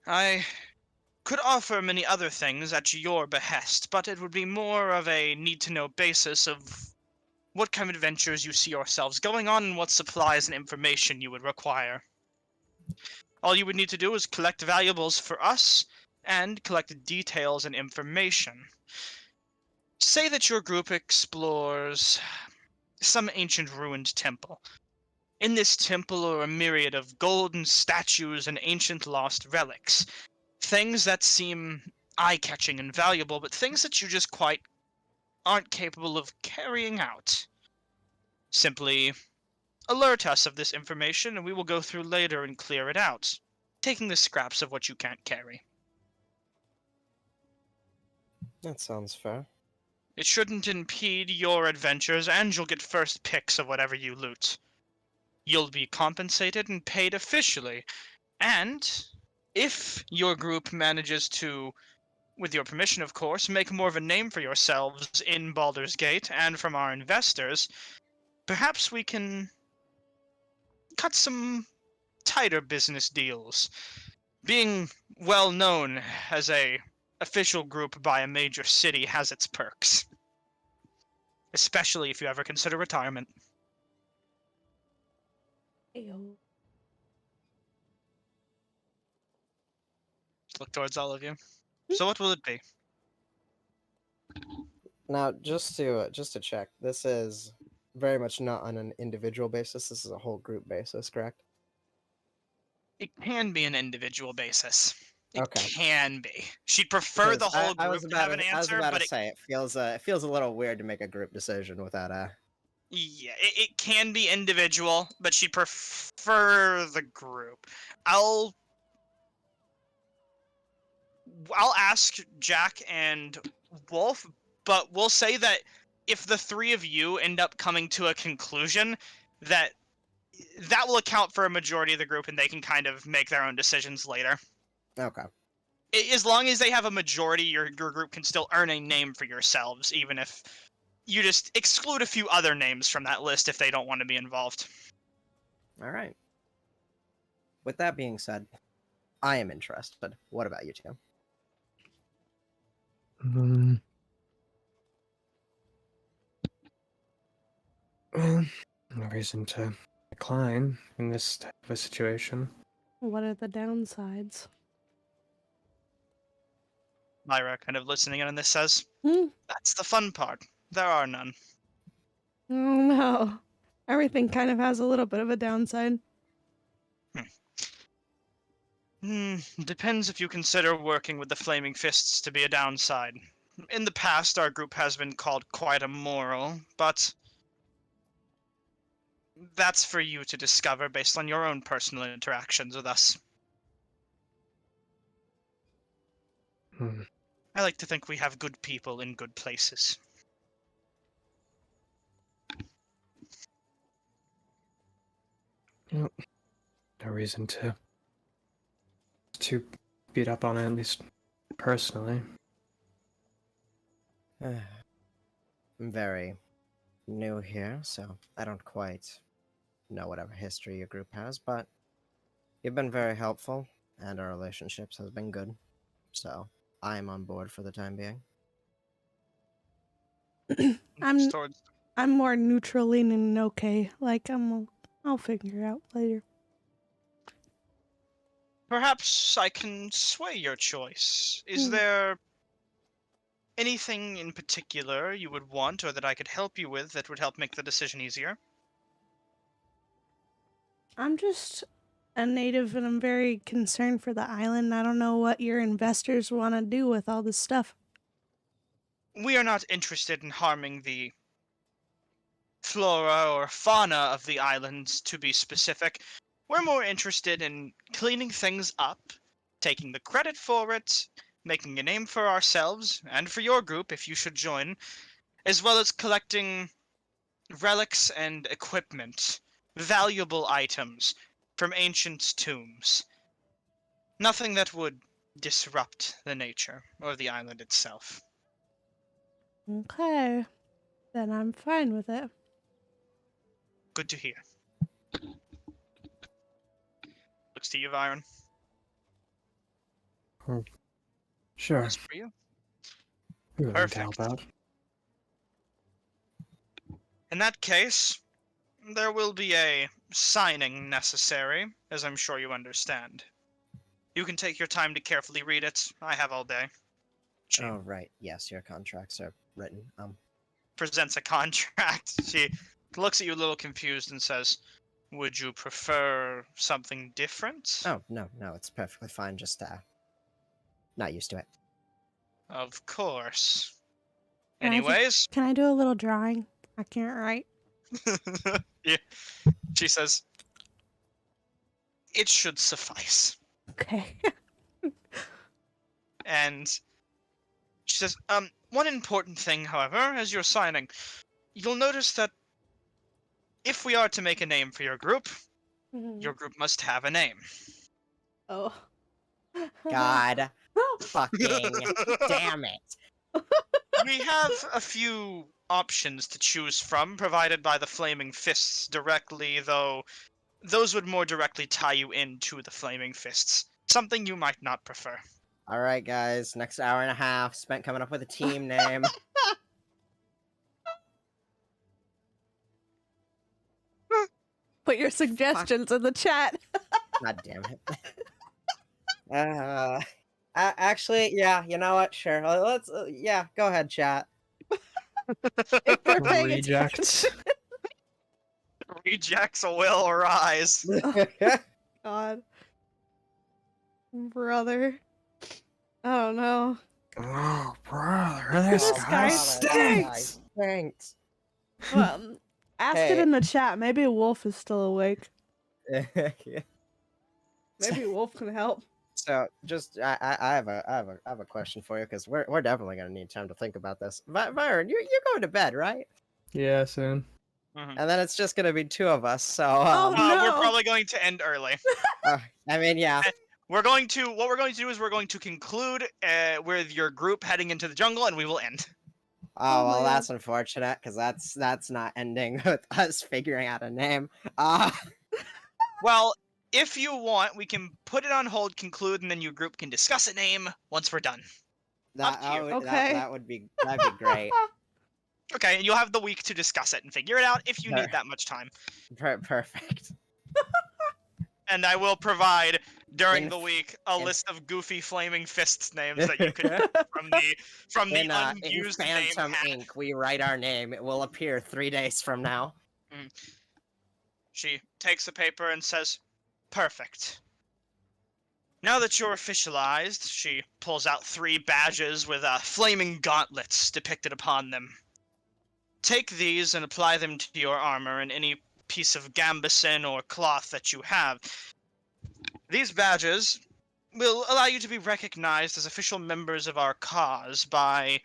I could offer many other things at your behest, but it would be more of a need-to-know basis of what kind of adventures you see yourselves going on and what supplies and information you would require. All you would need to do is collect valuables for us and collect details and information. Say that your group explores some ancient ruined temple. In this temple are a myriad of golden statues and ancient lost relics. Things that seem eye-catching and valuable, but things that you just quite aren't capable of carrying out. Simply alert us of this information, and we will go through later and clear it out, taking the scraps of what you can't carry. That sounds fair. It shouldn't impede your adventures, and you'll get first picks of whatever you loot. You'll be compensated and paid officially, and if your group manages to, with your permission of course, make more of a name for yourselves in Baldur's Gate and from our investors, perhaps we can cut some tighter business deals. Being well known as a official group by a major city has its perks. Especially if you ever consider retirement. Ayo. Look towards all of you. So what will it be? Now, just to check, this is very much not on an individual basis. This is a whole group basis, correct? It can be an individual basis. It Okay. can be. She'd prefer the Because whole group to have an I was answer, about but to say it feels a little weird to make a group decision without a. it can be individual, but she'd prefer the group. I'll ask Jack and Wolf, but we'll say that if the three of you end up coming to a conclusion, that will account for a majority of the group, and they can kind of make their own decisions later. Okay. As long as they have a majority, your group can still earn a name for yourselves, even if you just exclude a few other names from that list if they don't want to be involved. All right. With that being said, I am interested. What about you two? Well, no reason to decline in this type of a situation. What are the downsides? Myra, kind of listening in on this, says, Hmm? that's the fun part. There are none. Oh no. Everything kind of has a little bit of a downside. Depends if you consider working with the Flaming Fists to be a downside. In the past, our group has been called quite immoral, but that's for you to discover based on your own personal interactions with us. I like to think we have good people in good places. Well, no reason to beat up on it, at least personally. I'm very new here, so I don't quite know whatever history your group has, but you've been very helpful, and our relationships has been good. So I am on board for the time being. I'm Towards I'm more neutral leaning okay. Like I'll figure it out later. Perhaps I can sway your choice. Is there anything in particular you would want or that I could help you with that would help make the decision easier? I'm just a native and I'm very concerned for the island. I don't know what your investors want to do with all this stuff. We are not interested in harming the flora or fauna of the islands, to be specific. We're more interested in cleaning things up, taking the credit for it, making a name for ourselves, and for your group if you should join, as well as collecting relics and equipment, valuable items from ancient tombs. Nothing that would disrupt the nature of the island itself. Okay. Then I'm fine with it. Good to hear. Looks to you, Byron. Sure. Works for you. Be willing to help Perfect. out. In that case, there will be a signing necessary, as I'm sure you understand. You can take your time to carefully read it. I have all day. She Oh, right. Yes, your contracts are written. presents a contract. She looks at you a little confused and says, "Would you prefer something different?" Oh, no, it's perfectly fine. Just, not used to it. Of course. Can I just- Anyways, Can I do a little drawing? I can't write. yeah, she says, "It should suffice." Okay. And she says, one important thing, however, as you're signing, you'll notice that if we are to make a name for your group Mhm. must have a name. Oh. God fucking damn it. We have a few options to choose from, provided by the Flaming Fists directly, though those would more directly tie you into the Flaming Fists. Something you might not prefer. All right, guys. Next hour and a half spent coming up with a team name. Put your suggestions in the chat. God damn it. Actually, yeah. You know what? Sure. Let's. Yeah, go ahead, chat. If they're paying Rejects. attention. Rejects will arise. God. Brother. I don't know. Oh, brother, this This guy guy stinks. Thanks. Well, ask it Hey. in the chat. Maybe Wolf is still awake. Maybe Wolf can help. So, just I have a question for you because we're definitely gonna need time to think about this. Byron, you're going to bed, right? Yeah, soon. Mhm. And then it's just gonna be two of us. So, Oh, We're no. probably going to end early. I mean, yeah. What we're going to do is we're going to conclude with your group heading into the jungle, and we will end. Oh, Oh well, my that's unfortunate because that's not ending with us figuring out a name. Well, if you want, we can put it on hold, conclude, and then your group can discuss a name once we're done. Up to you. Okay. That'd be great. Okay, and you'll have the week to discuss it and figure it out if you need that much time. Perfect. And I will provide during In the f- week a in- list of goofy flaming fists names that you could from the in unused name Phantom hat. Ink, we write our name. It will appear 3 days from now. She takes the paper and says, "Perfect. Now that you're officialized," she pulls out 3 badges with flaming gauntlets depicted upon them. "Take these and apply them to your armor and any piece of gambeson or cloth that you have. These badges will allow you to be recognized as official members of our cause by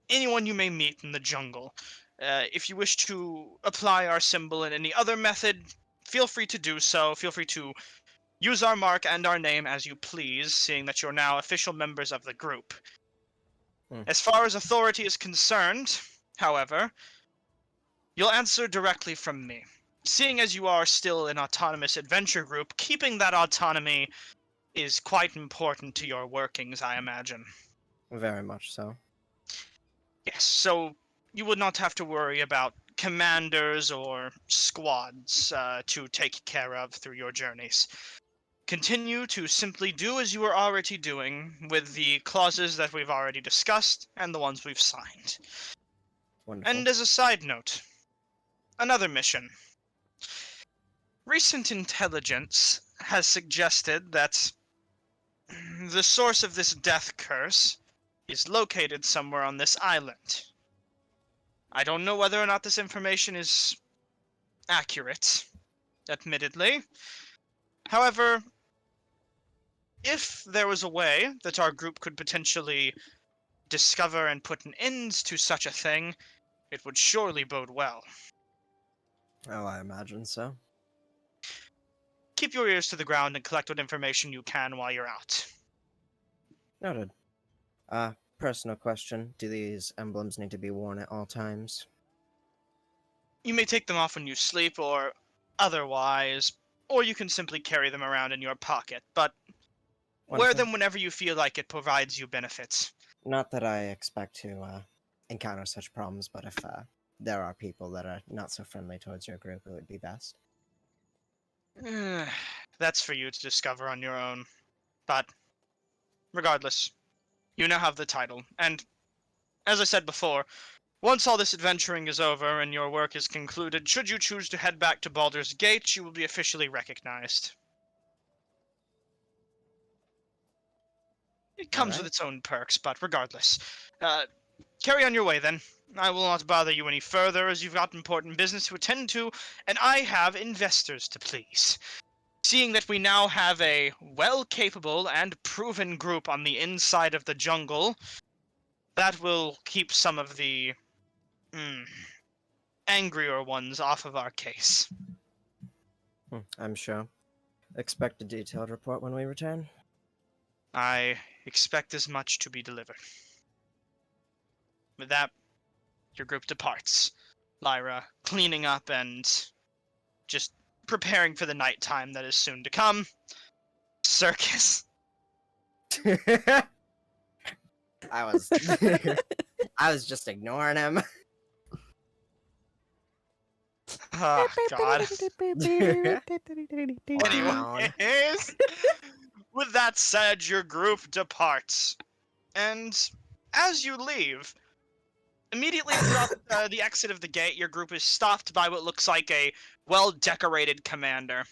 anyone you may meet in the jungle. If you wish to apply our symbol in any other method, feel free to do so. Feel free to use our mark and our name as you please, seeing that you're now official members of the group. As far as authority is concerned, however, you'll answer directly from me. Seeing as you are still an autonomous adventure group, keeping that autonomy is quite important to your workings, I imagine. Very much so. Yes, so you would not have to worry about commanders or squads to take care of through your journeys. Continue to simply do as you are already doing with the clauses that we've already discussed and the ones we've signed. Wonderful. And as a side note, another mission. Recent intelligence has suggested that the source of this death curse is located somewhere on this island. I don't know whether or not this information is accurate, admittedly. However, if there was a way that our group could potentially discover and put an end to such a thing, it would surely bode well. Oh, I imagine so. Keep your ears to the ground and collect what information you can while you're out. Noted. Personal question. Do these emblems need to be worn at all times? You may take them off when you sleep or otherwise, or you can simply carry them around in your pocket, but wear Wonderful. them whenever you feel like it provides you benefits. Not that I expect to encounter such problems, but if there are people that are not so friendly towards your group, it would be best. That's for you to discover on your own. But regardless, you now have the title, and as I said before, once all this adventuring is over and your work is concluded, should you choose to head back to Baldur's Gate, you will be officially recognized. It comes with Alright. its own perks, but regardless. Carry on your way then. I will not bother you any further as you've got important business to attend to, and I have investors to please. Seeing that we now have a well-capable and proven group on the inside of the jungle, that will keep some of the angrier ones off of our case. I'm sure. Expect a detailed report when we return. I expect as much to be delivered. With that, your group departs. Lyra cleaning up and just preparing for the nighttime that is soon to come. Circus. I was I was just ignoring him. Oh, God. Wow. Anyways, with that said, your group departs. And as you leave, immediately throughout the exit of the gate, your group is stopped by what looks like a well-decorated commander.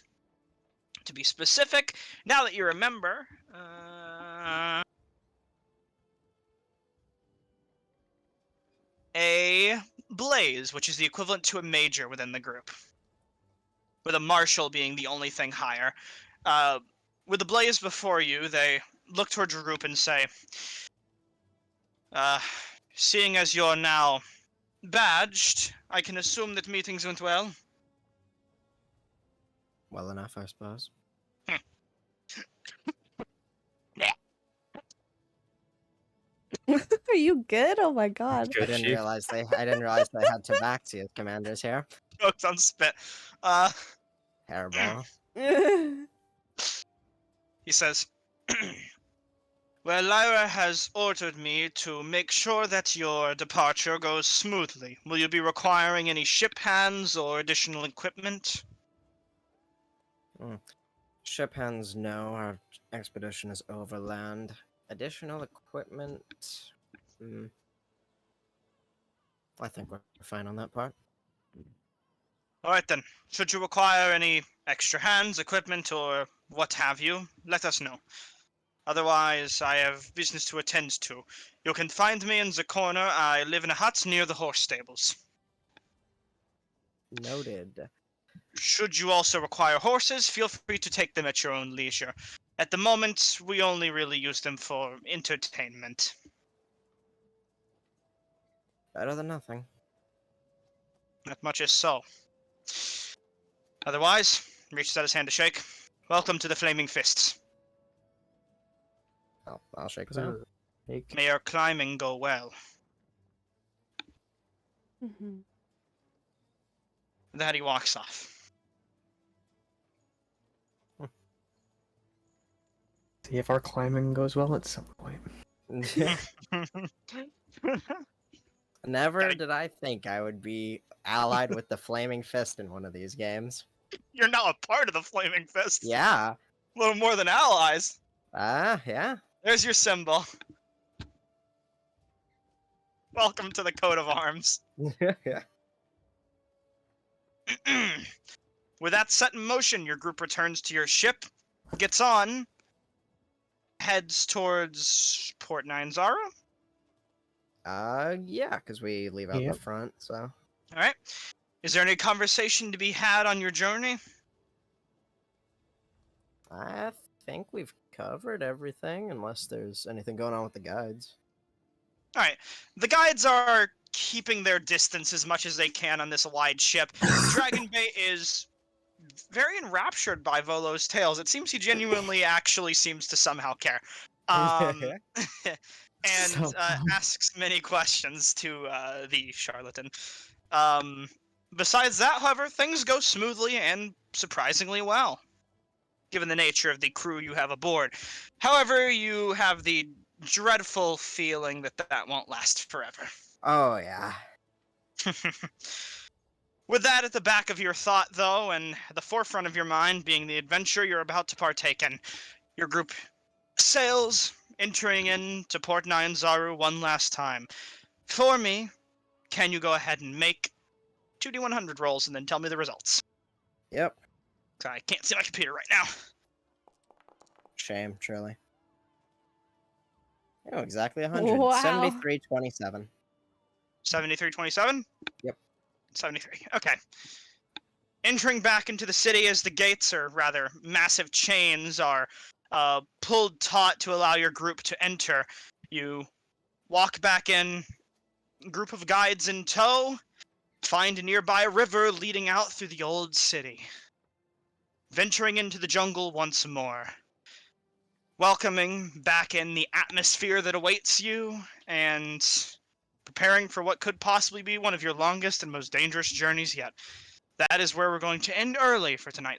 To be specific, now that you remember, a blaze, which is the equivalent to a major within the group, with a marshal being the only thing higher. With the blaze before you, they look towards your group and say, seeing as you're now badged, I can assume that meetings went well? Well enough, I suppose. Are you good? Oh my god. I didn't realize they had Tabaxi as commanders here. Jokes on spit. Hairball. He says, well, Lyra has ordered me to make sure that your departure goes smoothly. Will you be requiring any ship hands or additional equipment? Ship hands, no. Our expedition is overland. Additional equipment. I think we're fine on that part. Alright then, should you require any extra hands, equipment, or what have you, let us know. Otherwise, I have business to attend to. You can find me in the corner. I live in a hut near the horse stables. Noted. Should you also require horses, feel free to take them at your own leisure. At the moment, we only really use them for entertainment. Better than nothing. Not much is so. Otherwise, reaches out his hand to shake. Welcome to the Flaming Fists. I'll shake his hand. May your climbing go well. Mhm. With that, he walks off. See if our climbing goes well at some point. Never did I think I would be allied with the Flaming Fist in one of these games. You're now a part of the Flaming Fists. Yeah. A little more than allies. Yeah. There's your symbol. Welcome to the coat of arms. Yeah. With that set in motion, your group returns to your ship, gets on, heads towards Port Nine Zara. Yeah, because we leave out Yep. the front, so. Alright. Is there any conversation to be had on your journey? I think we've covered everything, unless there's anything going on with the guides. Alright. The guides are keeping their distance as much as they can on this wide ship. Dragon Bay is very enraptured by Volo's tales. It seems he genuinely actually seems to somehow care. and So dumb. asks many questions to the charlatan. Besides that, however, things go smoothly and surprisingly well, given the nature of the crew you have aboard. However, you have the dreadful feeling that that won't last forever. Oh yeah. With that at the back of your thought, though, and the forefront of your mind being the adventure you're about to partake in, your group sails, entering into Port Nyanzaru one last time. For me, can you go ahead and make 2d100 rolls and then tell me the results? Yep. I can't see my computer right now. Shame, truly. Oh, exactly 100. Wow. 73-27. 73-27? Yep. 73. Okay. Entering back into the city as the gates, or rather massive chains, are pulled taut to allow your group to enter, you walk back in, group of guides in tow, find a nearby river leading out through the old city. Venturing into the jungle once more. Welcoming back in the atmosphere that awaits you, and preparing for what could possibly be one of your longest and most dangerous journeys yet. That is where we're going to end early for tonight's